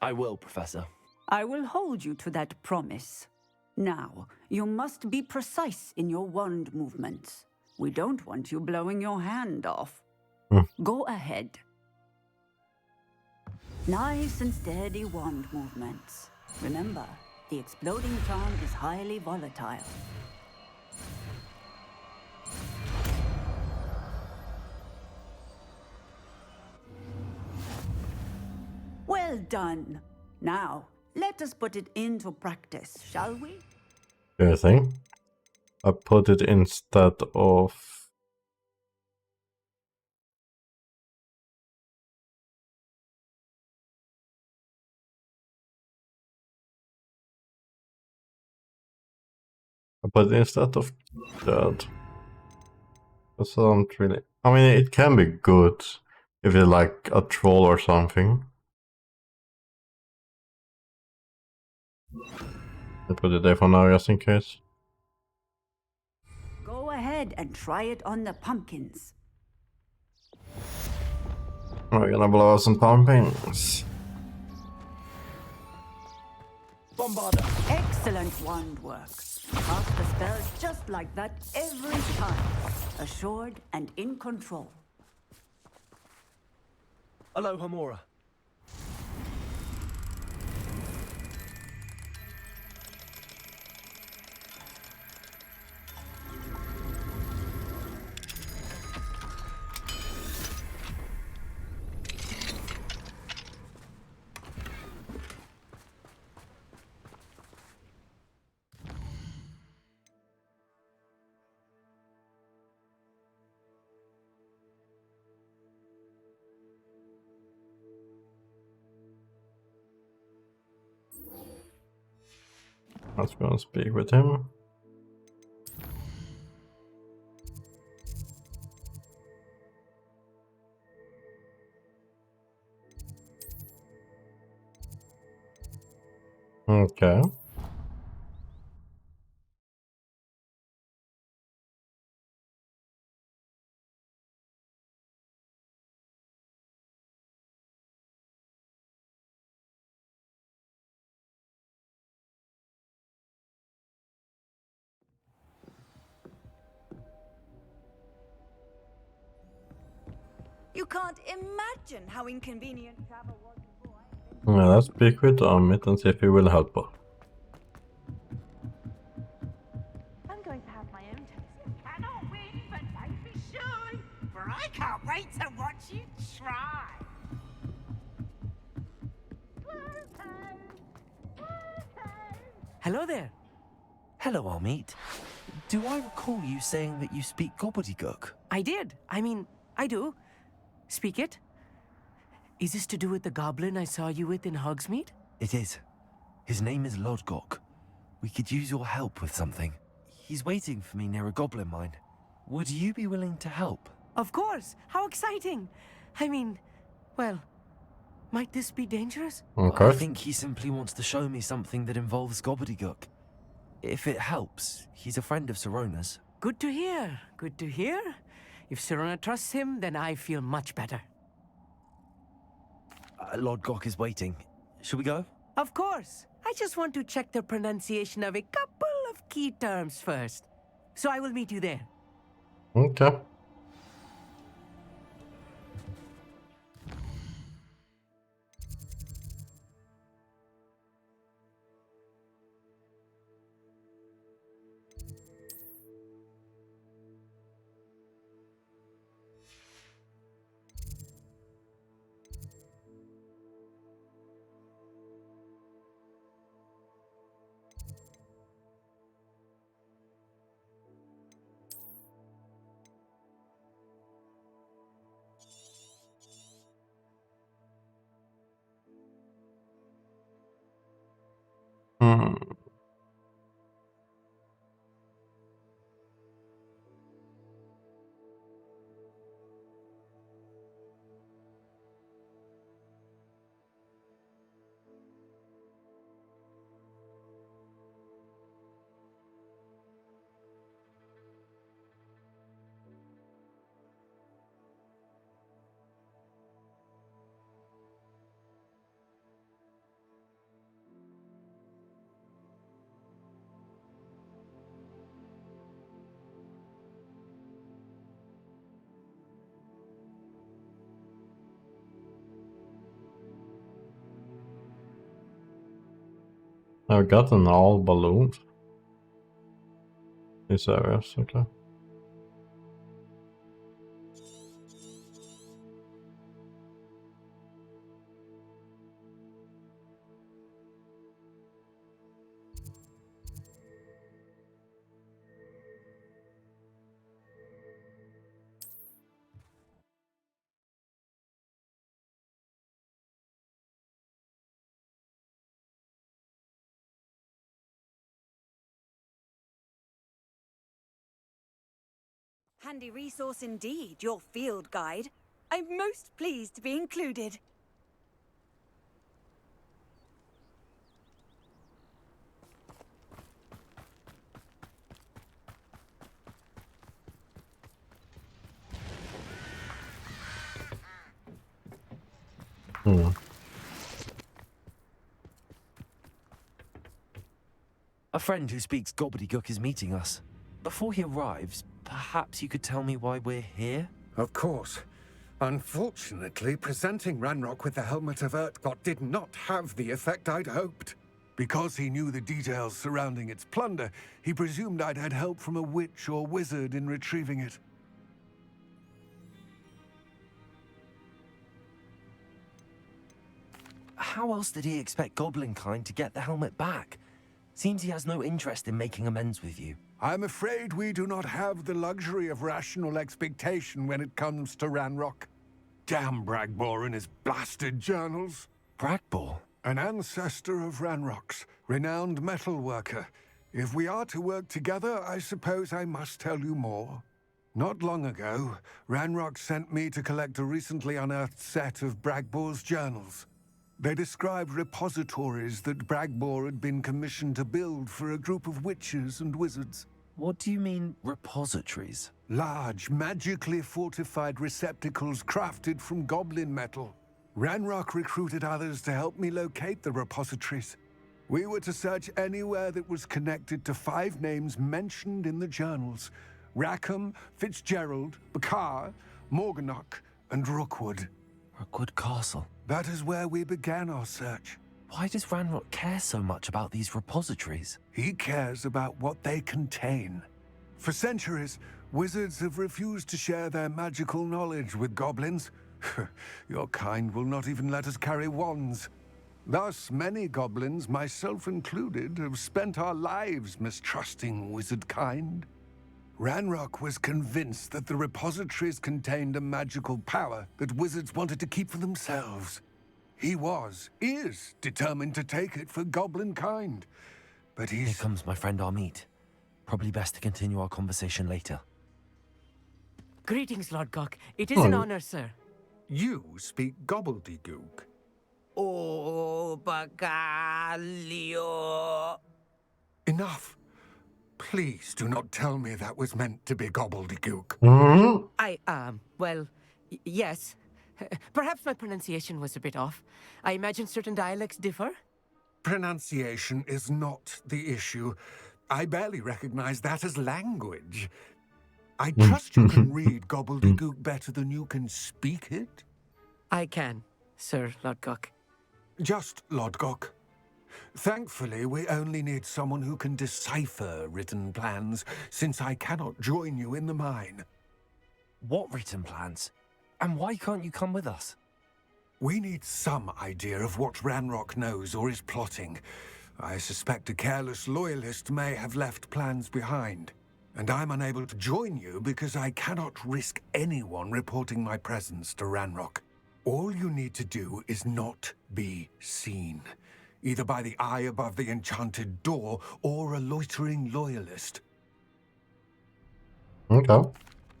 I will, Professor. I will hold you to that promise. Now, you must be precise in your wand movements. We don't want you blowing your hand off. Go ahead. Nice and steady wand movements. Remember, the exploding charm is highly volatile. Well done. Now, let us put it into practice, shall we? I think I put it instead of that. That's not really. I mean, it can be good if you like a troll or something. I put it there for now just in case. Go ahead and try it on the pumpkins. We're gonna blow out some pumpkins. Bombarda. Excellent wand work. Cast the spells just like that every time. Assured and in control. Aloha Mora. Let's go and speak with him. Okay. You can't imagine how inconvenient travel was before. Yeah, let's speak with Amit and see if he will help her. I'm going to have my own taste. Cannot win, but don't be shy, for I can't wait to watch you try. Hello there. Hello, Amit. Do I recall you saying that you speak gobbledygook? I did. I mean, I do. Speak it. Is this to do with the goblin I saw you with in Hogsmeade? It is. His name is Lodgok. We could use your help with something. He's waiting for me near a goblin mine. Would you be willing to help? Of course. How exciting. I mean, well, might this be dangerous? Okay. I think he simply wants to show me something that involves gobbledygook. If it helps, he's a friend of Sirona's. Good to hear. Good to hear. If Sirona trusts him, then I feel much better. Lodgok is waiting. Shall we go? Of course. I just want to check the pronunciation of a couple of key terms first. So I will meet you there. Okay. Hmm. I've gotten all balloons. These areas, okay. Handy resource indeed, your field guide. I'm most pleased to be included. A friend who speaks gobbledygook is meeting us. Before he arrives, perhaps you could tell me why we're here? Of course. Unfortunately, presenting Ranrock with the Helmet of Urtkot did not have the effect I'd hoped. Because he knew the details surrounding its plunder, he presumed I'd had help from a witch or wizard in retrieving it. How else did he expect Goblinkind to get the helmet back? Seems he has no interest in making amends with you. I'm afraid we do not have the luxury of rational expectation when it comes to Ranrock. Damn Bragbor and his blasted journals. Bragbor? An ancestor of Ranrock's, renowned metal worker. If we are to work together, I suppose I must tell you more. Not long ago, Ranrock sent me to collect a recently unearthed set of Bragbor's journals. They described repositories that Bragbor had been commissioned to build for a group of witches and wizards. What do you mean, repositories? Large, magically fortified receptacles crafted from goblin metal. Ranrock recruited others to help me locate the repositories. We were to search anywhere that was connected to 5 names mentioned in the journals: Rackham, Fitzgerald, Bakar, Morganach, and Rookwood. Rookwood Castle. That is where we began our search. Why does Ranrock care so much about these repositories? He cares about what they contain. For centuries, wizards have refused to share their magical knowledge with goblins. Your kind will not even let us carry wands. Thus, many goblins, myself included, have spent our lives mistrusting wizard kind. Ranrock was convinced that the repositories contained a magical power that wizards wanted to keep for themselves. He is determined to take it for goblin kind. But Here comes my friend Amit. Probably best to continue our conversation later. Greetings, Lord Cock. It is an honor, sir. You speak gobbledygook. Oh, Bacalio. Enough. Please do not tell me that was meant to be gobbledygook. Well, yes. Perhaps my pronunciation was a bit off. I imagine certain dialects differ. Pronunciation is not the issue. I barely recognize that as language. I trust you can read gobbledygook better than you can speak it? I can, Sir Lodgok. Just Lodgok. Thankfully, we only need someone who can decipher written plans, since I cannot join you in the mine. What written plans? And why can't you come with us? We need some idea of what Ranrock knows or is plotting. I suspect a careless loyalist may have left plans behind. And I'm unable to join you because I cannot risk anyone reporting my presence to Ranrock. All you need to do is not be seen, either by the eye above the enchanted door or a loitering loyalist. Okay.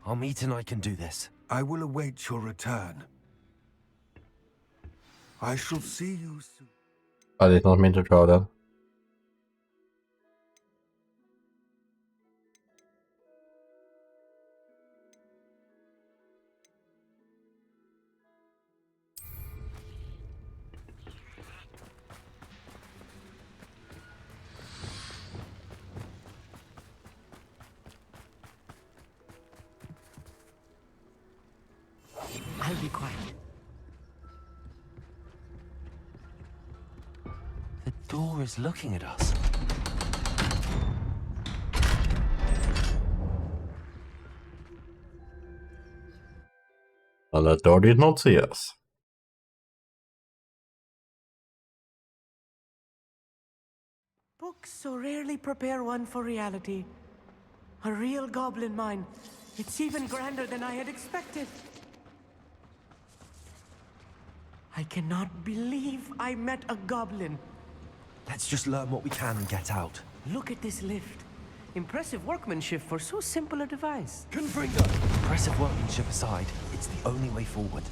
Amit and I can do this. I will await your return. I shall see you soon. I did not mean to draw that. I'll be quiet. The door is looking at us. Well, the door did not see us. Books so rarely prepare one for reality. A real goblin mine. It's even grander than I had expected. I cannot believe I met a goblin. Let's just learn what we can and get out. Look at this lift. Impressive workmanship for so simple a device. Confringo! Impressive workmanship aside, it's the only way forward.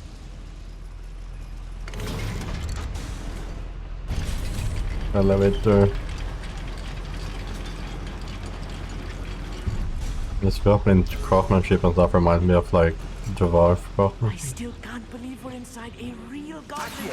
Elevator. This goblin craftsmanship and stuff reminds me of like Java, I've forgotten. I still can't believe we're inside a real goblin.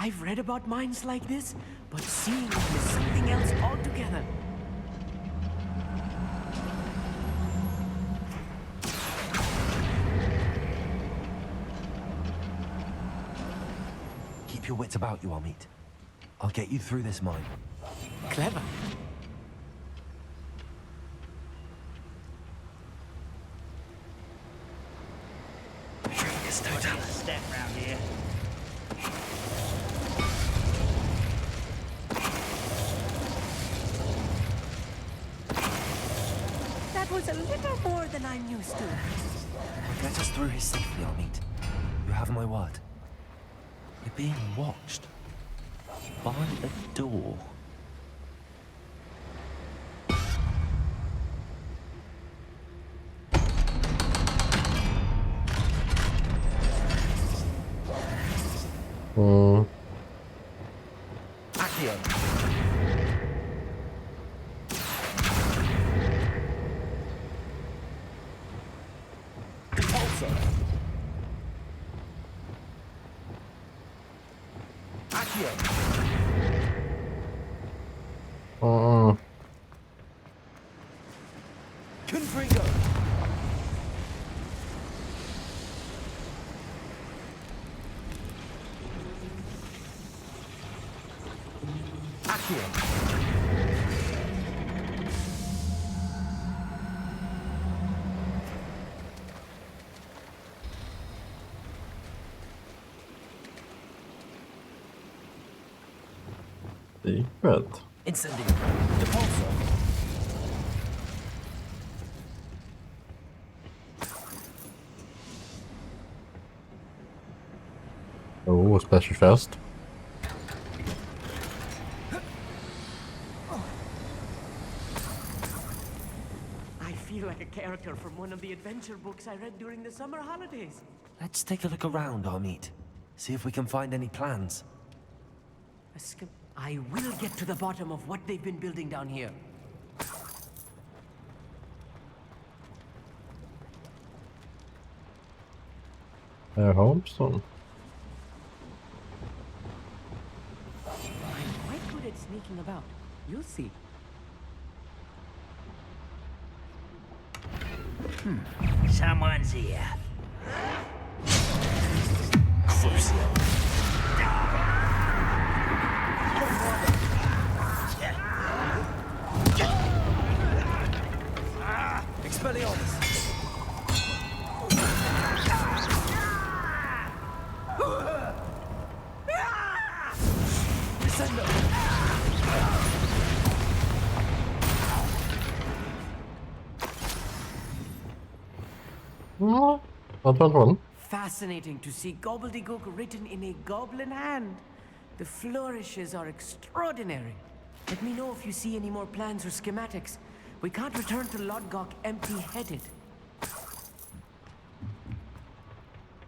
I've read about mines like this, but seeing it is something else altogether. Keep your wits about you, Amit. I'll get you through this mine. Clever. There's no time to step round here. That was a little more than I'm used to. I'll get us through here safely, Amit. You have my word. We're being watched. By a door. Accio. Repulsor. Accio. Confringo. Accio. Secret. Incendio. Repulsor. Oh, special fast. I feel like a character from one of the adventure books I read during the summer holidays. Let's take a look around, Amit. See if we can find any plans. I will get to the bottom of what they've been building down here. I hope so. I'm quite good at sneaking about. You'll see. Someone's here. Expelliarmus! Descendo! Not that one. Fascinating to see gobbledygook written in a goblin hand. The flourishes are extraordinary. Let me know if you see any more plans or schematics. We can't return to Lodgok empty-headed.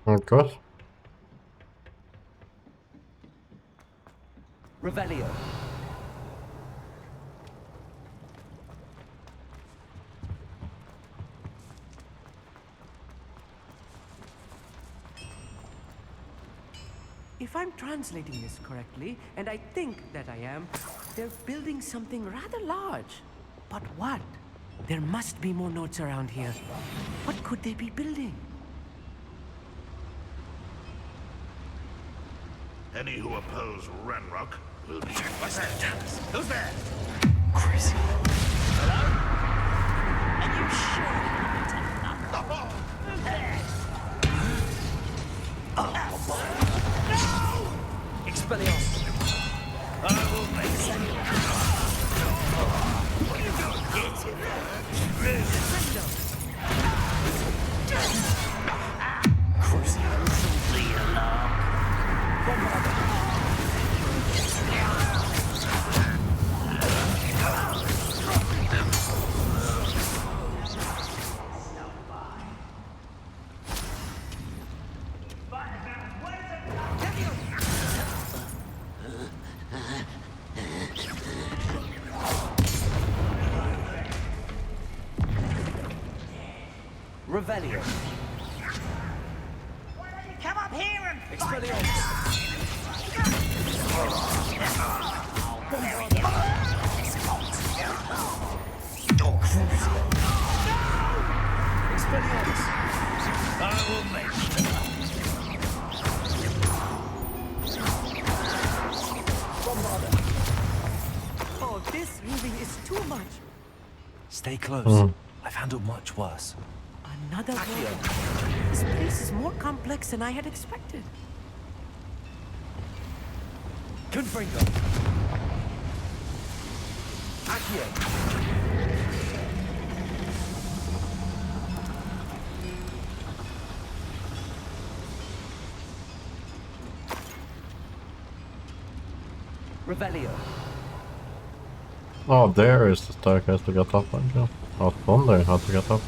Of course. Revelio. If I'm translating this correctly, and I think that I am, they're building something rather large. But what? There must be more notes around here. What could they be building? Any who oppose Ranrock will be... What's that? Who's there? Crazy. Hello? Are you sure? Who's there? Expelliarmus! I will make sense. What are you doing? Get in there. The alarm. Revelio. Come up here and I will make Oh, this really is too much. Stay close. I've handled much worse. Another warrior. This place is more complex than I had expected. Confringo. Accio. Revelio. Oh, there is the staircase to get up, I guess. I was wondering how to get up.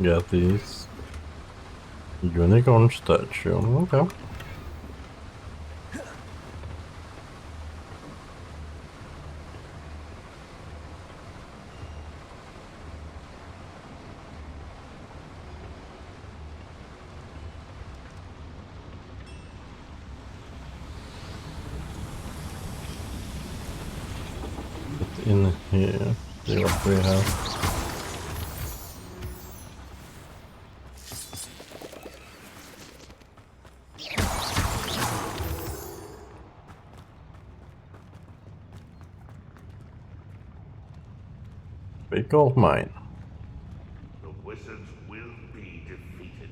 Get these unicorn statue. Okay. Get in here. See what we have. Big gold mine. The wizards will be defeated.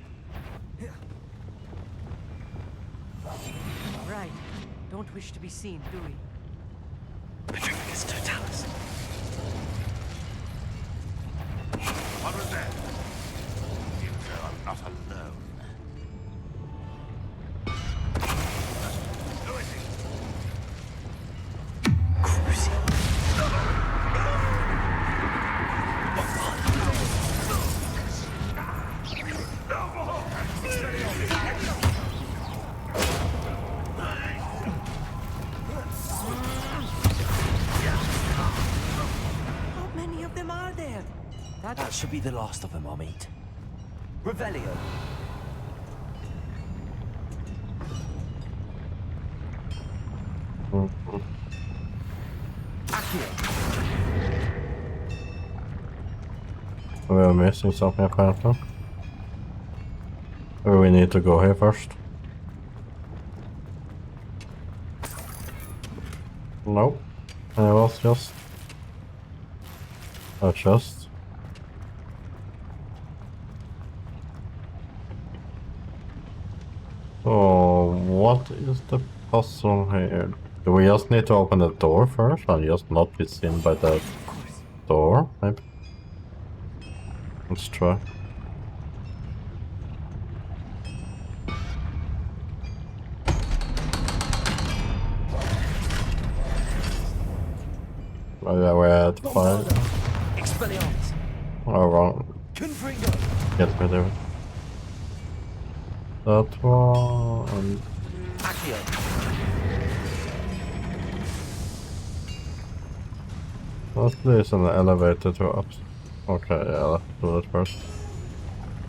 Right. Don't wish to be seen, do we? Petrificus totalis. What was that? Intel, I'm not alone. Who is he? How many of them are there? That should be the last of them I'll meet. Revelio. We're missing something apparently. Or we need to go here first. Nope. It was just a chest. So what is the puzzle here? Do we just need to open the door first and just not be seen by the door? Maybe. Let's try. Oh yeah, we're at 5. Expelliarmus. Oh, wrong. Confringo. Get me there. That one. Accio. There's an elevator to up. Okay, yeah, let's do that first.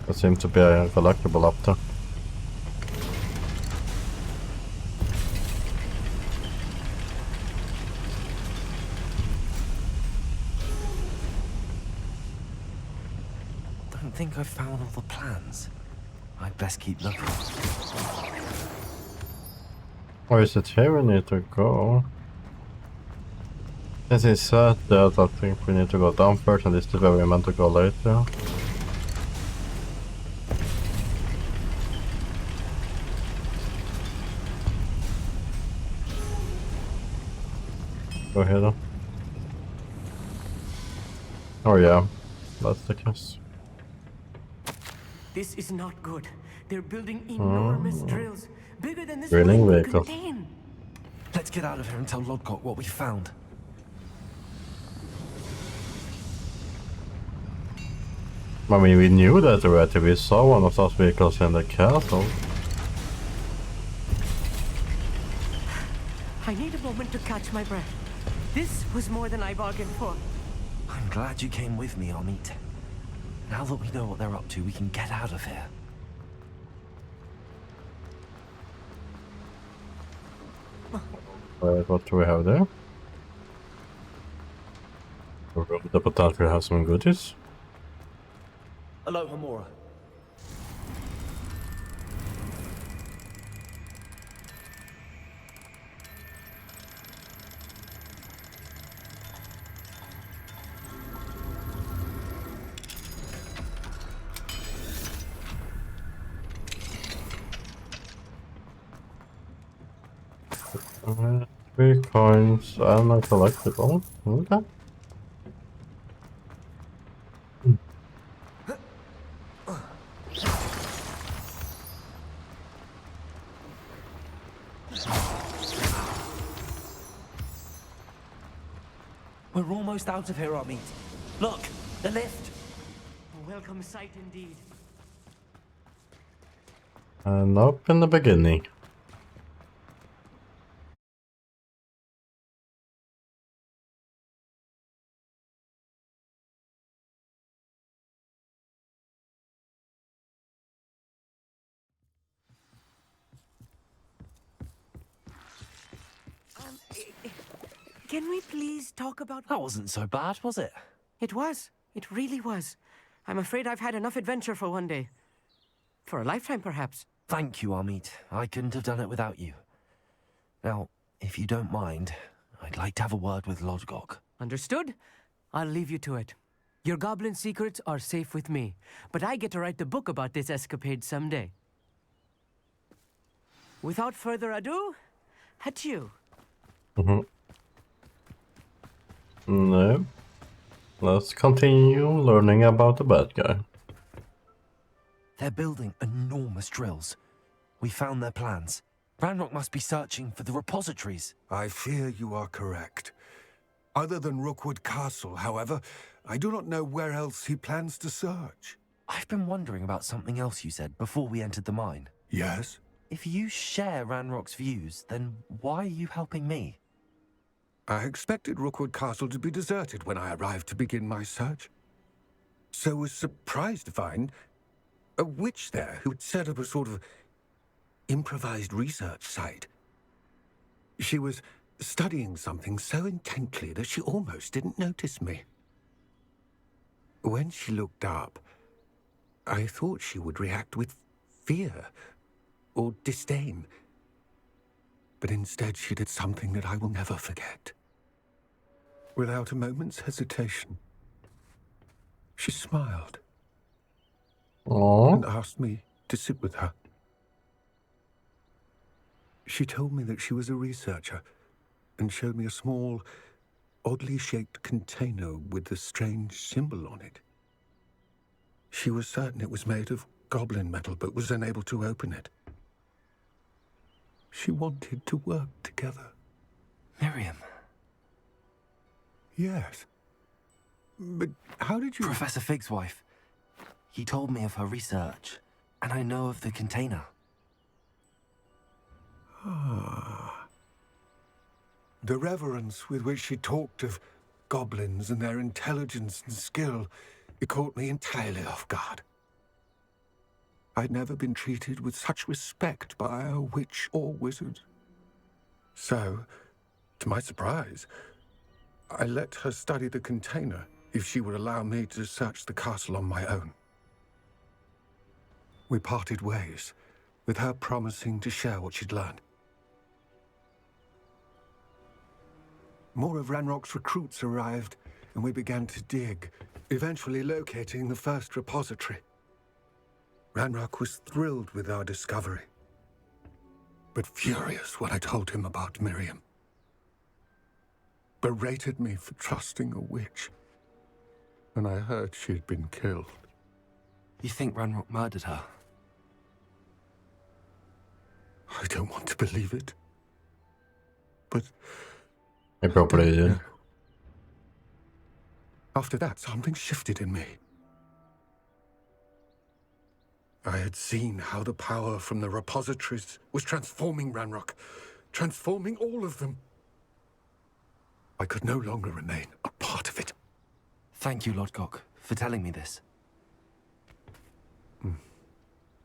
There seems to be a collectible up there. Don't think I've found all the plans. I'd best keep looking. Or is it here we need to go? Since he said that, I think we need to go down first, and this is where we meant to go later. Go here then. Oh yeah, that's the case. This is not good. They're building enormous drills, bigger than this Drilling room could vehicle. contain. Let's get out of here and tell Lodgok what we found. I mean, we knew that already. We saw one of those vehicles in the castle. I need a moment to catch my breath. This was more than I bargained for. I'm glad you came with me, Amit. Now that we know what they're up to, we can get out of here. What do we have there? The potential has some goodies. Hello, Hamura. Three coins and a collectible. Okay. We're almost out of here, Amit. Look, the lift. A welcome sight indeed. And up in the beginning. Can we please talk about... That wasn't so bad, was it? It was. It really was. I'm afraid I've had enough adventure for one day. For a lifetime, perhaps. Thank you, Amit. I couldn't have done it without you. Now, if you don't mind, I'd like to have a word with Lodgok. Understood? I'll leave you to it. Your goblin secrets are safe with me, but I get to write the book about this escapade someday. Without further ado, adieu. No. Let's continue learning about the bad guy. They're building enormous drills. We found their plans. Ranrock must be searching for the repositories. I fear you are correct. Other than Rookwood Castle, however, I do not know where else he plans to search. I've been wondering about something else you said before we entered the mine. Yes? If you share Ranrock's views, then why are you helping me? I expected Rookwood Castle to be deserted when I arrived to begin my search. So was surprised to find a witch there who had set up a sort of improvised research site. She was studying something so intently that she almost didn't notice me. When she looked up, I thought she would react with fear or disdain. But instead she did something that I will never forget. Without a moment's hesitation, she smiled. Aww. And asked me to sit with her. She told me that she was a researcher and showed me a small, oddly shaped container with a strange symbol on it. She was certain it was made of goblin metal, but was unable to open it. She wanted to work together. Miriam. Yes. But how did you... Professor Fig's wife. He told me of her research, and I know of the container. Ah. The reverence with which she talked of goblins and their intelligence and skill, it caught me entirely off guard. I'd never been treated with such respect by a witch or wizard. So, to my surprise, I let her study the container if she would allow me to search the castle on my own. We parted ways, with her promising to share what she'd learned. More of Ranrock's recruits arrived, and we began to dig, eventually locating the first repository. Ranrock was thrilled with our discovery, but furious when I told him about Miriam. Berated me for trusting a witch, and I heard she had been killed. You think Ranrock murdered her? I don't want to believe it. but... He probably did. After that, something shifted in me. I had seen how the power from the repositories was transforming Ranrock, transforming all of them. I could no longer remain a part of it. Thank you, Lodgok, for telling me this.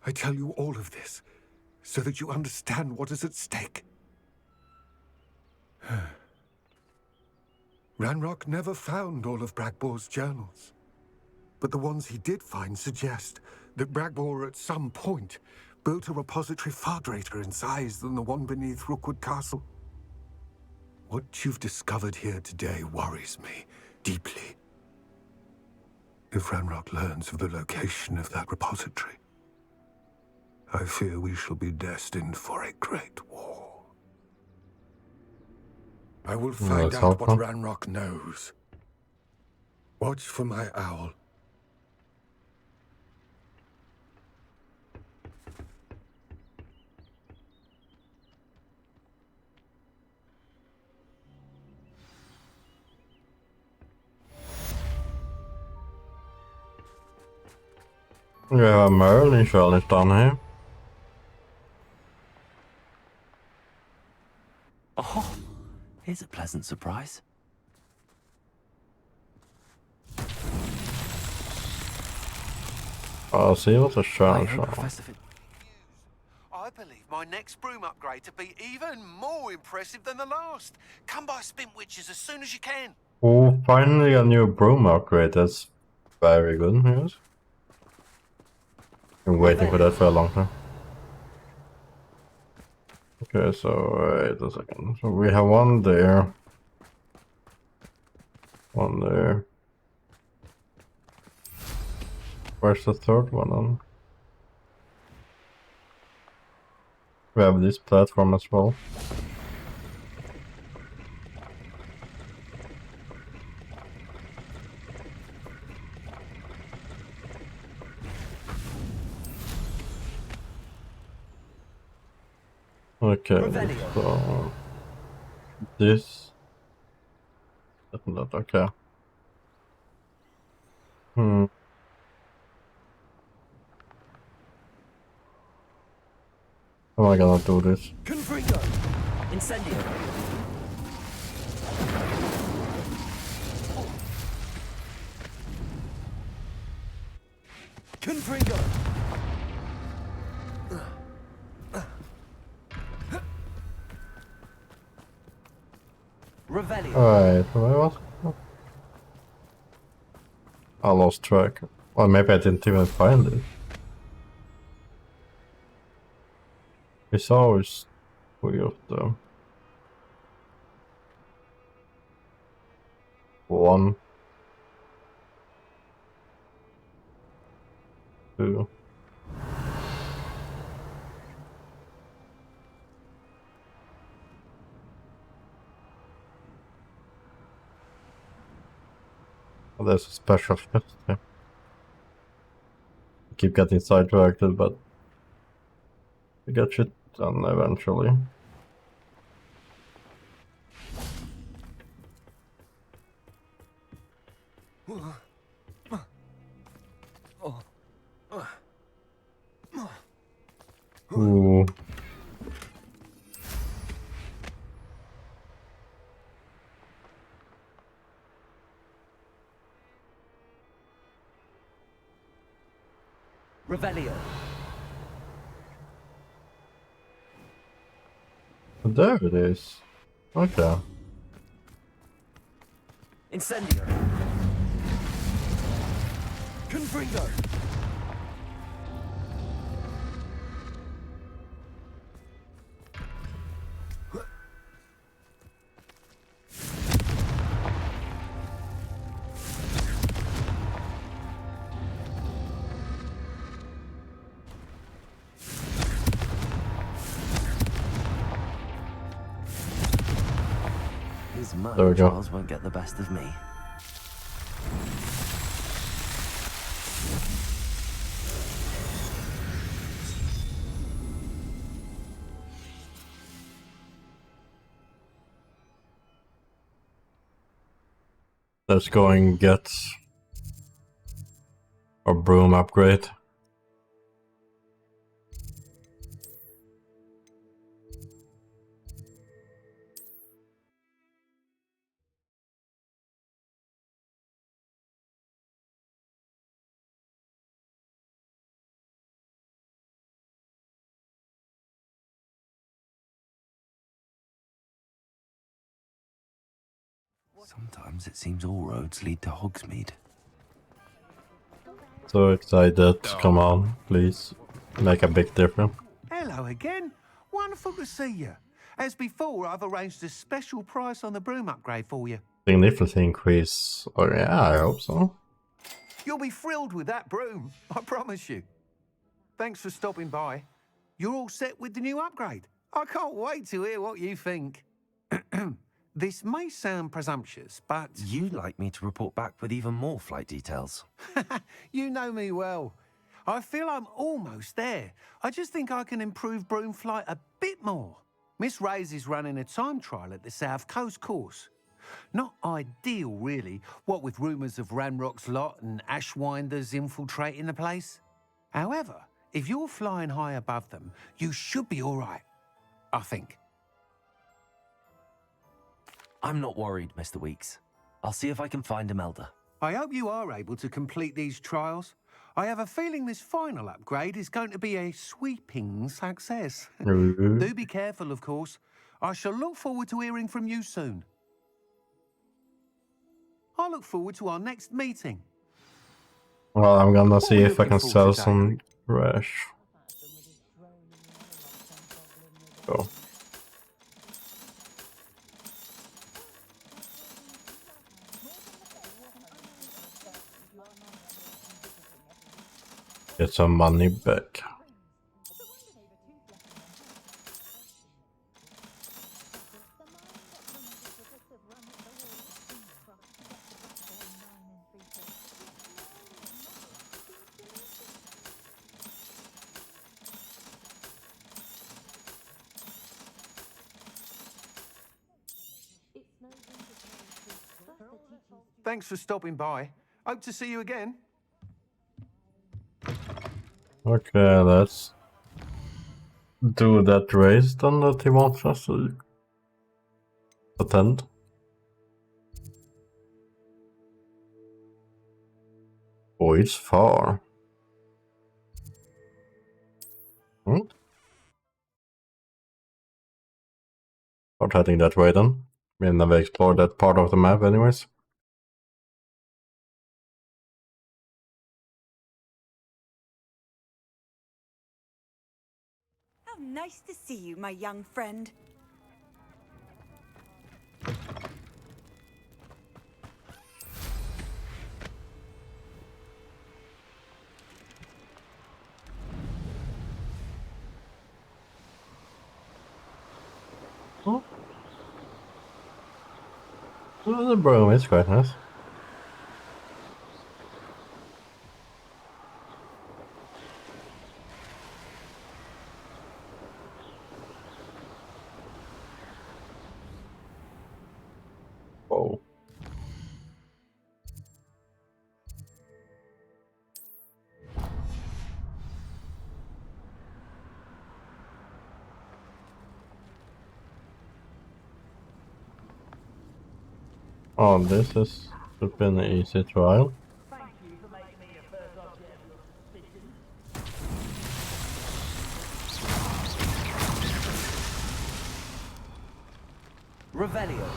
I tell you all of this so that you understand what is at stake. Ranrock never found all of Bragbor's journals, but the ones he did find suggest that Bragbor at some point built a repository far greater in size than the one beneath Rookwood Castle. What you've discovered here today worries me deeply. If Ranrock learns of the location of that repository, I fear we shall be destined for a great war. I will find out what Ranrock knows. Watch for my owl. Yeah, Merlin challenge done here. Oh, here's a pleasant surprise. Oh, see what a challenge. I believe my next broom upgrade to be even more impressive than the last. Come by Spint Witches as soon as you can. Oh, finally a new broom upgrade. That's very good news. Been waiting for that for a long time. Okay, so wait a second. So we have one there. One there. Where's the third one on? We have this platform as well. Okay, so this and that, okay. How am I gonna do this? Confringo! Incendio! Confringo! Revelio! Alright, where was I lost track. Or maybe I didn't even find it. It's always three of them. One. Two. Oh, there's a special chest there. I keep getting sidetracked, but we get shit done eventually. Ooh. Revelio! There it is. Okay. Incendio! Confringo! His There we go. trials won't get the best of me. Let's go and get a broom upgrade. Sometimes it seems all roads lead to Hogsmeade. So excited. Come on, please. Make a big difference. Hello again. Wonderful to see you. As before, I've arranged a special price on the broom upgrade for you. Significant increase. Oh yeah, I hope so. You'll be thrilled with that broom, I promise you. Thanks for stopping by. You're all set with the new upgrade. I can't wait to hear what you think. This may sound presumptuous, but... You'd like me to report back with even more flight details. You know me well. I feel I'm almost there. I just think I can improve broom flight a bit more. Miss Reyes is running a time trial at the South Coast course. Not ideal, really, what with rumours of Ranrock's lot and Ashwinders infiltrating the place. However, if you're flying high above them, you should be all right, I think. I'm not worried, Mr. Weeks. I'll see if I can find Imelda. I hope you are able to complete these trials. I have a feeling this final upgrade is going to be a sweeping success. Do be careful, of course. I shall look forward to hearing from you soon. I look forward to our next meeting. Well, I'm gonna see if I can sell some trash. Go. Get some money back. Thanks for stopping by. Hope to see you again. Okay, let's do that race then that he wants us to attend. Oh, it's far. Start heading that way then. We never explored that part of the map anyways. How nice to see you, my young friend. Oh. Well, the broom is quite nice. Whoa. Oh, this has been an easy trial. Revelio.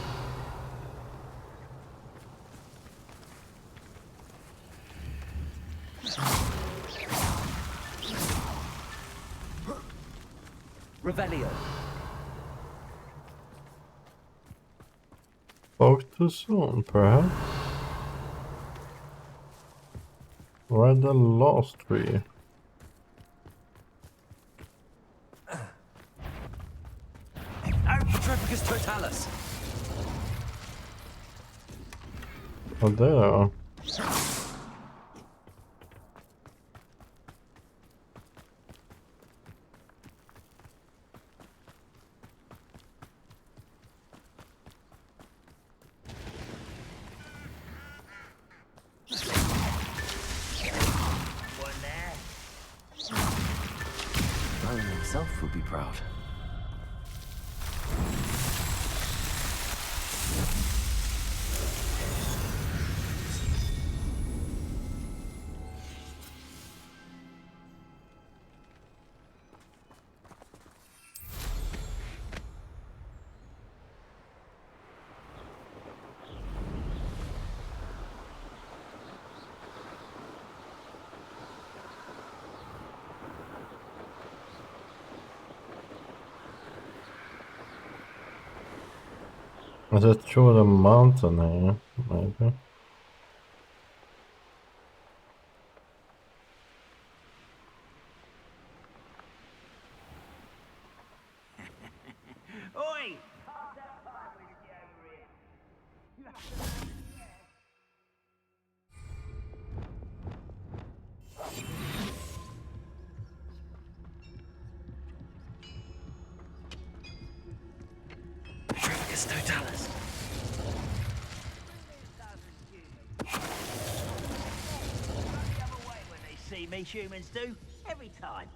Revelio. Spoke too soon, perhaps? Where the last tree? Architropicus totalis. Oh, there. himself would be proud. Is it through the mountain here? Maybe. Oi! Petrificus totalis. When they see me, humans do. Every time.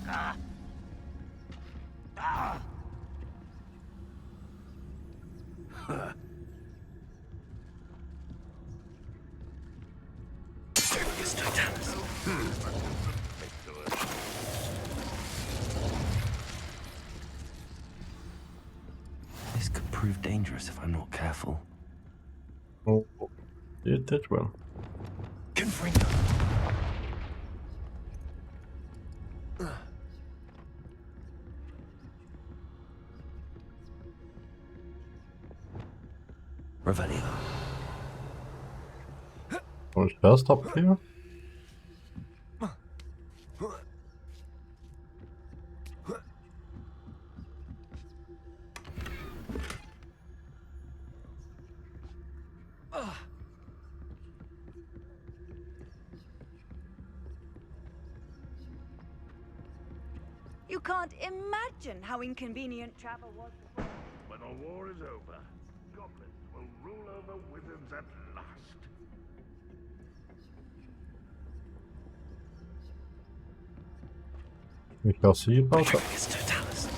Ah. Ah. Petrificus totalis. This could prove dangerous if I'm not careful. Oh, you did well. Confringo. Revelio. Was first up here? You can't imagine how inconvenient travel was. When the war is over, goblins will rule over wizards at last. We shall see about that. Petrificus totalis.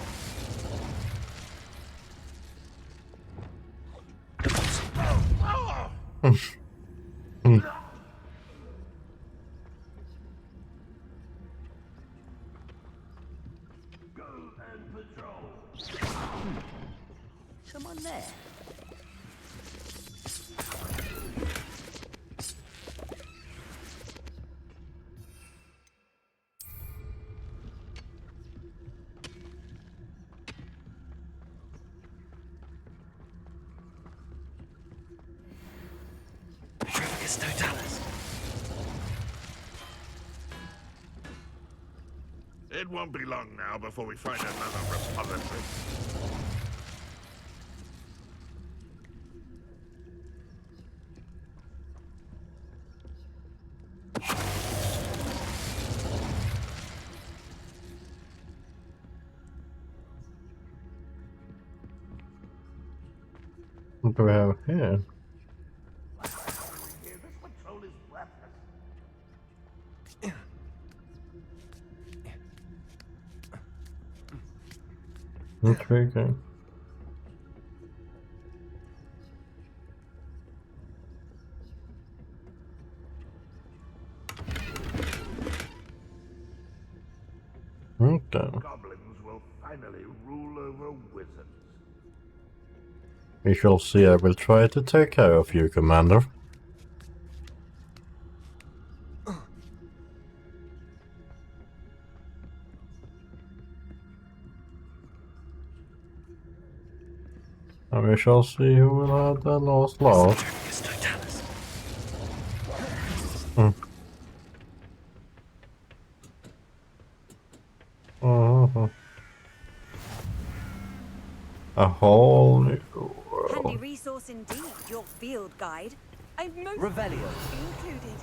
Go and patrol. Someone there. Petrificus totalis. It won't be long now before we find another repository. What do we have here? This patrol is worthless. Intriguing. Okay. Goblins will finally rule over wizards. We shall see. I will try to take care of you, Commander. And we shall see who will have the last laugh. Hmm. A whole new world. Handy resource indeed, your field guide. I'm most Revelio. included.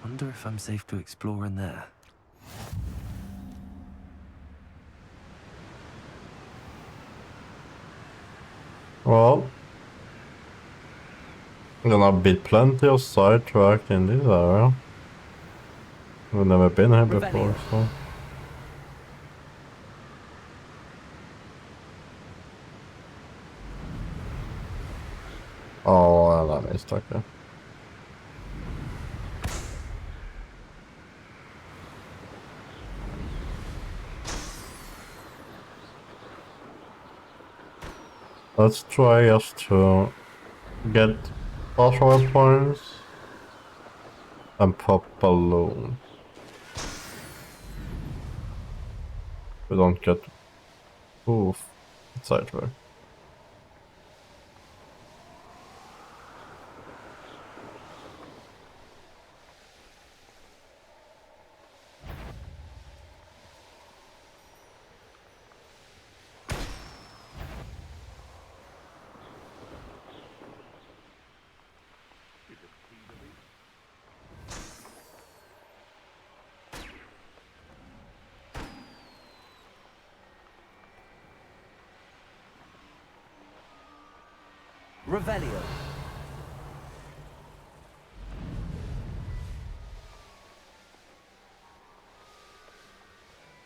Wonder if I'm safe to explore in there. Well, gonna be plenty of sidetracked in this area. We've never been here before, so. Oh, I missed that guy. Let's try just to get power points and pop balloon. We don't get sidetracked. Revelio.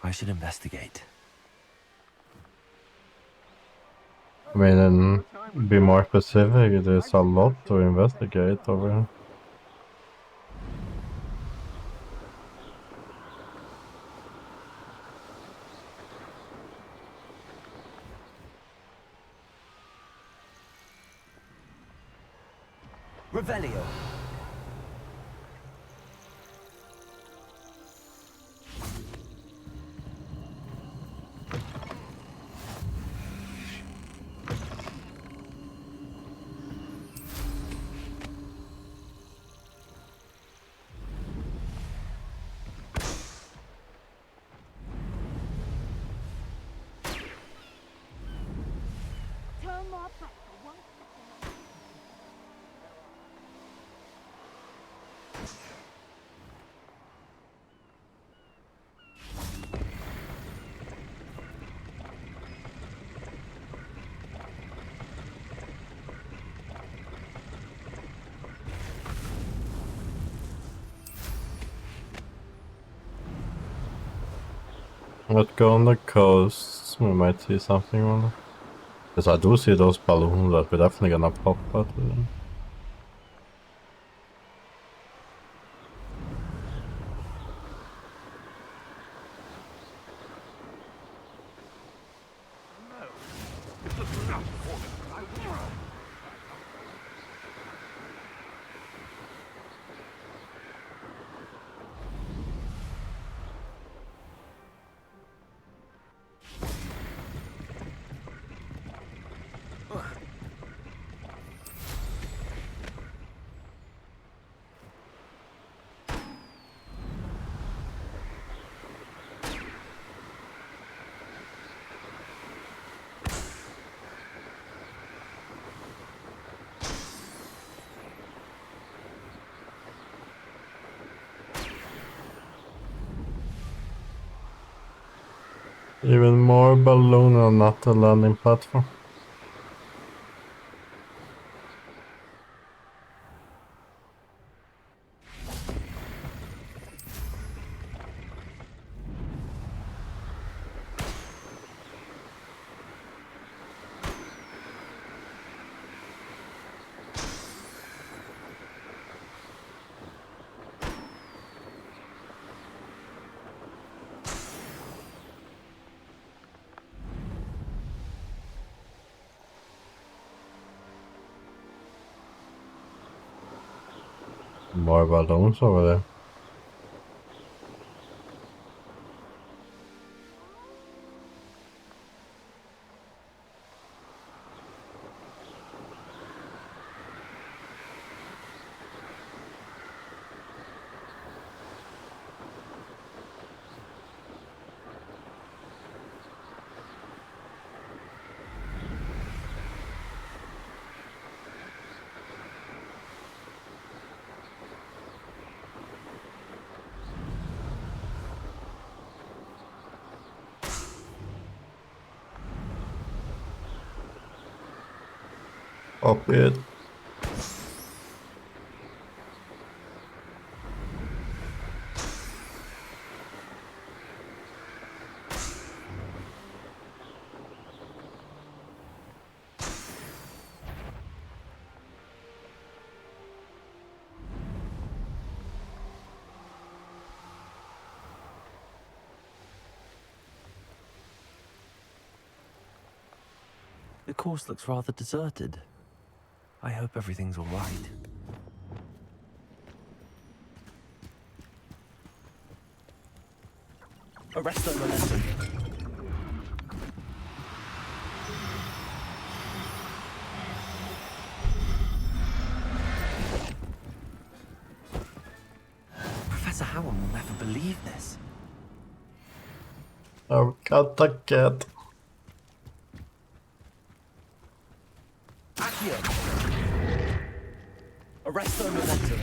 I should investigate. I mean, be more specific, there's a lot to investigate over here. Revelio. Let's go on the coast. We might see something on it. Because I do see those balloons that we're definitely gonna pop at. Even more balloon and not a landing platform. More balloons over there. copy it. The course looks rather deserted. I hope everything's all right. Arresto momentum. Professor Howard will never believe this. Oh god, the cat. Accio. Arresto momentum.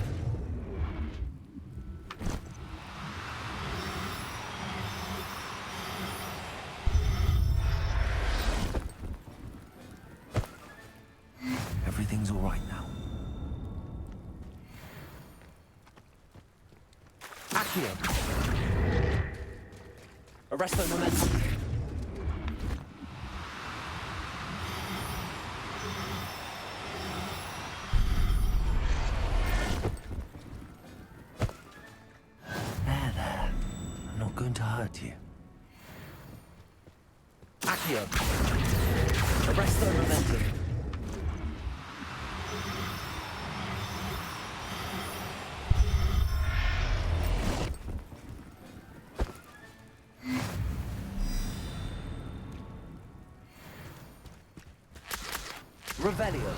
Everything's all right now. Accio. Arresto momentum. There. I'm not going to hurt you. Accio. Arresto momentum. Revelio.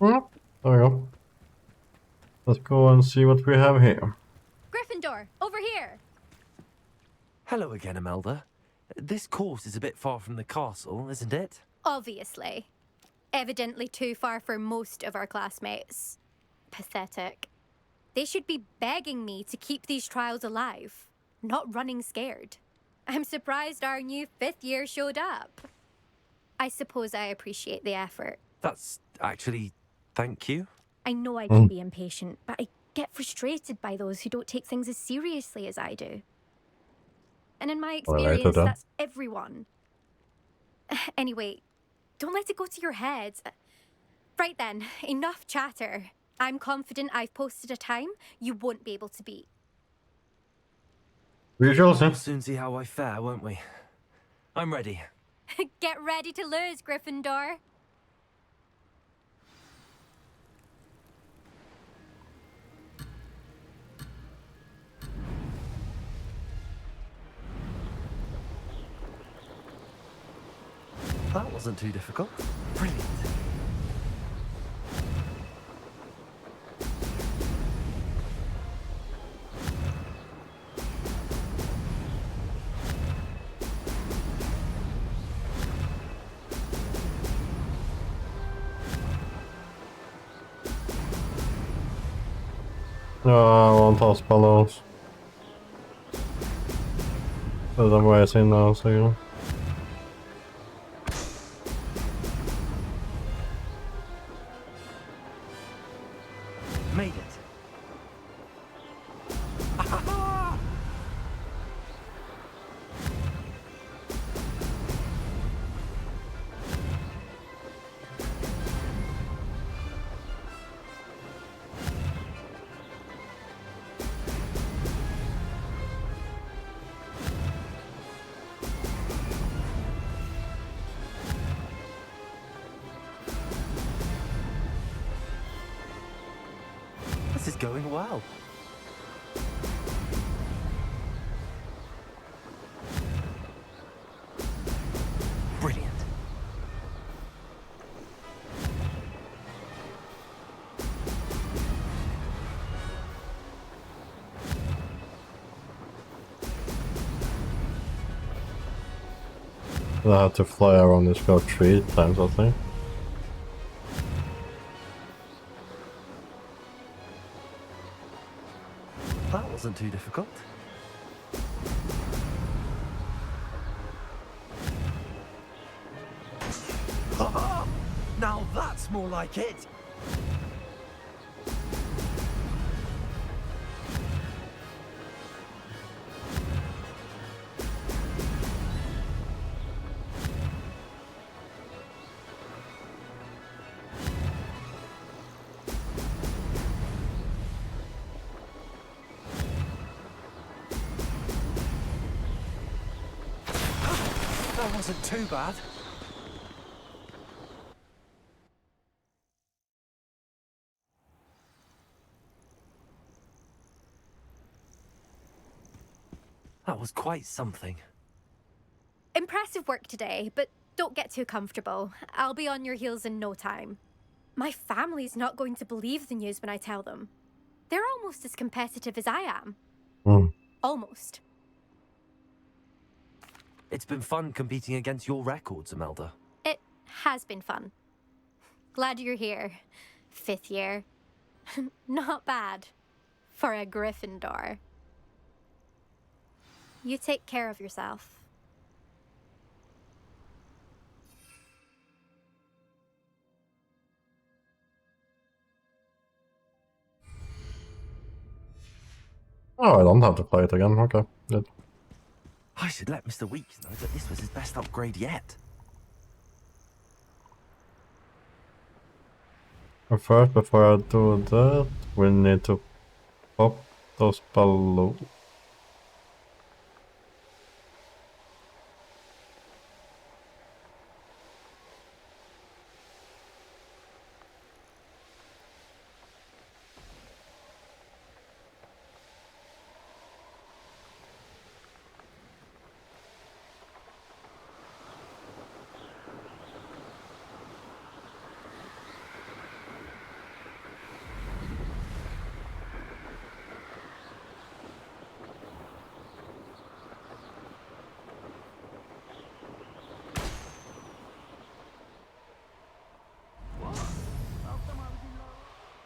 There we go. Let's go and see what we have here. Gryffindor, over here! Hello again, Imelda. This course is a bit far from the castle, isn't it? Obviously. Evidently too far for most of our classmates. Pathetic. They should be begging me to keep these trials alive, not running scared. I'm surprised our new 5th year showed up. I suppose I appreciate the effort. That's actually... thank you. I know I can be impatient, but I get frustrated by those who don't take things as seriously as I do. And in my experience, that's everyone. Anyway, don't let it go to your head. Right then, enough chatter. I'm confident I've posted a time you won't be able to beat. We'll soon see how I fare, won't we? I'm ready. Get ready to lose, Gryffindor. That wasn't too difficult. Brilliant. No, I won't toss balloons. Because I'm waiting now, so you know. Made it. This is going well. Brilliant. I had to fly around this girl 3 times, I think. That wasn't too difficult. more like it. That wasn't too bad. That was quite something. Impressive work today, but don't get too comfortable. I'll be on your heels in no time. My family's not going to believe the news when I tell them. They're almost as competitive as I am. Almost. It's been fun competing against your records, Imelda. It has been fun. Glad you're here. 5th year. Not bad. For a Gryffindor. You take care of yourself. Oh, I don't have to play it again. Okay, good. I should let Mr. Weeks know that this was his best upgrade yet. But first, before I do that, we need to pop those balloons.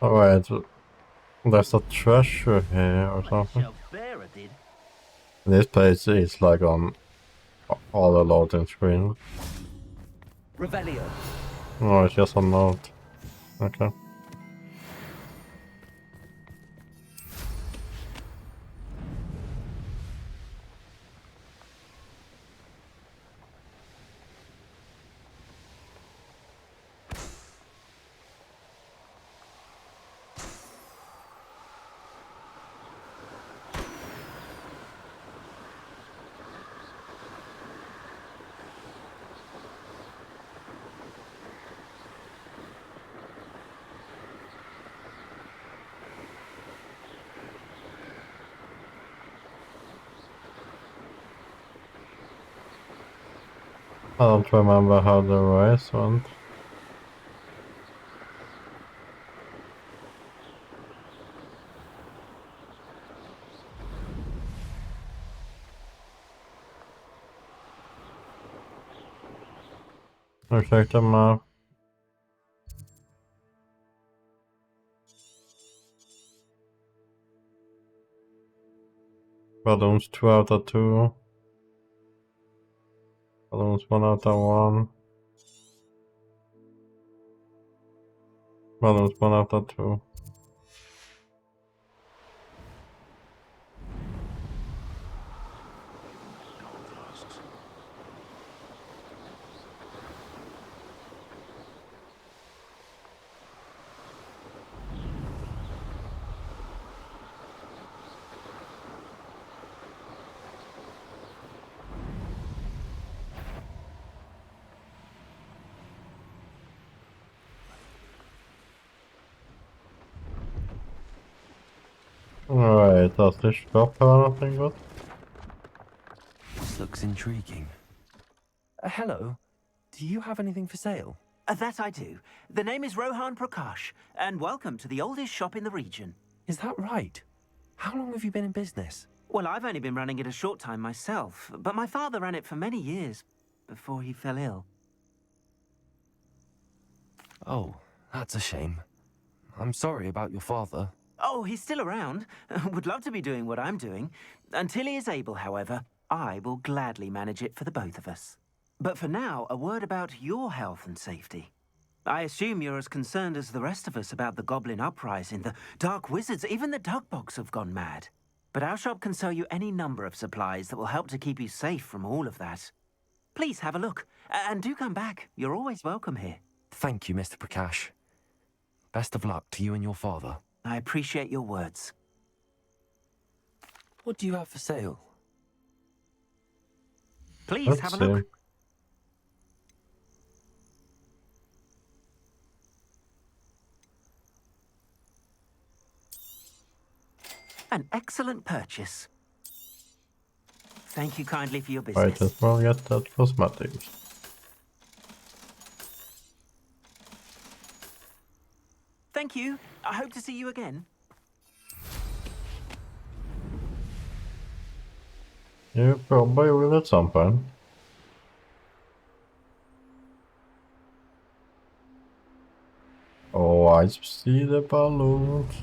Alright, there's a treasure here or something. This page is like on all the loading screen. Revelio. Oh, it's just a note. Okay. I don't remember how the race went. I'll check the map. Balloons 2 out of 2. Balloons 1 out of 1. Balloons 1 out of 2. Alright, does this shop have anything good? This looks intriguing. Hello. Do you have anything for sale? That I do. The name is Rohan Prakash, and welcome to the oldest shop in the region. Is that right? How long have you been in business? Well, I've only been running it a short time myself, but my father ran it for many years before he fell ill. Oh, that's a shame. I'm sorry about your father. Oh, he's still around. Would love to be doing what I'm doing. Until he is able, however, I will gladly manage it for the both of us. But for now, a word about your health and safety. I assume you're as concerned as the rest of us about the Goblin Uprising. The Dark Wizards, even the Dugbox have gone mad. But our shop can sell you any number of supplies that will help to keep you safe from all of that. Please have a look, and do come back. You're always welcome here. Thank you, Mr. Prakash. Best of luck to you and your father. I appreciate your words. What do you have for sale? Please have a look. An excellent purchase. Thank you kindly for your business. Might as well get that cosmetics. Thank you. I hope to see you again. You probably will at some point. Oh, I see the balloons.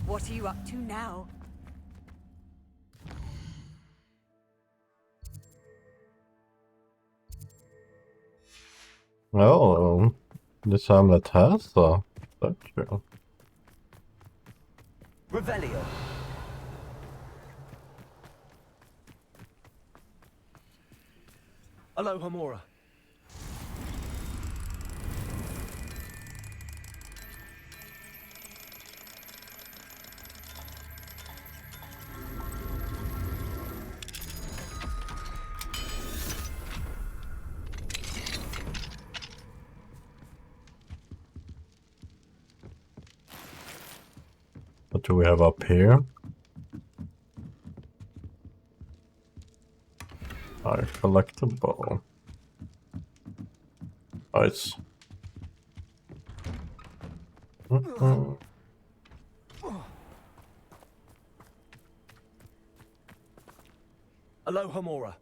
What are you up to now? Oh, this Hamlet has a statue. Revelio. Aloha Mora. What do we have up here? Collectible. Nice. Aloha Mora.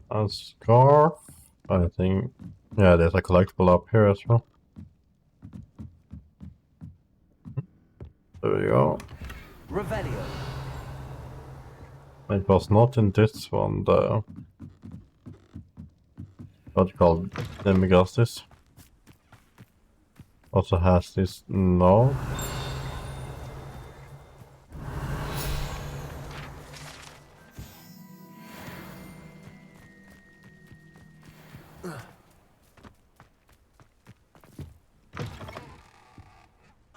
A scarf. I think. Yeah, there's a collectible up here as well. There we go. Revelio. It was not in this one, though. What you call Demigustis. Also has this. No.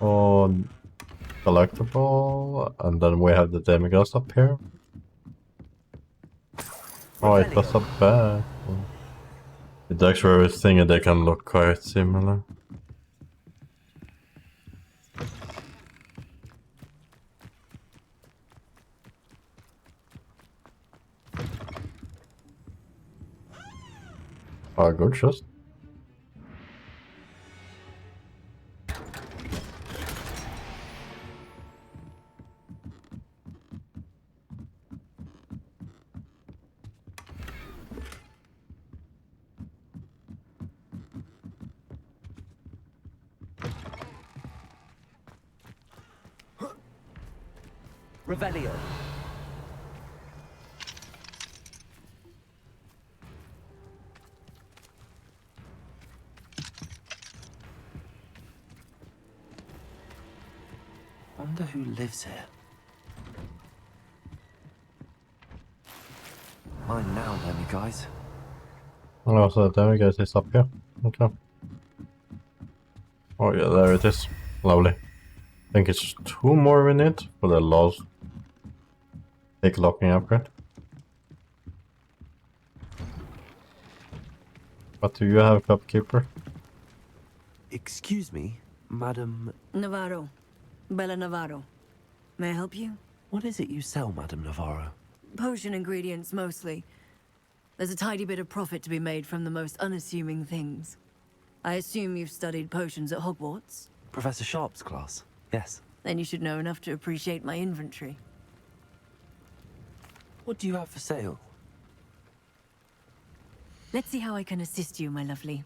Oh, collectible, and then we have the demigod up here. Oh, it was a bad. It's actually a thing and they can look quite similar. Oh, good shot. Revelio. Wonder who lives here. Mine now, then, you guys. Oh, so the demigod is up here. Okay. Oh yeah, there it is. Lovely. I think it's 2 more we need for the last big locking upgrade. What do you have, shopkeeper? Excuse me, Madam... Navarro. Bella Navarro. May I help you? What is it you sell, Madam Navarro? Potion ingredients, mostly. There's a tidy bit of profit to be made from the most unassuming things. I assume you've studied potions at Hogwarts? Professor Sharp's class, yes. Then you should know enough to appreciate my inventory. What do you have for sale? Let's see how I can assist you, my lovely.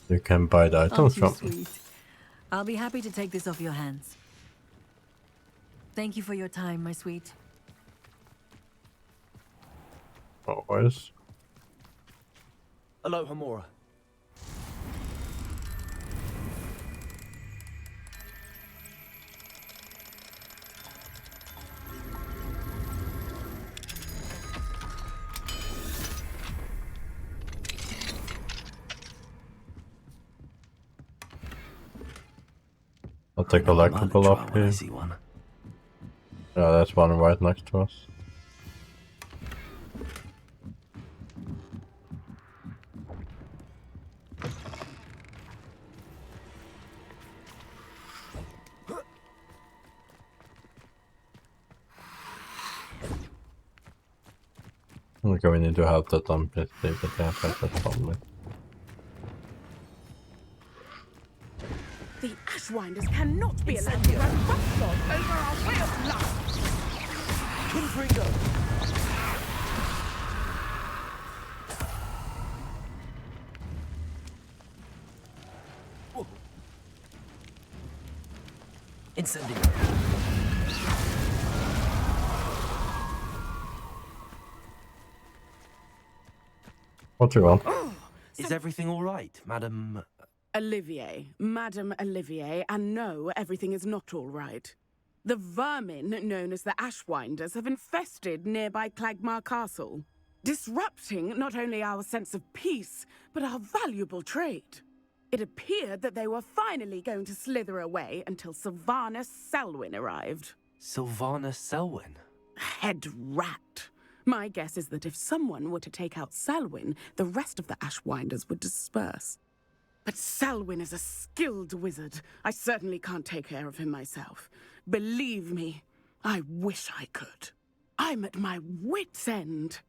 You can buy the items from. Sweet. I'll be happy to take this off your hands. Thank you for your time, my sweet. Always. Aloha Mora. I'll take a collectible up here. Yeah, there's one right next to us. Okay, we need to have that on PC, but yeah, that's probably. The Ashwinders cannot be allowed to run roughshod over our way of life! Confringo! Incendio! What do you want? Is everything all right, Madam... Olivier, Madame Olivier, and no, everything is not all right. The vermin known as the Ashwinders have infested nearby Clagmar Castle, disrupting not only our sense of peace, but our valuable trade. It appeared that they were finally going to slither away until Sylvanus Selwyn arrived. Sylvanus Selwyn? Head rat. My guess is that if someone were to take out Selwyn, the rest of the Ashwinders would disperse. But Selwyn is a skilled wizard. I certainly can't take care of him myself. Believe me, I wish I could. I'm at my wit's end.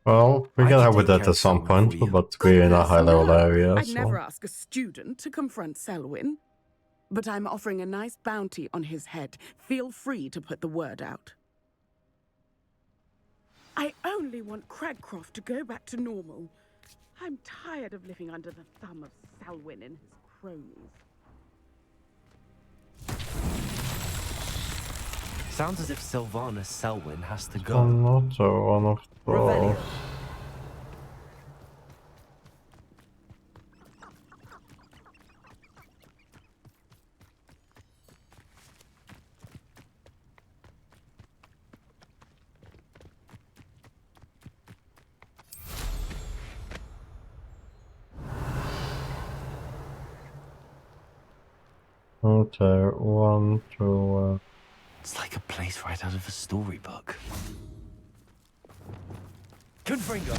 Well, we can have with that at some point, but we're in a high-level area, I'd so... never ask a student to confront Selwyn. But I'm offering a nice bounty on his head. Feel free to put the word out. I only want Cragcroft to go back to normal. I'm tired of living under the thumb of Selwyn and his cronies. Sounds as if Sylvanus Selwyn has to go. I'm not one of those. Okay, one, two... It's like a place right out of a storybook. Confringo!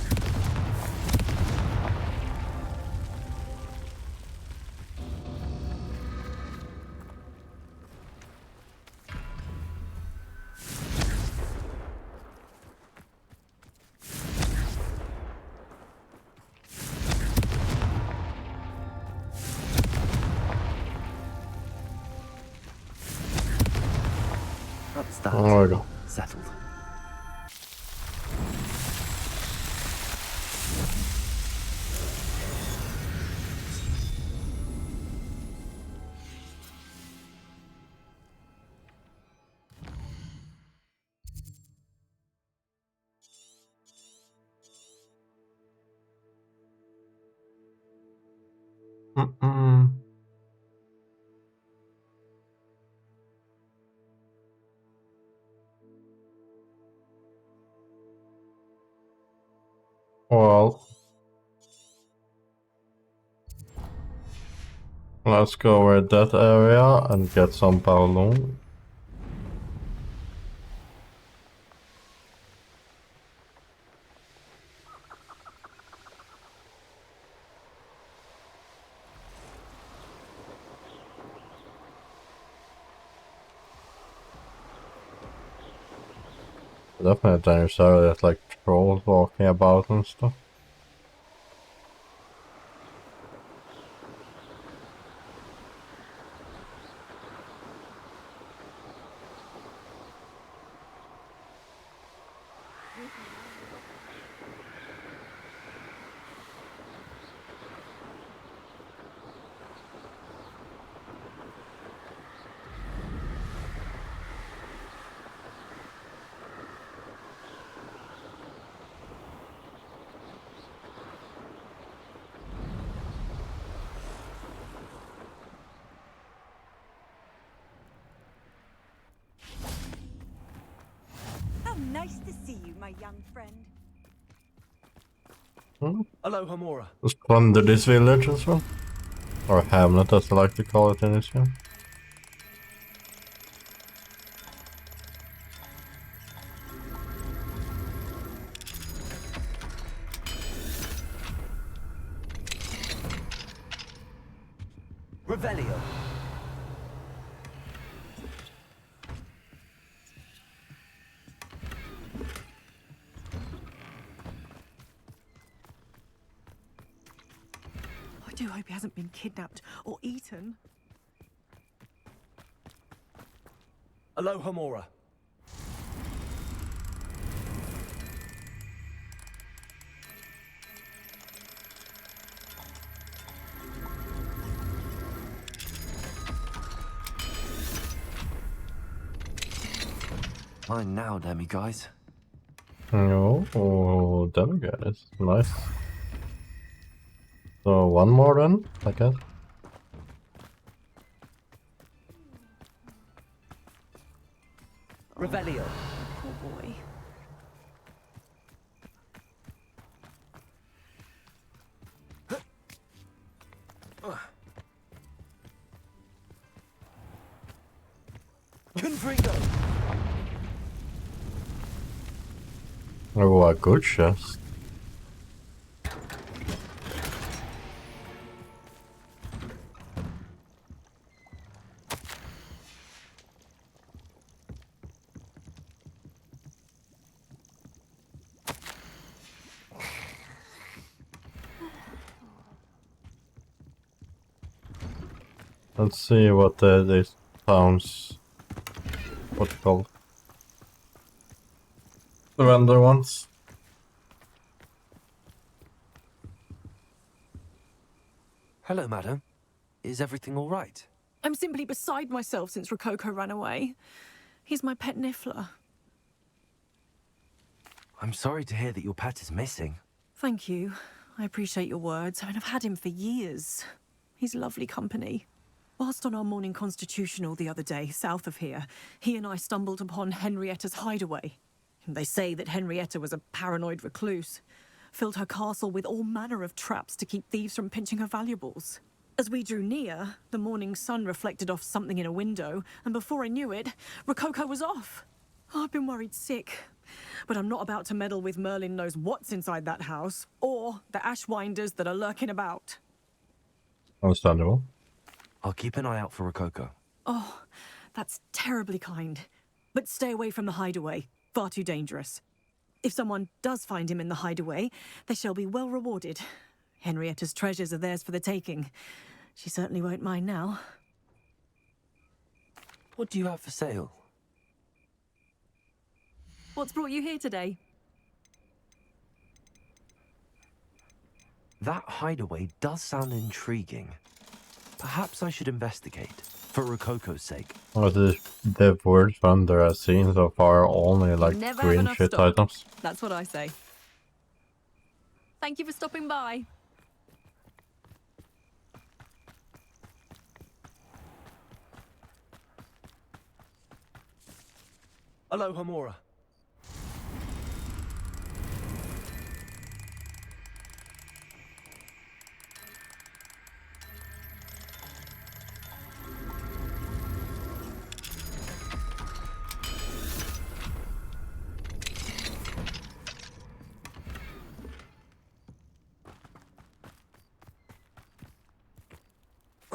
That's that. There we go. Settled. Well... Let's go with that area and get some Paolong. Definitely don't necessarily have like trolls walking about and stuff. How nice to see you, my young friend. Hello, Hamura. Just plunder this village as well. Or hamlet as I like to call it in this game. Revelio. I do hope he hasn't been kidnapped or eaten. Hello, Hamura. Mine now, demi guys. Oh, damn guys. Nice. So one more then, I guess. Revelio. Poor boy. Confringo. Oh, a good chest. Let's see what these towns, what's it called? Surrender ones. Hello, madam. Is everything all right? I'm simply beside myself since Rococo ran away. He's my pet Niffler. I'm sorry to hear that your pet is missing. Thank you. I appreciate your words. I mean, I've had him for years. He's lovely company. Whilst on our morning constitutional the other day, south of here, he and I stumbled upon Henrietta's hideaway. They say that Henrietta was a paranoid recluse, filled her castle with all manner of traps to keep thieves from pinching her valuables. As we drew near, the morning sun reflected off something in a window, and before I knew it, Rococo was off. I've been worried sick, but I'm not about to meddle with Merlin knows what's inside that house, or the Ashwinders that are lurking about. Understandable. I'll keep an eye out for Rococo. Oh, that's terribly kind. But stay away from the hideaway. Far too dangerous. If someone does find him in the hideaway, they shall be well rewarded. Henrietta's treasures are theirs for the taking. She certainly won't mind now. What do you have for sale? What's brought you here today? That hideaway does sound intriguing. Perhaps I should investigate, for Rococo's sake. Well, the worst one that I've seen so far are only like green shit items. That's what I say. Thank you for stopping by. Hello, Hamura.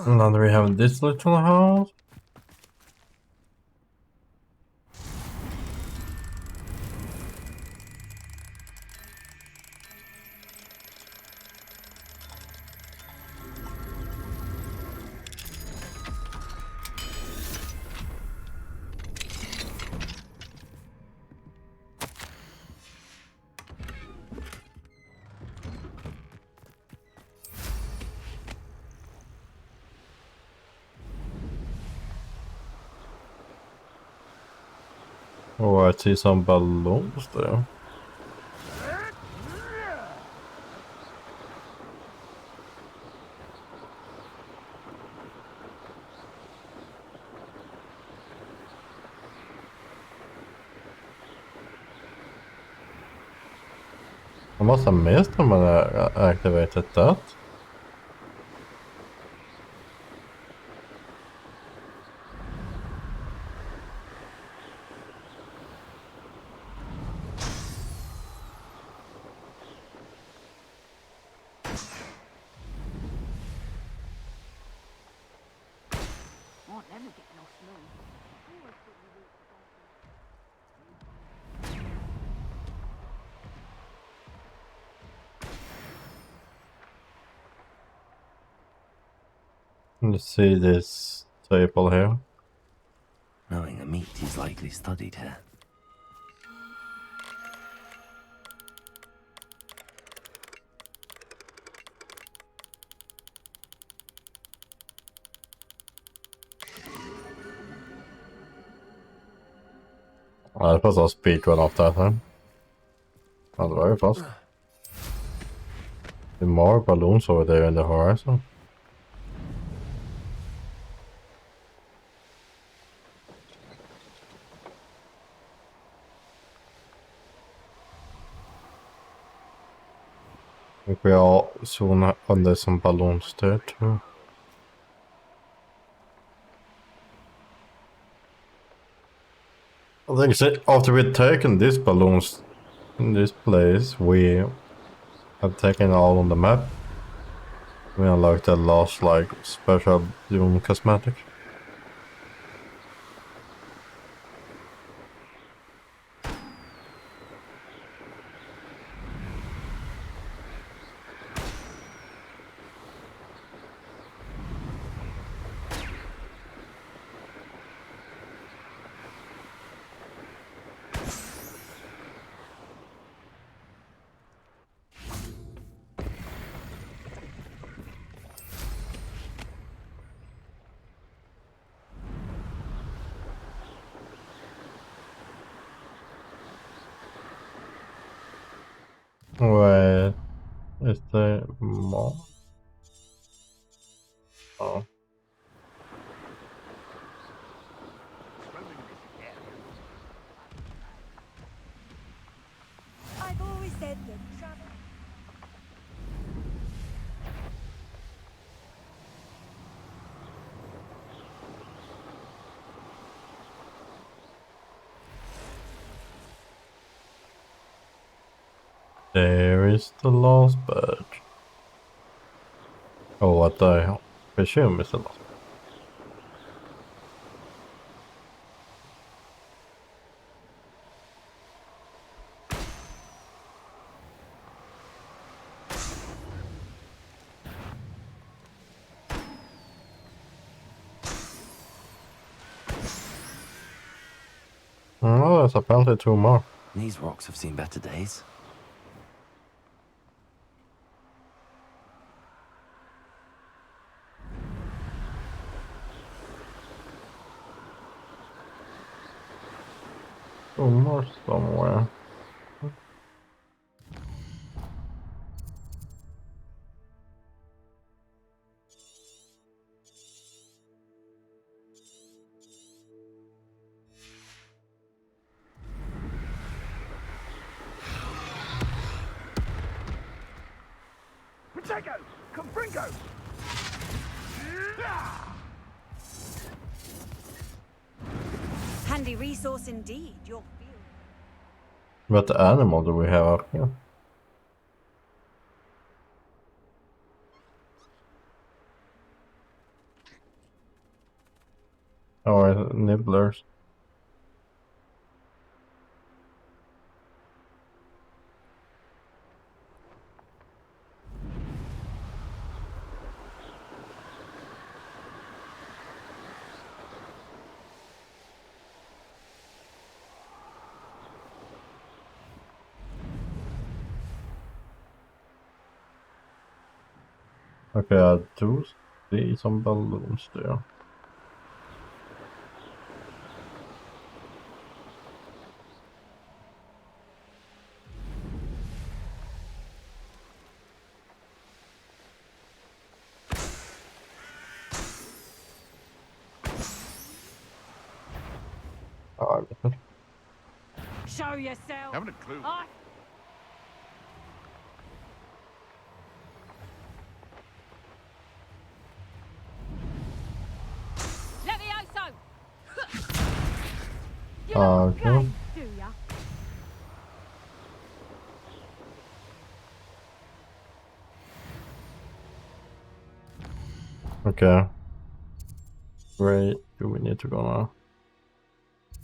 Now that we have this little house. Oh, I see some balloons there. I must have missed them when I activated that. Won't never get no snow. Let's see this table here. Knowing the meat, he's likely studied here. That was a speedrun of that, huh? That was very fast. The more balloons over there in the horizon. I think we are soon under some balloons there too. I think after we've taken these balloons in this place, we have taken all on the map. We unlocked the last like special doom cosmetic. Wait, is there more? Oh. I've always said that travel. There is the last badge. Oh, what I presume is the last. Oh, there's apparently 2 more. These rocks have seen better days. Two more somewhere. Protego! Confringo! Handy resource indeed, your field. What animal do we have up here? Oh, nibblers. Okay, I do see some balloons there. Oh, Show yourself. Haven't a clue. Levioso! okay. Do ya? Okay. Where do we need to go now?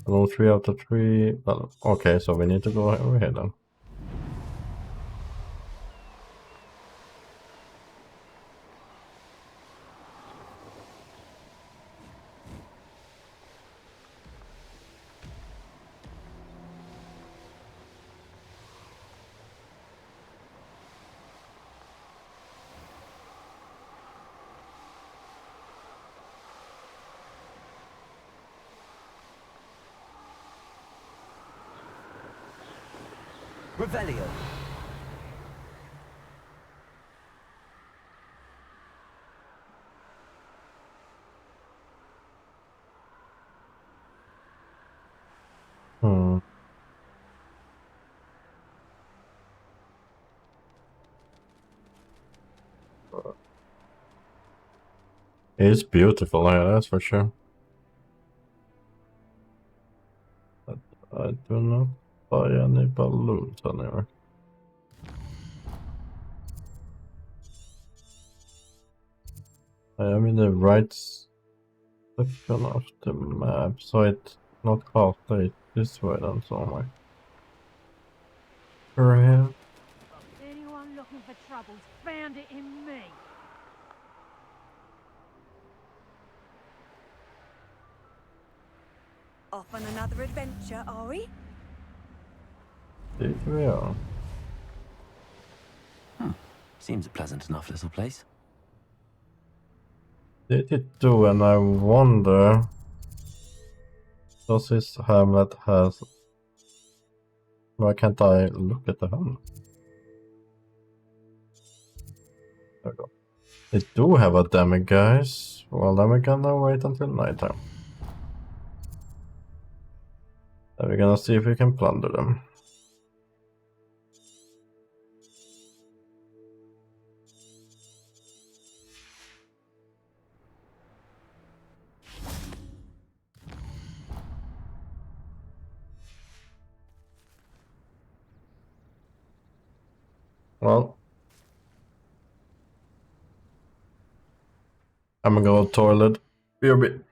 Along 3 out of 3. Well, okay, so we need to go over here then. Revelio. Hmm. It's beautiful, yeah, that's for sure. But I do not buy any balloons anywhere. I am in the right section of the map, so it's not half day this way then somewhere. Right. Anyone looking for troubles found it in me. Off on another adventure, are we? Here we are. Seems a pleasant enough little place. Did it do, and I wonder, does this hamlet has... Why can't I look at the hamlet? There we go. They do have a demi, guys. Well, then we're gonna wait until nighttime. Then we're gonna see if we can plunder them. Well, I'm gonna go to the toilet. BRB.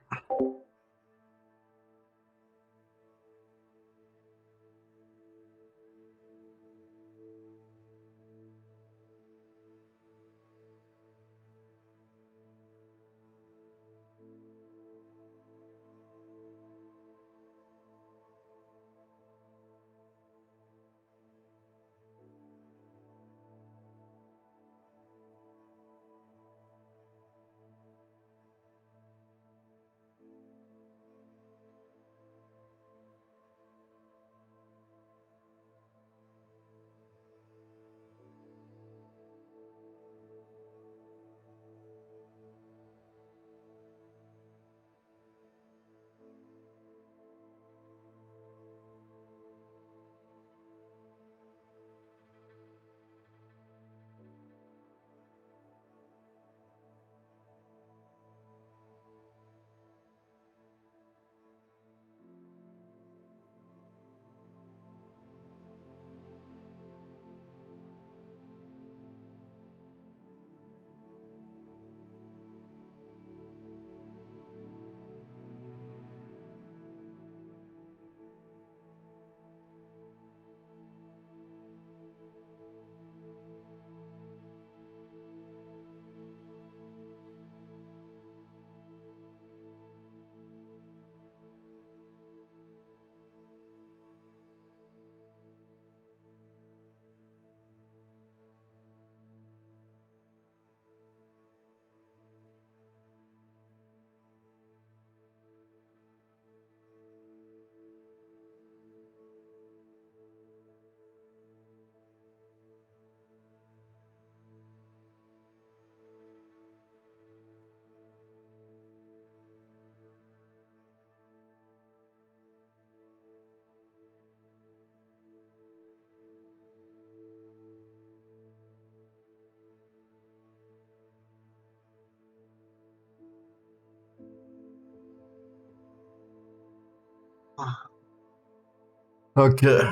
Okay.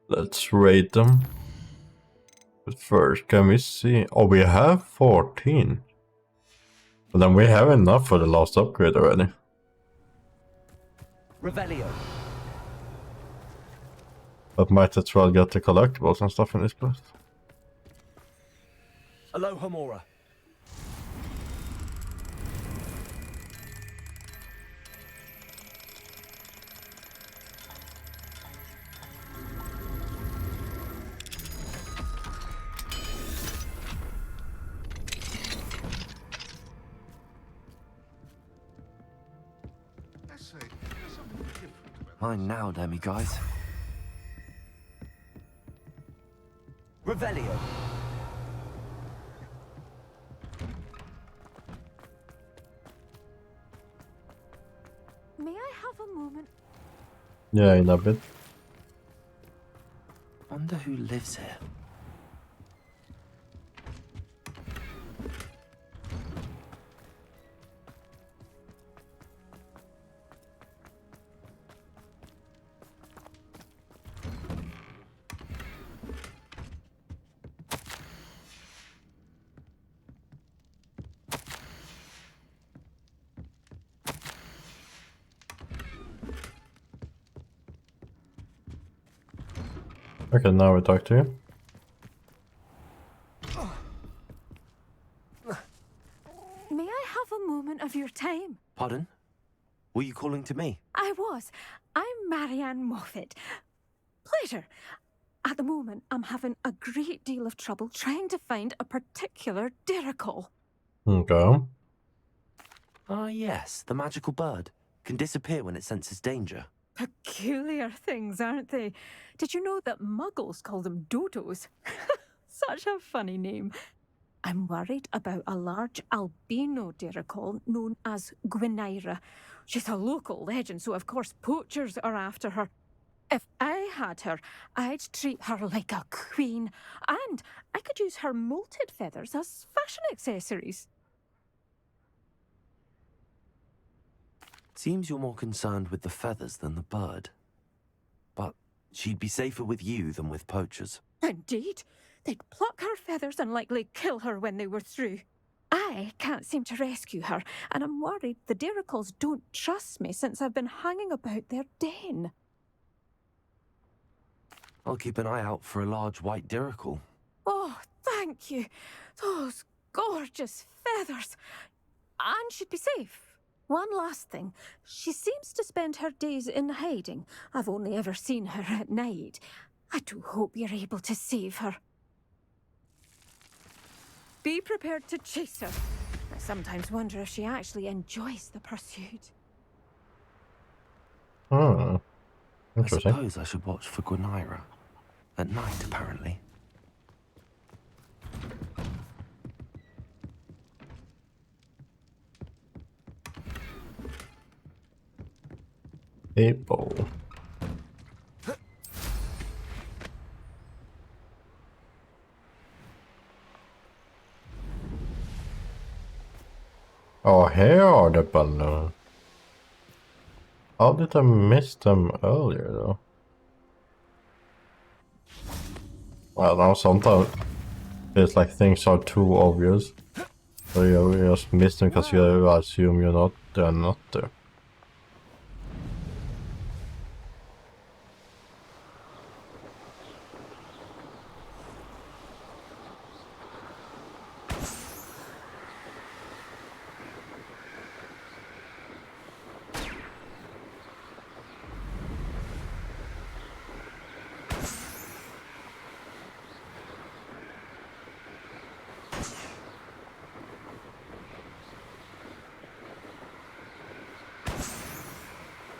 Let's rate them. But first, can we see? Oh, we have 14. But then we have enough for the last upgrade already. Revelio. But might as well get the collectibles and stuff in this place. Alohomora. Mine now, demiguise. Revelio. May I have a moment? Yeah, in a bit. Wonder who lives here. Okay, now we talk to you. May I have a moment of your time? Pardon? Were you calling to me? I was. I'm Marianne Moffat. Pleasure. At the moment, I'm having a great deal of trouble trying to find a particular dirical. Okay. Ah, yes, the magical bird. Can disappear when it senses danger. Peculiar things, aren't they? Did you know that muggles call them dodos? Such a funny name. I'm worried about a large albino dirical known as Gwynaira. She's a local legend, so of course poachers are after her. If I had her, I'd treat her like a queen, and I could use her molted feathers as fashion accessories. Seems you're more concerned with the feathers than the bird. But she'd be safer with you than with poachers. Indeed. They'd pluck her feathers and likely kill her when they were through. I can't seem to rescue her, and I'm worried the diricals don't trust me since I've been hanging about their den. I'll keep an eye out for a large white dirical. Oh, thank you. Those gorgeous feathers. And she'd be safe. One last thing. She seems to spend her days in hiding. I've only ever seen her at night. I do hope you're able to save her. Be prepared to chase her. I sometimes wonder if she actually enjoys the pursuit. Oh, I interesting. suppose I should watch for Gwynaira. At night, apparently. People. Oh, here are the balloons. How did I miss them earlier, though? Well, now sometimes it's like things are too obvious. So you just miss them because you assume they're not there.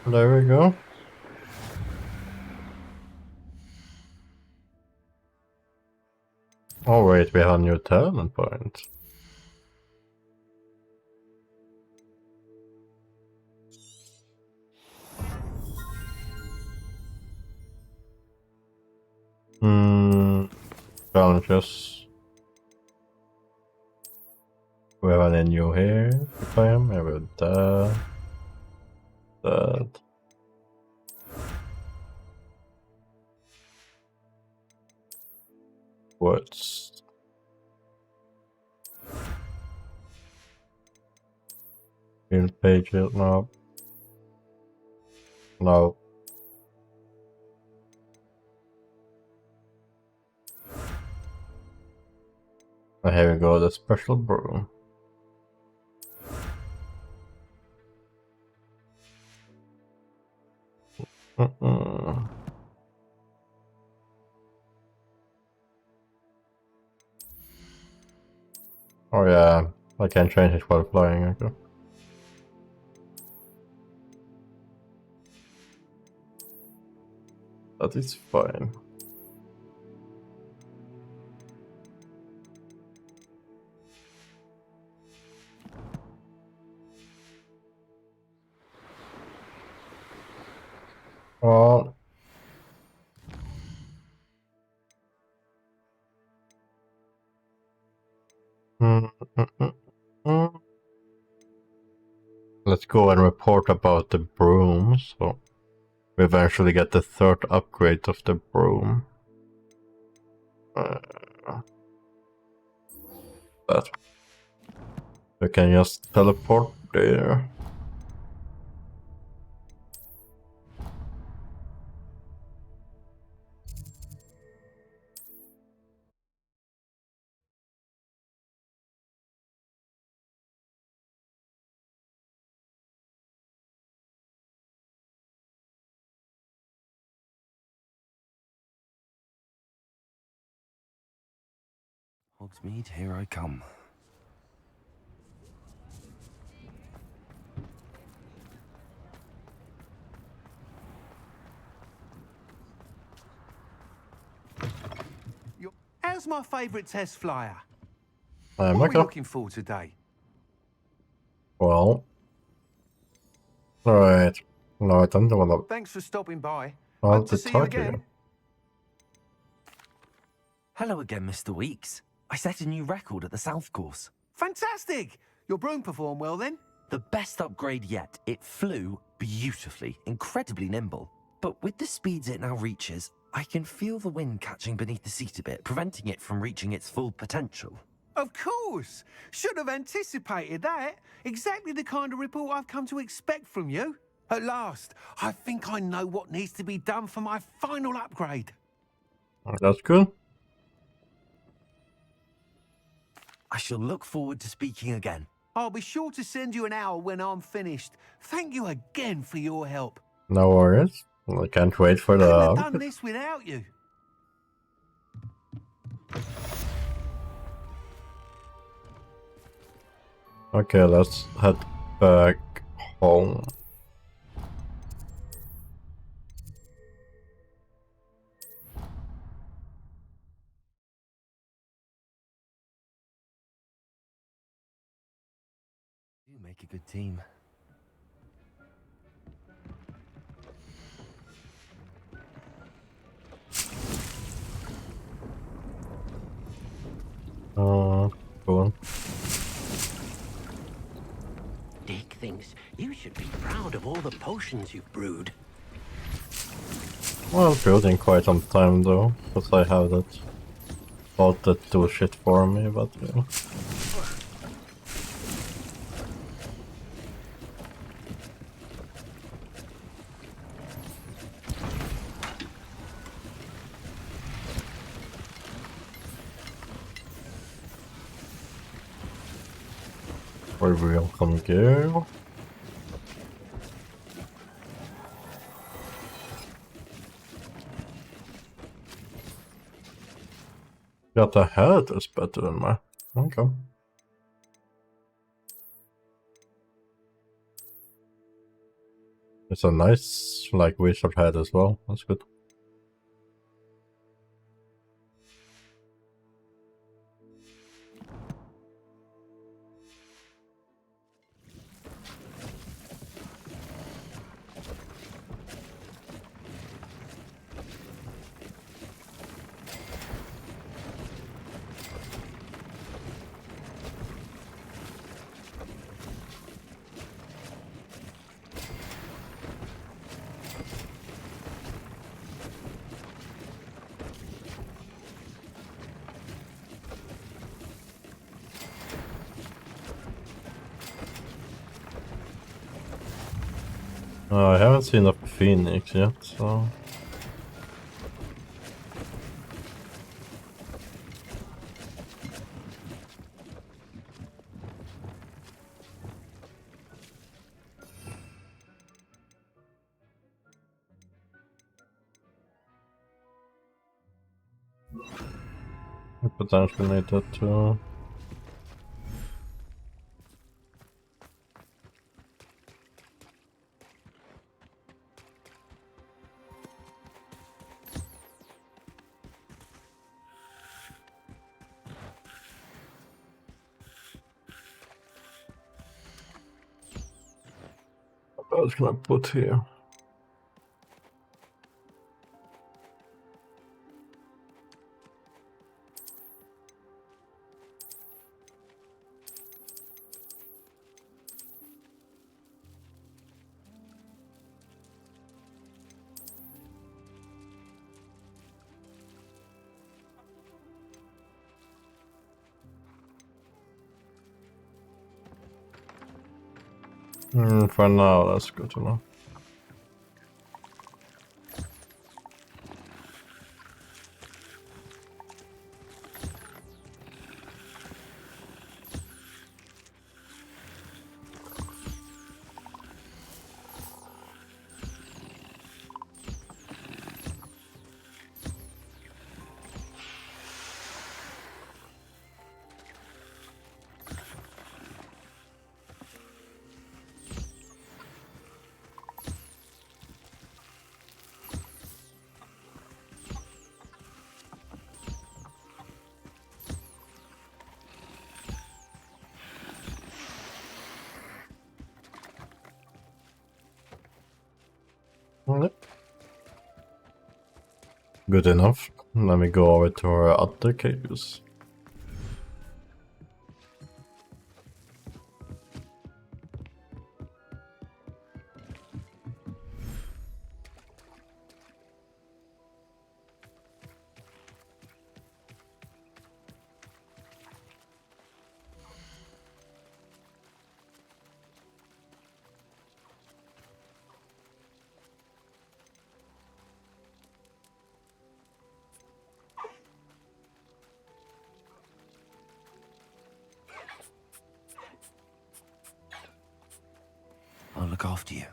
There we go. Oh wait, we have a new talent point. Challenges. We have a new here, if I am, with that. That. What's field pages? No. No. Oh, here we go, the special broom. Oh yeah, I can change it while flying, okay. That is fine. Well, let's go and report about the broom, so we eventually get the third upgrade of the broom. That we can just teleport there. Hogsmeade, here I come. How's my favourite test flyer? What are we looking for today? Well, alright. No, I don't want to. Thanks for stopping by. I'll Hope to see you again. Hello again, Mr. Weeks. I set a new record at the South Course. Fantastic! Your broom performed well then? The best upgrade yet. It flew beautifully, incredibly nimble. But with the speeds it now reaches, I can feel the wind catching beneath the seat a bit, preventing it from reaching its full potential. Of course! Should have anticipated that. Exactly the kind of report I've come to expect from you. At last, I think I know what needs to be done for my final upgrade. That's good. I shall look forward to speaking again. I'll be sure to send you an hour when I'm finished. Thank you again for your help. No worries. I can't wait for the. Couldn't have done this without you. Okay, let's head back home. You make a good team. Cool. Dick thinks you should be proud of all the potions you've brewed. Well, building quite some time though, because I have that bot that do shit for me, but yeah. Where we'll come go. Got the head is better than my. Okay. It's a nice, like, wizard head as well. That's good. I haven't seen a phoenix yet, so... I potentially need that too. What else can I put here? For now, that's good to know. Good enough. Let me go over to our other caves. I'll look after you.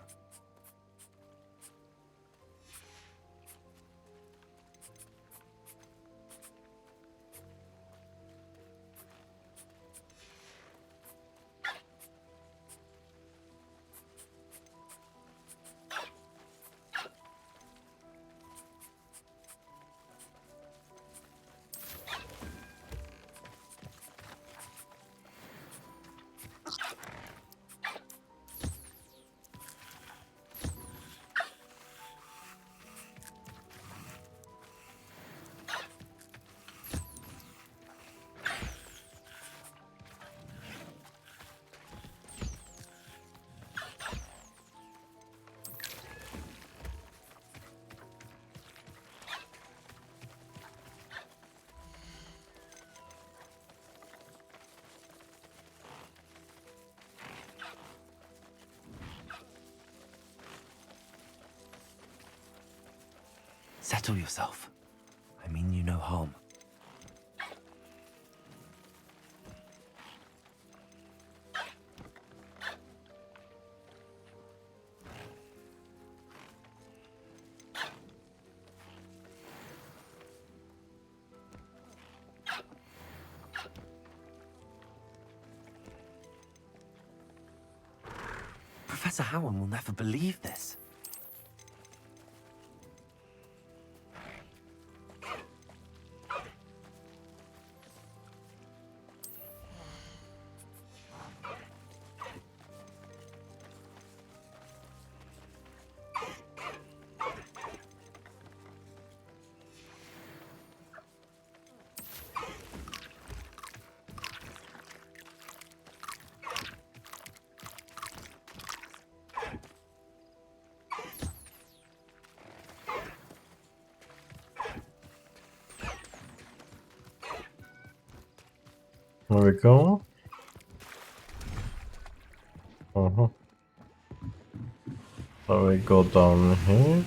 Settle yourself. I mean you no harm. Professor Howard will never believe this. There we go. So we go down here.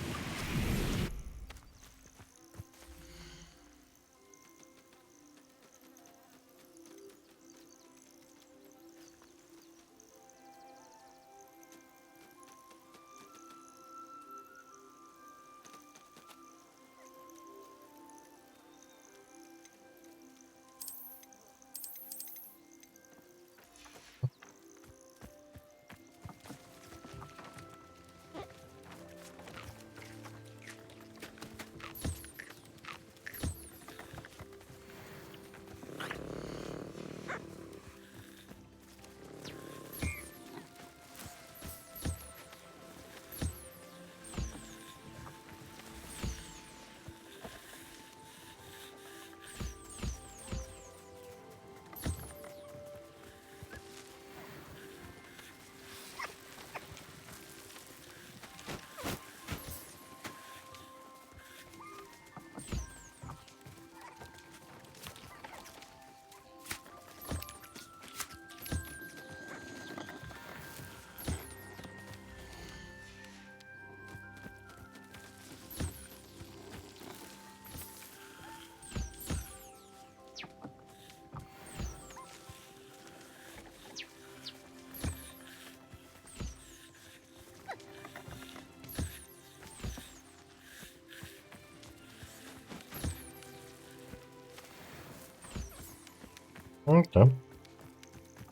Okay.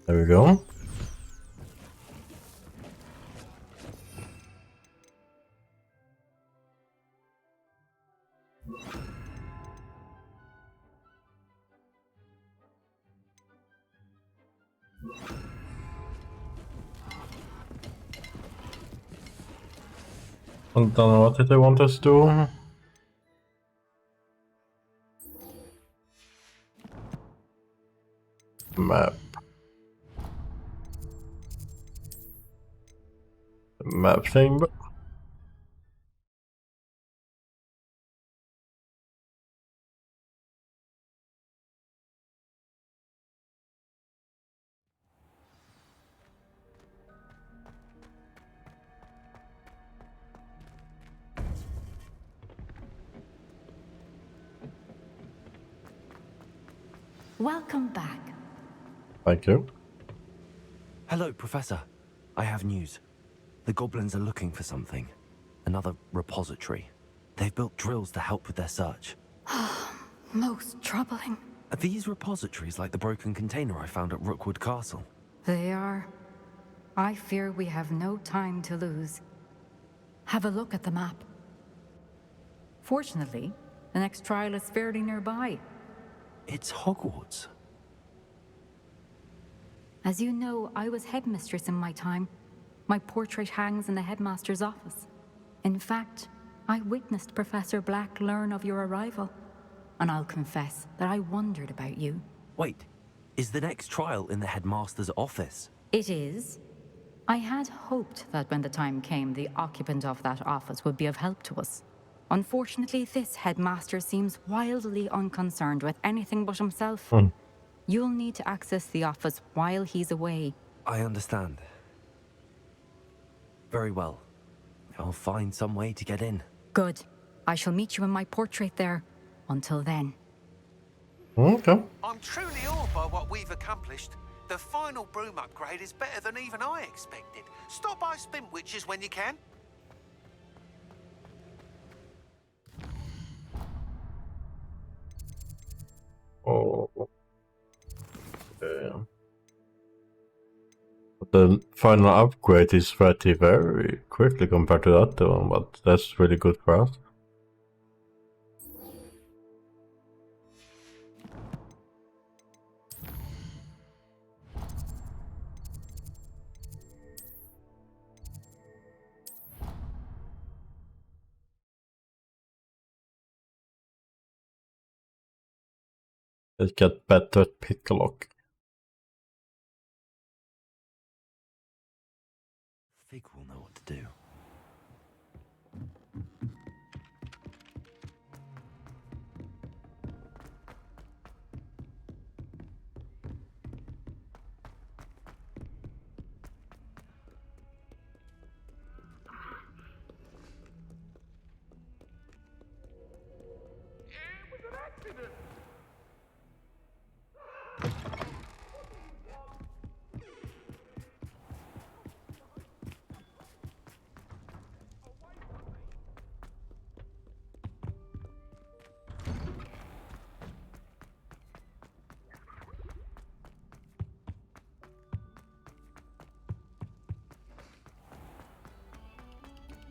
There we go. And then what did they want us to do? Map. Map thing, but Welcome back. thank you. Hello, Professor. I have news. The goblins are looking for something. Another repository. They've built drills to help with their search. Most troubling. Are these repositories like the broken container I found at Rookwood Castle? They are. I fear we have no time to lose. Have a look at the map. Fortunately, the next trial is fairly nearby. It's Hogwarts. As you know, I was headmistress in my time. My portrait hangs in the headmaster's office. In fact, I witnessed Professor Black learn of your arrival. And I'll confess that I wondered about you. Wait, is the next trial in the headmaster's office? It is. I had hoped that when the time came, the occupant of that office would be of help to us. Unfortunately, this headmaster seems wildly unconcerned with anything but himself. You'll need to access the office while he's away. I understand. Very well. I'll find some way to get in. Good. I shall meet you in my portrait there. Until then. Okay. I'm truly awed by what we've accomplished. The final broom upgrade is better than even I expected. Stop by Spintwitches when you can. Oh. Yeah. The final upgrade is very quickly compared to that one, but that's really good for us. Let's get better at pick lock. Fig will know what to do.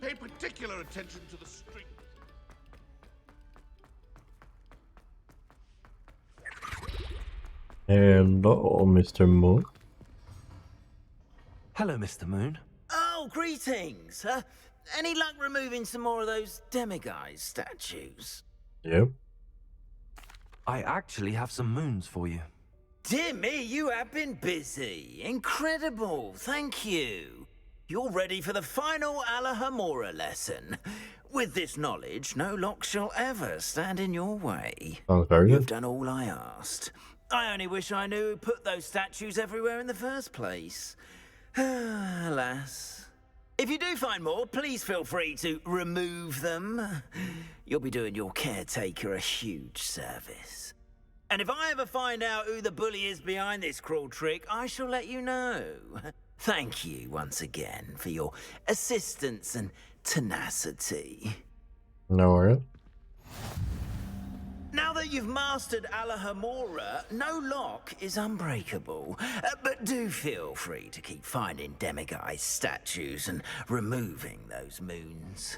Pay particular attention to the string. Hello, Mr. Moon. Hello, Mr. Moon. Oh, greetings. Any luck removing some more of those demiguise statues? Yep. I actually have some moons for you. Dear me, you have been busy. Incredible. Thank you. You're ready for the final Alahamora lesson. With this knowledge, no lock shall ever stand in your way. Sounds very You've good. done all I asked. I only wish I knew who put those statues everywhere in the first place. Alas. If you do find more, please feel free to remove them. You'll be doing your caretaker a huge service. And if I ever find out who the bully is behind this cruel trick, I shall let you know. Thank you once again for your assistance and tenacity. No worries. Now that you've mastered Alahamora, no lock is unbreakable. But do feel free to keep finding demiguise statues and removing those moons.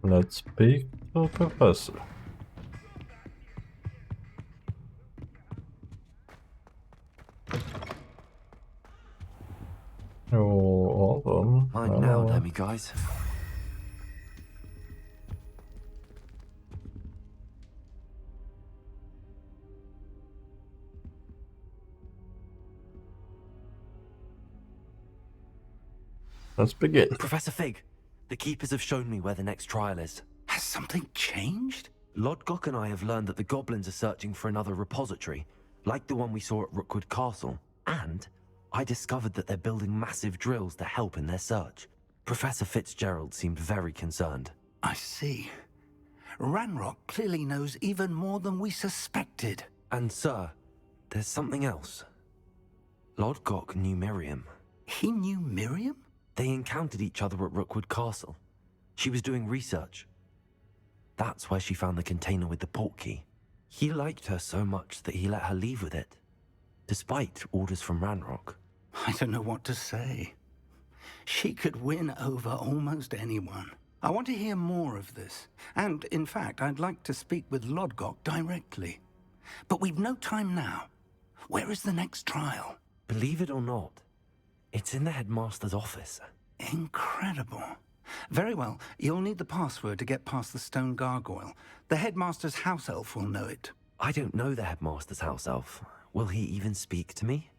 Let's speak to Professor. Oh, hold on. Mine now, demiguise. Let's begin. Professor Fig, the Keepers have shown me where the next trial is. Has something changed? Lodgok and I have learned that the goblins are searching for another repository, like the one we saw at Rookwood Castle. And I discovered that they're building massive drills to help in their search. Professor Fitzgerald seemed very concerned. I see. Ranrock clearly knows even more than we suspected. And sir, there's something else. Lodgok knew Miriam. He knew Miriam? They encountered each other at Rookwood Castle. She was doing research. That's where she found the container with the portkey. He liked her so much that he let her leave with it, despite orders from Ranrock. I don't know what to say. She could win over almost anyone. I want to hear more of this. And, in fact, I'd like to speak with Lodgok directly. But we've no time now. Where is the next trial? Believe it or not, it's in the headmaster's office. Incredible. Very well. You'll need the password to get past the stone gargoyle. The headmaster's house elf will know it. I don't know the headmaster's house elf. Will he even speak to me?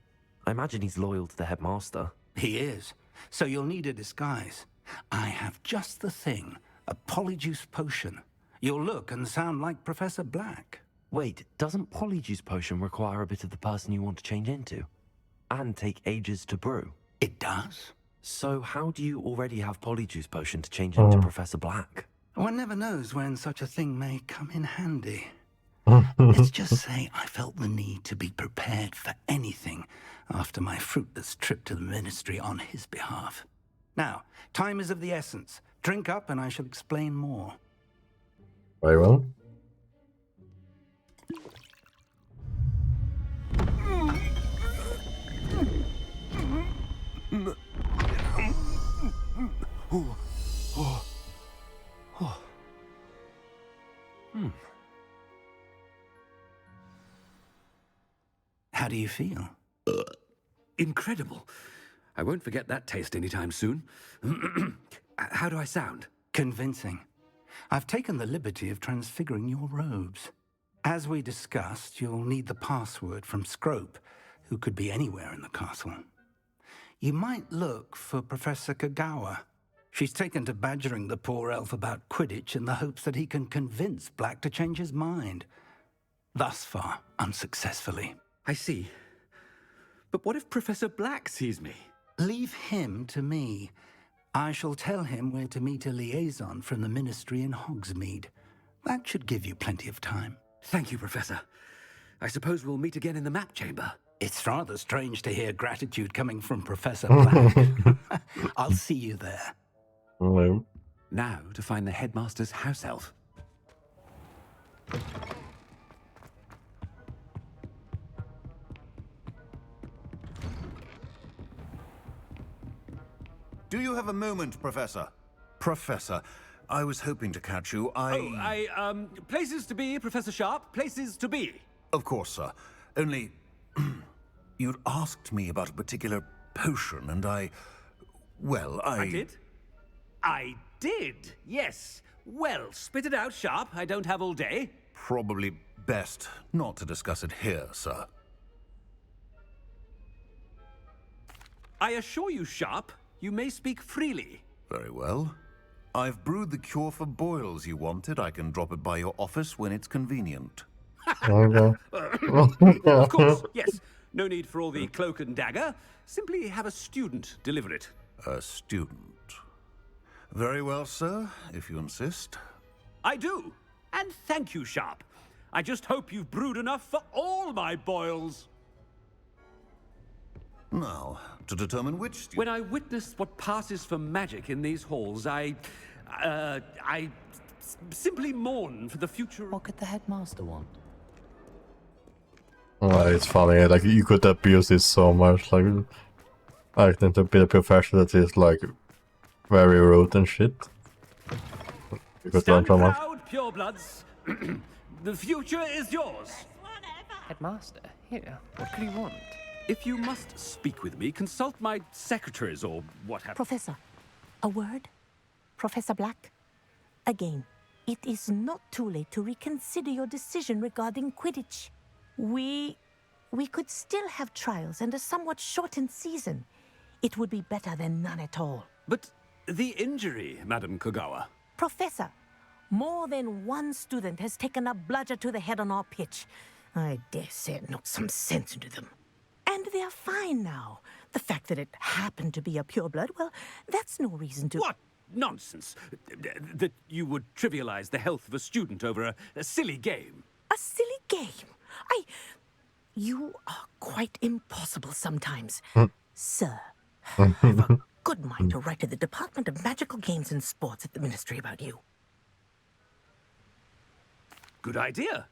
I imagine he's loyal to the headmaster. He is. So you'll need a disguise. I have just the thing. A polyjuice potion. You'll look and sound like Professor Black. Wait, doesn't polyjuice potion require a bit of the person you want to change into? And take ages to brew? It does. So how do you already have polyjuice potion to change into Professor Black? One never knows when such a thing may come in handy. Let's just say I felt the need to be prepared for anything after my fruitless trip to the Ministry on his behalf. Now, time is of the essence. Drink up and I shall explain more. Very well. How do you feel? Incredible. I won't forget that taste anytime soon. How do I sound? Convincing. I've taken the liberty of transfiguring your robes. As we discussed, you'll need the password from Scrope, who could be anywhere in the castle. You might look for Professor Kagawa. She's taken to badgering the poor elf about Quidditch in the hopes that he can convince Black to change his mind. Thus far, unsuccessfully. I see. But what if Professor Black sees me? Leave him to me. I shall tell him where to meet a liaison from the Ministry in Hogsmeade. That should give you plenty of time. Thank you, Professor. I suppose we'll meet again in the map chamber. It's rather strange to hear gratitude coming from Professor Black. I'll see you there. Hello. Now to find the headmaster's house elf. Do you have a moment, Professor? Professor, I was hoping to catch you. Places to be, Professor Sharp. Places to be. Of course, sir. Only, you'd asked me about a particular potion, and I did? I did, yes. Well, spit it out, Sharp. I don't have all day. Probably best not to discuss it here, sir. I assure you, Sharp, you may speak freely. Very well. I've brewed the cure for boils you wanted. I can drop it by your office when it's convenient. Of course, yes. No need for all the cloak and dagger. Simply have a student deliver it. A student. Very well, sir, if you insist. I do. And thank you, Sharp. I just hope you've brewed enough for all my boils. Now, to determine which student... When I witness what passes for magic in these halls, I simply mourn for the future. What could the headmaster want? Oh, it's funny, like, you could abuse this so much, like them to be a professor that is, like, very rude and shit. You could learn Stand so much. proud, purebloods. The future is yours. Headmaster, here, what could he want? If you must speak with me, consult my secretaries or what have you. Professor, a word? Professor Black? Again, it is not too late to reconsider your decision regarding Quidditch. We could still have trials and a somewhat shortened season. It would be better than none at all. But the injury, Madam Kogawa. Professor, more than one student has taken a bludger to the head on our pitch. I dare say it knocked some sense into them. And they're fine now. The fact that it happened to be a pureblood, well, that's no reason to... What nonsense! That you would trivialize the health of a student over a silly game. A silly game? You are quite impossible sometimes. Sir, I have a good mind to write to the Department of Magical Games and Sports at the Ministry about you. Good idea.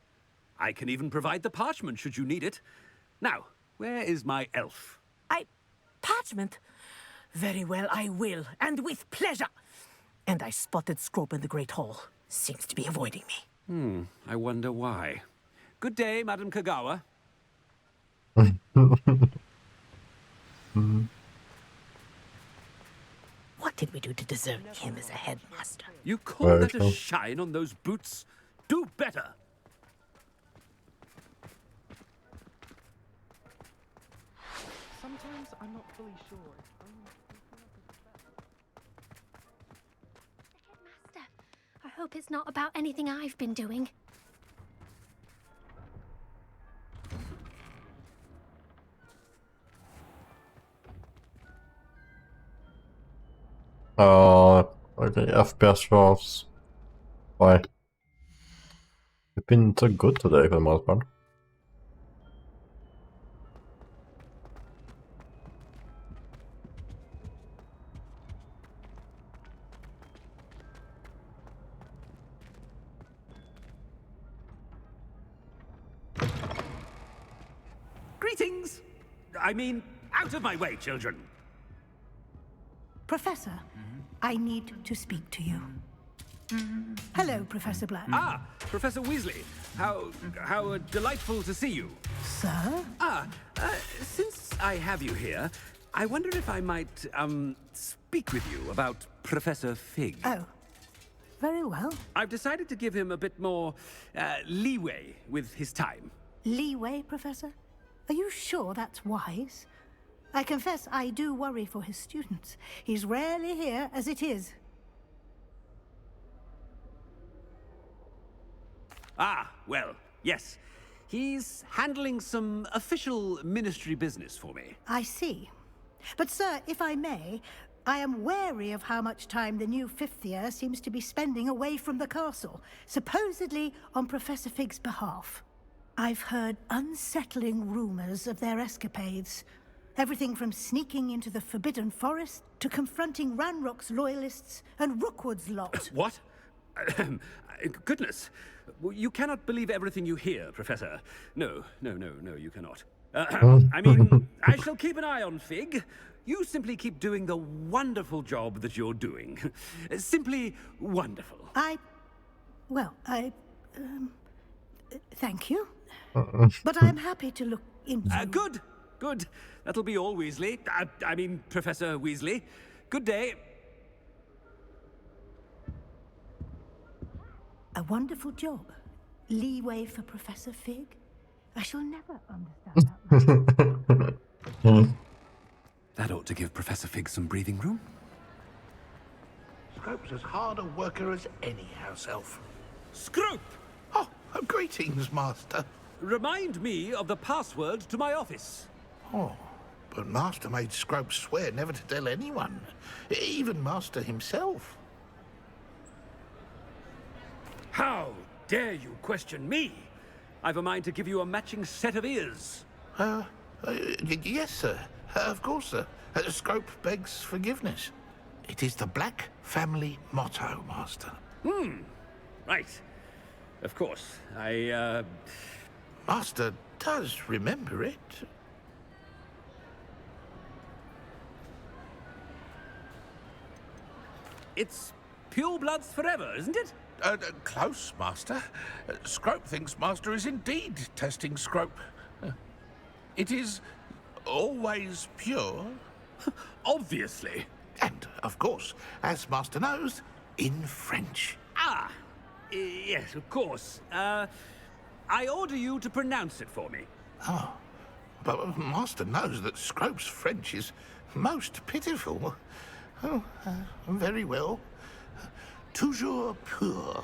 I can even provide the parchment should you need it. Now, where is my elf? Parchment? Very well, I will, and with pleasure. And I spotted Scrope in the Great Hall. Seems to be avoiding me. I wonder why. Good day, Madam Kogawa. What did we do to deserve him as a headmaster? You call that a shine on those boots? Do better! Sometimes I'm not fully sure. Headmaster, I hope it's not about anything I've been doing. Okay, FPS was... Why? You've been so good today for the most part. Greetings! I mean, out of my way, children! Professor, I need to speak to you. Hello, Professor Black. Ah, Professor Weasley. How delightful to see you. Sir? Since I have you here, I wonder if I might, speak with you about Professor Fig. Oh, very well. I've decided to give him a bit more, leeway with his time. Leeway, Professor? Are you sure that's wise? I confess I do worry for his students. He's rarely here as it is. Ah, well, yes. He's handling some official ministry business for me. I see. But sir, if I may, I am wary of how much time the new fifth year seems to be spending away from the castle, supposedly on Professor Fig's behalf. I've heard unsettling rumors of their escapades. Everything from sneaking into the Forbidden Forest to confronting Ranrock's loyalists and Rookwood's lot. What? Goodness. You cannot believe everything you hear, Professor. No, you cannot. I mean, I shall keep an eye on Fig. You simply keep doing the wonderful job that you're doing. Simply wonderful. Thank you. But I'm happy to look into... Good. That'll be all, Weasley. I mean, Professor Weasley. Good day. A wonderful job. Leeway for Professor Fig. I shall never understand that. That ought to give Professor Fig some breathing room. Scrope's as hard a worker as any house elf. Scrope! Oh, greetings, Master. Remind me of the password to my office. Oh, but Master made Scrope swear never to tell anyone, even Master himself. How dare you question me? I've a mind to give you a matching set of ears. Yes, sir. Of course, sir. Scrope begs forgiveness. It is the Black family motto, Master. Right. Of course. Master does remember it. It's purebloods forever, isn't it? Close, Master. Scrope thinks Master is indeed testing Scrope. It is always pure. Obviously. And, of course, as Master knows, in French. Yes, of course. I order you to pronounce it for me. Oh, but Master knows that Scrope's French is most pitiful. Oh, very well. Toujours pur.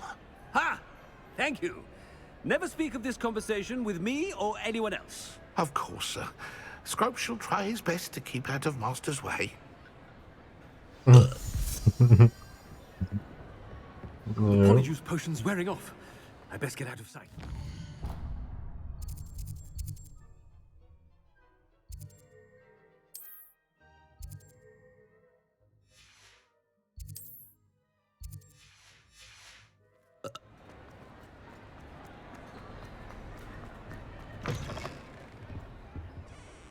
Ha! Thank you. Never speak of this conversation with me or anyone else. Of course, sir. Scrope shall try his best to keep out of Master's way. Polyjuice potion's wearing off. I best get out of sight.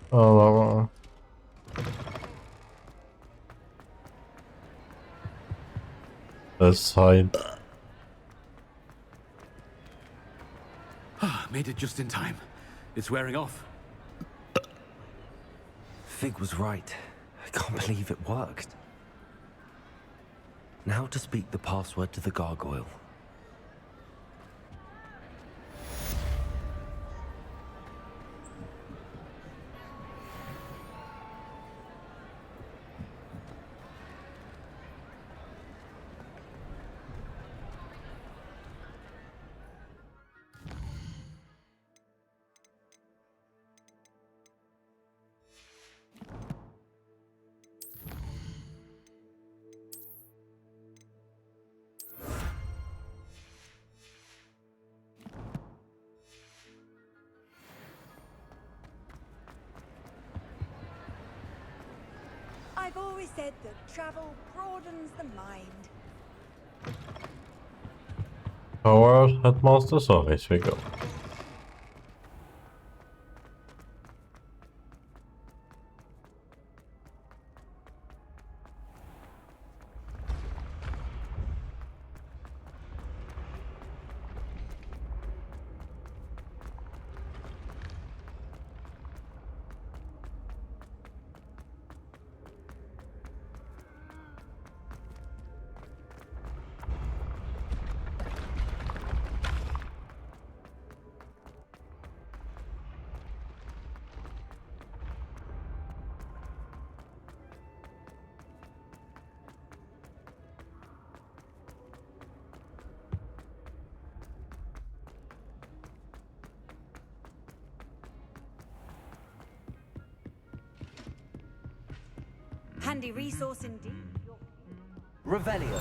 Oh, let's hide. Made it just in time. It's wearing off. Fig was right. I can't believe it worked. Now to speak the password to the gargoyle. I've always said that travel broadens the mind. Our headmaster, so here we go. Handy resource indeed. Revelio.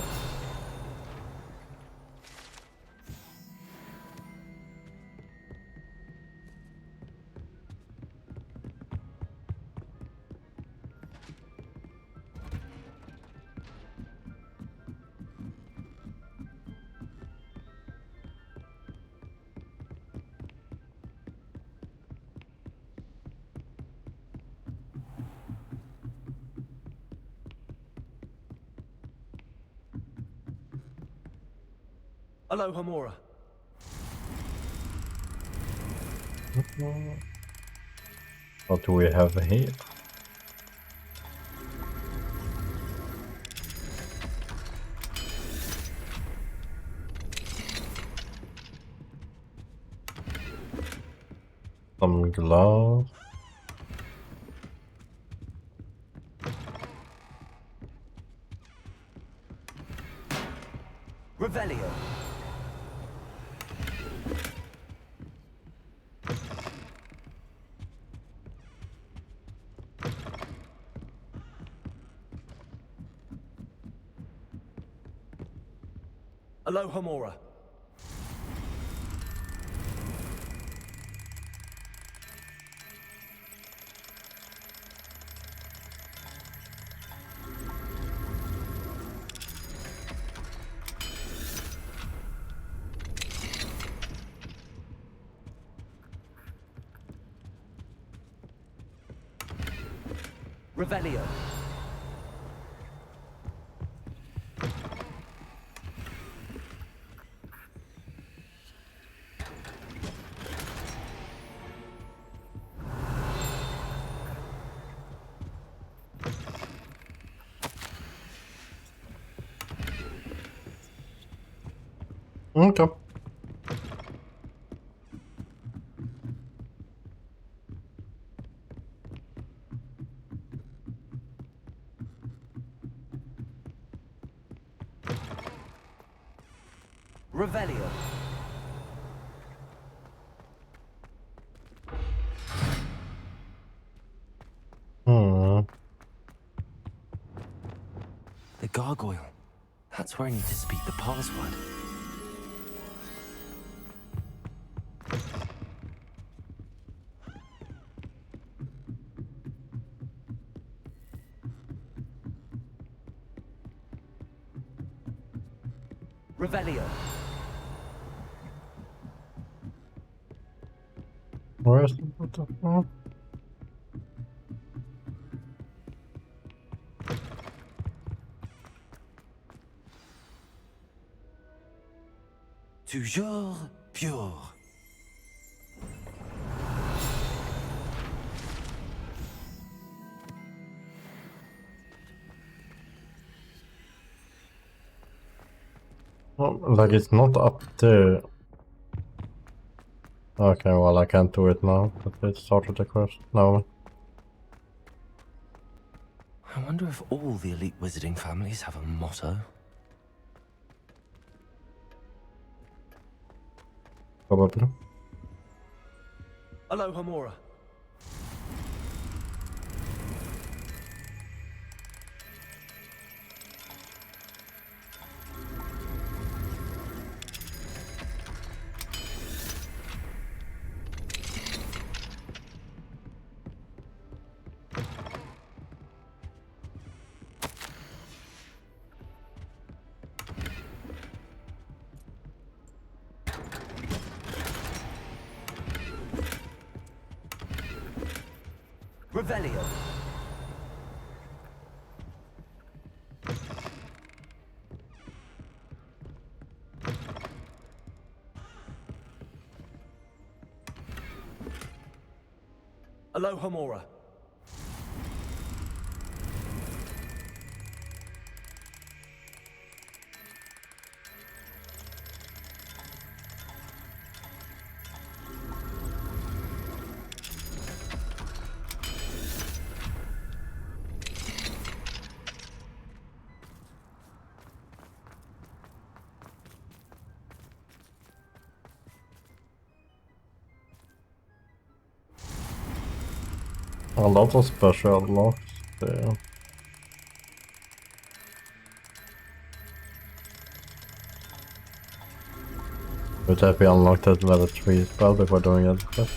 Aloha Mora. What do we have here? Some gloves. Revelio. Aloha Mora. Revelio. Okay. Revelio. The gargoyle. That's where I need to speak the password. Revelio. Where's the butterfly? Toujours pure. Oh, like it's not up there. Okay, well I can't do it now, but it started the quest. No. I wonder if all the elite wizarding families have a motto. Probably. Aloha Mora. Revelio. Aloha Mora. A lot of special locks there. Which have we unlocked at level 3 as well before doing it. But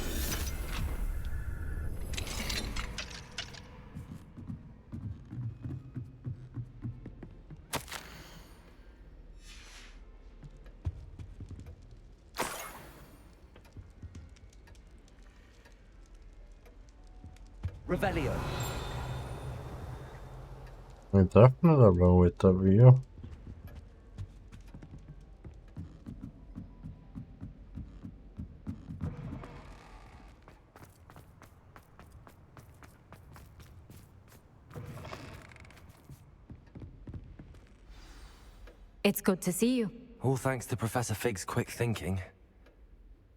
Revelio. we definitely go with the view. It's good to see you. All thanks to Professor Fig's quick thinking.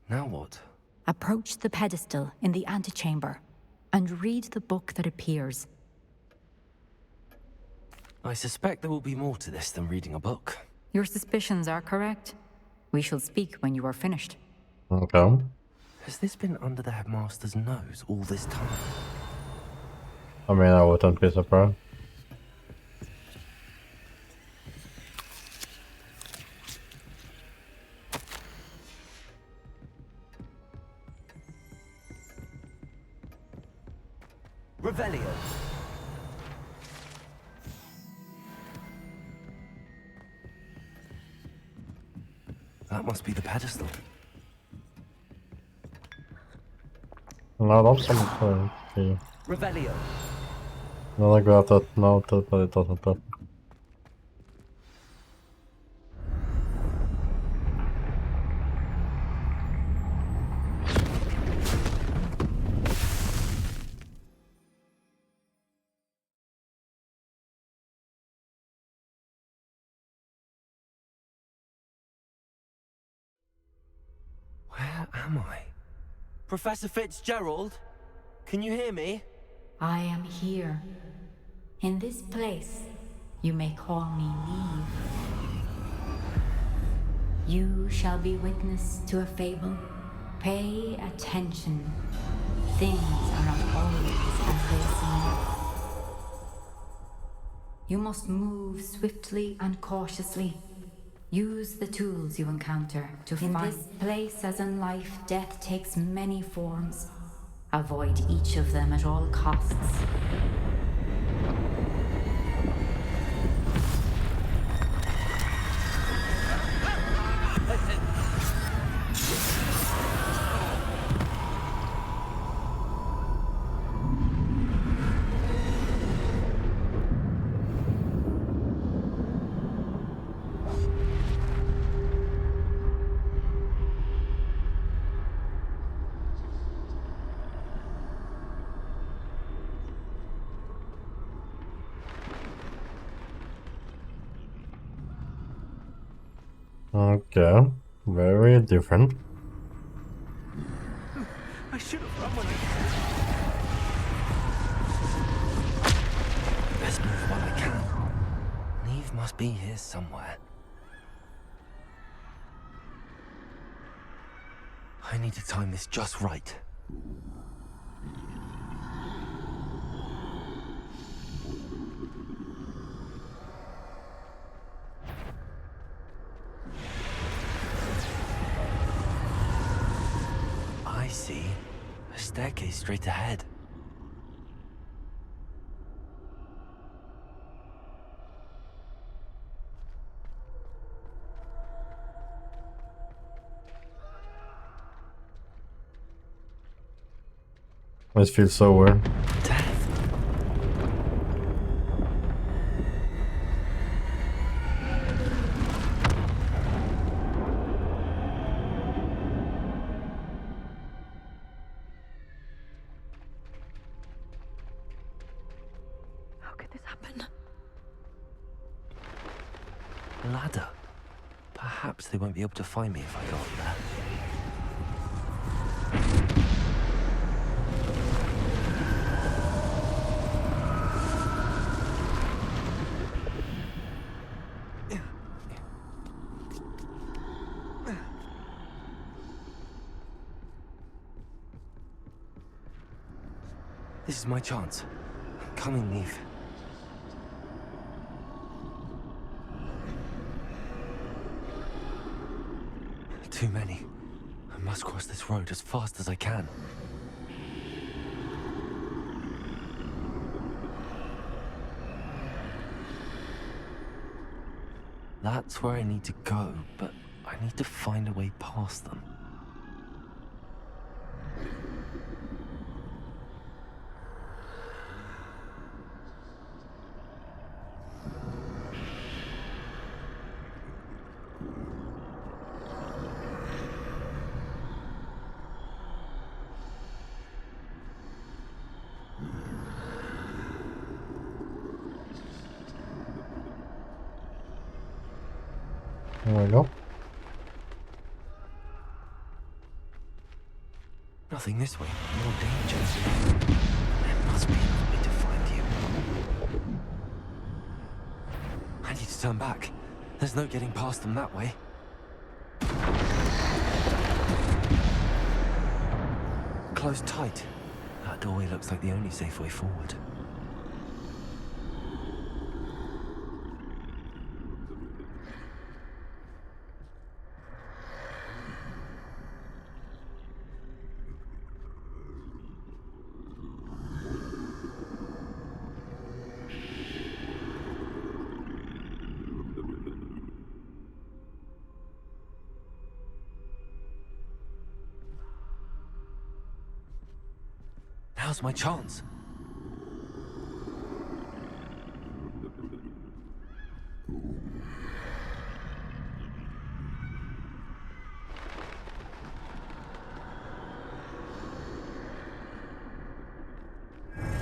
Now what? Approach the pedestal in the antechamber and read the book that appears. I suspect there will be more to this than reading a book. Your suspicions are correct. We shall speak when you are finished. Okay. Has this been under the headmaster's nose all this time? I mean, I wouldn't be surprised. Revelio. That must be the pedestal. No, that's something. Revelio. No, I got that noted, but it doesn't pop. Where am I? Professor Fitzgerald? Can you hear me? I am here. In this place, you may call me Neve. You shall be witness to a fable. Pay attention. Things are not always as they seem. You must move swiftly and cautiously. Use the tools you encounter to find. In this place, as in life, death takes many forms. Avoid each of them at all costs. Okay, very different. I should have run when I... Best move while I can. Neve must be here somewhere. I need to time this just right. I see. A staircase straight ahead. This feels so weird. How could this happen? Ladder. Perhaps they won't be able to find me if I go up there. This is my chance. I'm coming, Neve. Too many. I must cross this road as fast as I can. That's where I need to go, but I need to find a way past them. There we go. Nothing this way. More danger. There must be another way to find you. I need to turn back. There's no getting past them that way. Closed tight. That doorway looks like the only safe way forward. Now's my chance.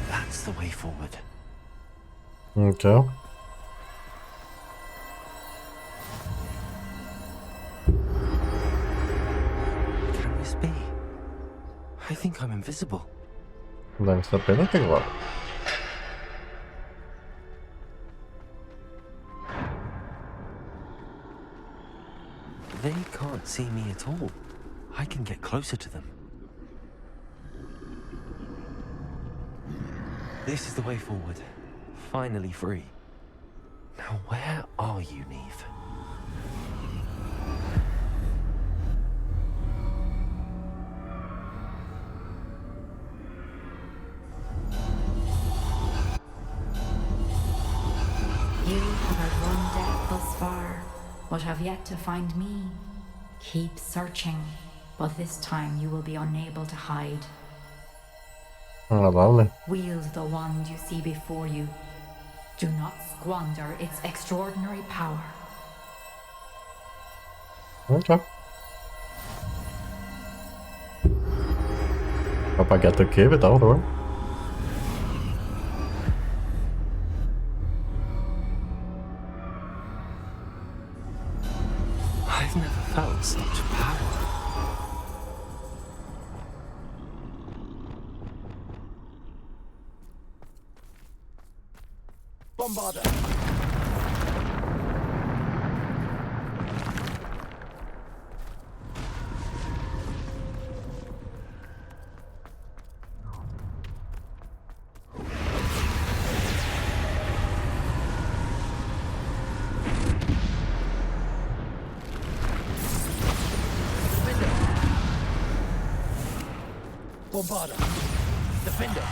That's the way forward. Okay. Can this be? I think I'm invisible. Then step anything wrong. They can't see me at all. I can get closer to them. This is the way forward. Finally free. Now where are you, Neve? You have had one death thus far, but have yet to find me. Keep searching, but this time you will be unable to hide. Oh, lovely. Wield the wand you see before you. Do not squander its extraordinary power. Okay. Hope I get to keep it all the way. I've never felt such power. Bombarder! Bombarder! Defender!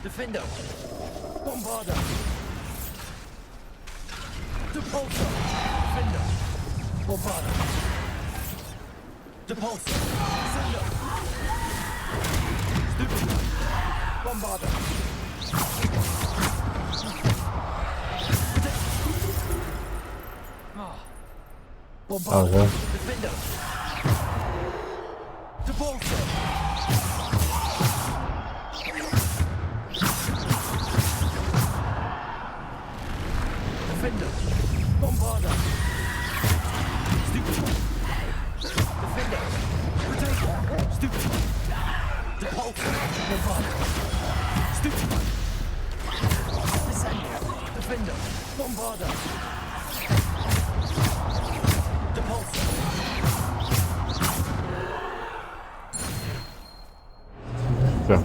Defender! Bombarder! Depulsor! Defender! Bombarder! Depulsor! Defender! Stupid! Bombarder! Bombarder! Okay. Defender! Depulsor! Defender! Bombarder! Stupid! Defender! Potato! Stupid! Depulsor! Bombard! Stupid! Descender! Defender! Bombarder! Depulsor! Ja.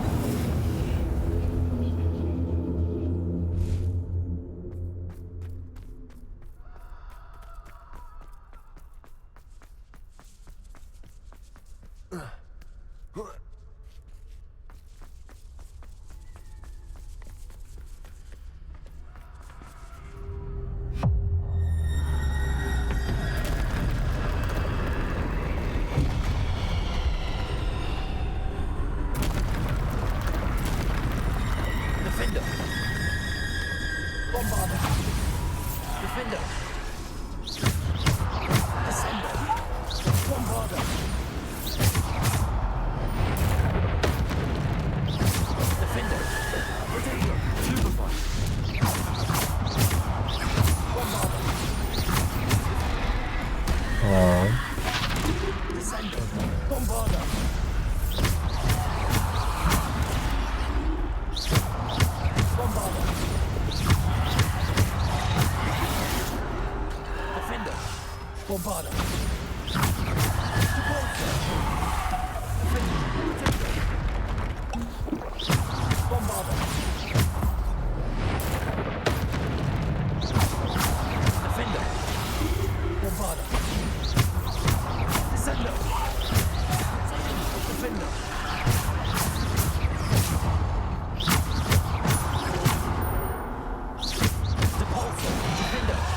Defender! Bombarder! Defender! Descender! Bombarder! Defender! Potato! Superfly! Bombarder! Descender! Bombarder! Bombarder! Defender! Bombarder! Bombarder! Defender! Bombarder! Descender! Defender! Depulsor! Defender!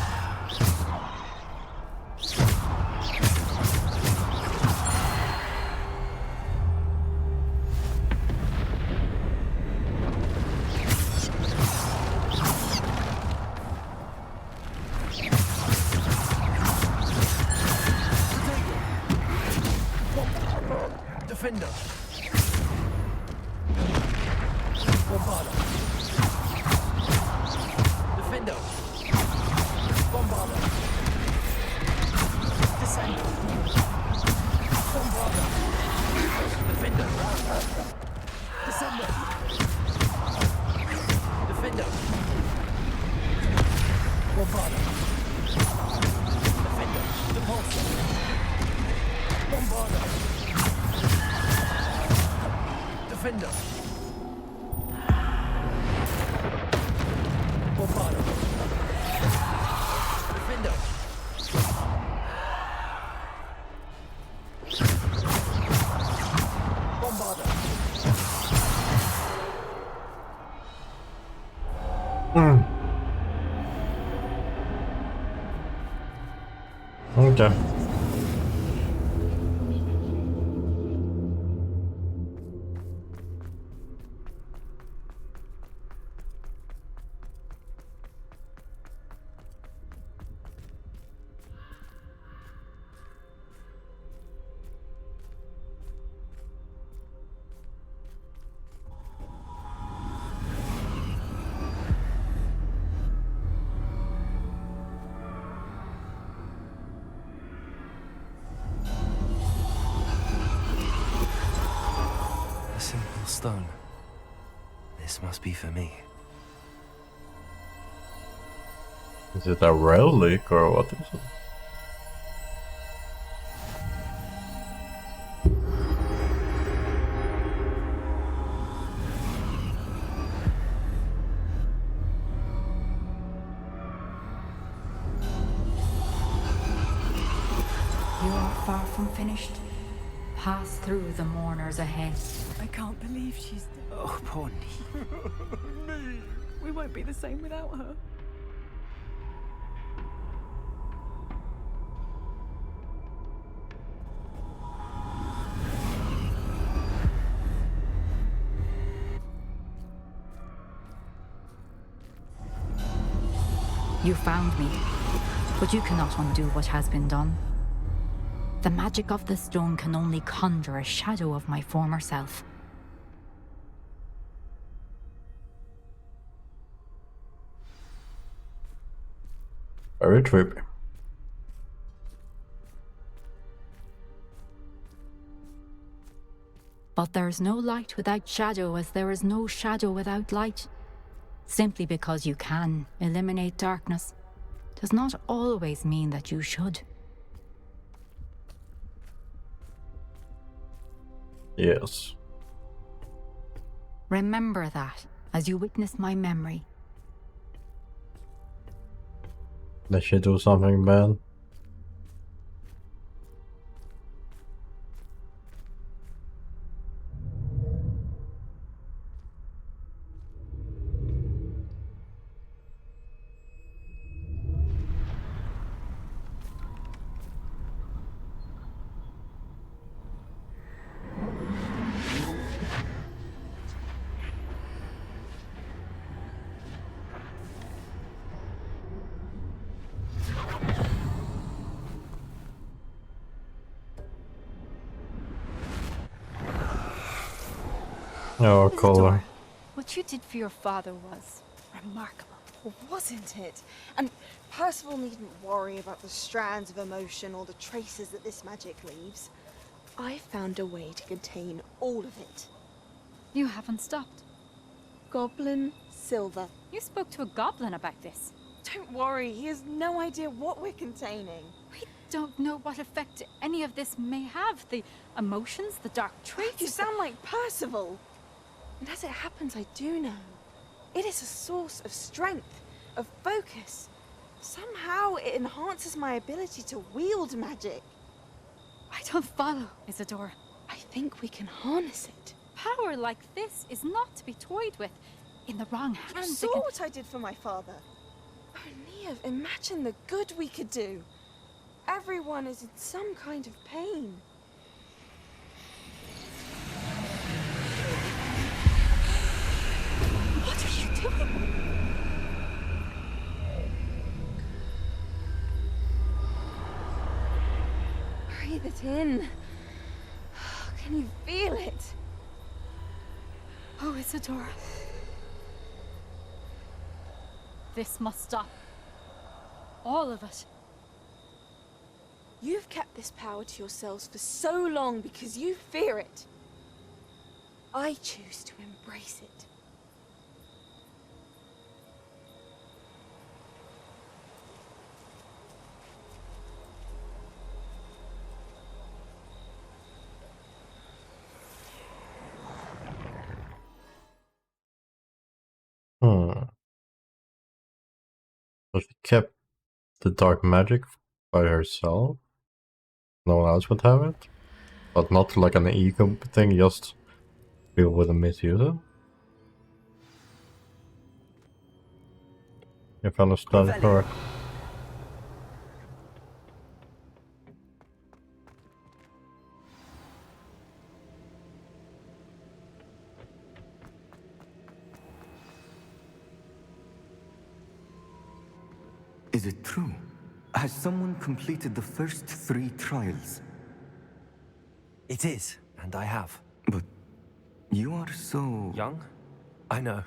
Defender! Bombarder! Defender! Bombarder! Descender! Bombarder! Defender! Descender! Defender! Bombarder! Defender! Depulsor! Bombarder! Defender! Bombarder! Defender! Bombarder! Okay. A simple stone. This must be for me. Is it a relic or what is it? You are far from finished. Pass through the mourners ahead. I can't believe she's dead. Oh, poor Neve. We won't be the same without her. You found me, but you cannot undo what has been done. The magic of the stone can only conjure a shadow of my former self. Very trippy. But there is no light without shadow, as there is no shadow without light. Simply because you can eliminate darkness does not always mean that you should. Yes. Remember that as you witness my memory. Did she do something bad? Oh, color. What you did for your father was remarkable. Well, wasn't it? And Percival needn't worry about the strands of emotion or the traces that this magic leaves. I found a way to contain all of it. You haven't stopped. Goblin Silver. You spoke to a goblin about this. Don't worry, he has no idea what we're containing. We don't know what effect any of this may have. The emotions, the dark traits. You sound like Percival. And as it happens, I do know. It is a source of strength, of focus. Somehow it enhances my ability to wield magic. I don't follow, Isadora. I think we can harness it. Power like this is not to be toyed with. In the wrong hands. You saw what I did for my father. Oh, Neve, imagine the good we could do. Everyone is in some kind of pain. What are you doing? Breathe it in. Can you feel it? Oh, Isadora. This must stop. All of it. You've kept this power to yourselves for so long because you fear it. I choose to embrace it. So she kept the dark magic by herself? No one else would have it? But not like an ego thing, just people wouldn't misuse it? If I understand it correct. Is it true? Has someone completed the first 3 trials? It is, and I have. But you are so... young? I know.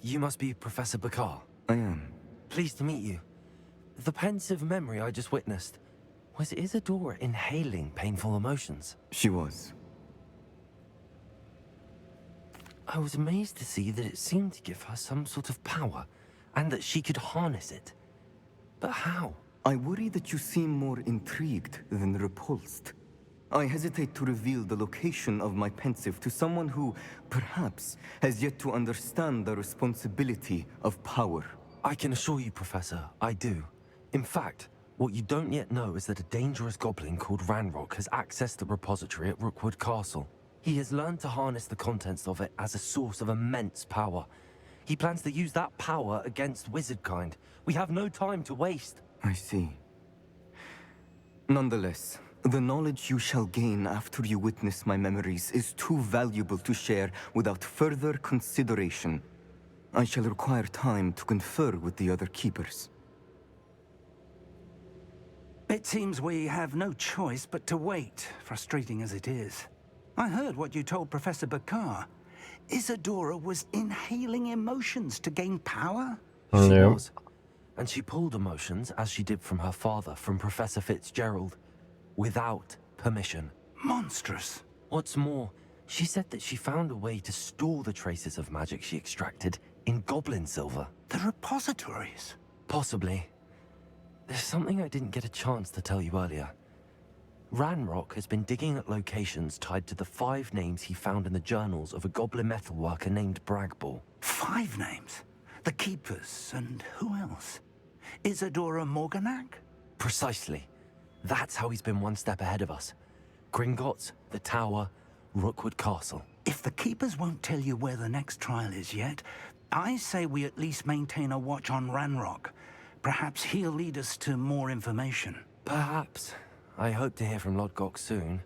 You must be Professor Bakar. I am. Pleased to meet you. The pensive memory I just witnessed, was Isadora inhaling painful emotions? She was. I was amazed to see that it seemed to give her some sort of power, and that she could harness it. But how? I worry that you seem more intrigued than repulsed. I hesitate to reveal the location of my pensive to someone who, perhaps, has yet to understand the responsibility of power. I can assure you, Professor, I do. In fact, what you don't yet know is that a dangerous goblin called Ranrock has accessed the repository at Rookwood Castle. He has learned to harness the contents of it as a source of immense power. He plans to use that power against wizardkind. We have no time to waste. I see. Nonetheless, the knowledge you shall gain after you witness my memories is too valuable to share without further consideration. I shall require time to confer with the other keepers. It seems we have no choice but to wait, frustrating as it is. I heard what you told Professor Bakar. Isadora was inhaling emotions to gain power? She was. And she pulled emotions, as she did from her father, from Professor Fitzgerald, without permission. Monstrous. What's more, She said that she found a way to store the traces of magic she extracted in goblin silver. The repositories? Possibly. There's something I didn't get a chance to tell you earlier. Ranrock has been digging at locations tied to the 5 names he found in the journals of a goblin metalworker named Bragball. 5 names? The Keepers, and who else? Isadora Morganac? Precisely. That's how he's been one step ahead of us. Gringotts, the Tower, Rookwood Castle. If the Keepers won't tell you where the next trial is yet, I say we at least maintain a watch on Ranrock. Perhaps he'll lead us to more information. Perhaps. I hope to hear from Lodgok soon.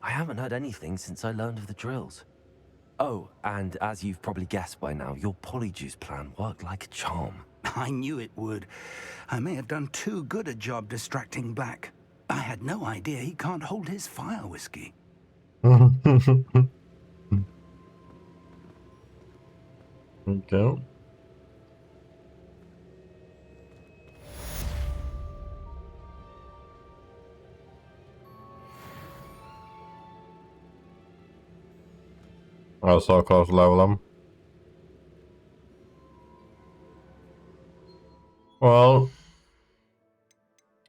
I haven't heard anything since I learned of the drills. Oh, and as you've probably guessed by now, your polyjuice plan worked like a charm. I knew it would. I may have done too good a job distracting Black. I had no idea he can't hold his fire whiskey. Okay. I saw close level him. Well,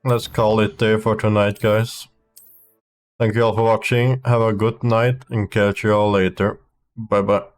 let's call it there for tonight, guys. Thank you all for watching. Have a good night and catch you all later. Bye bye.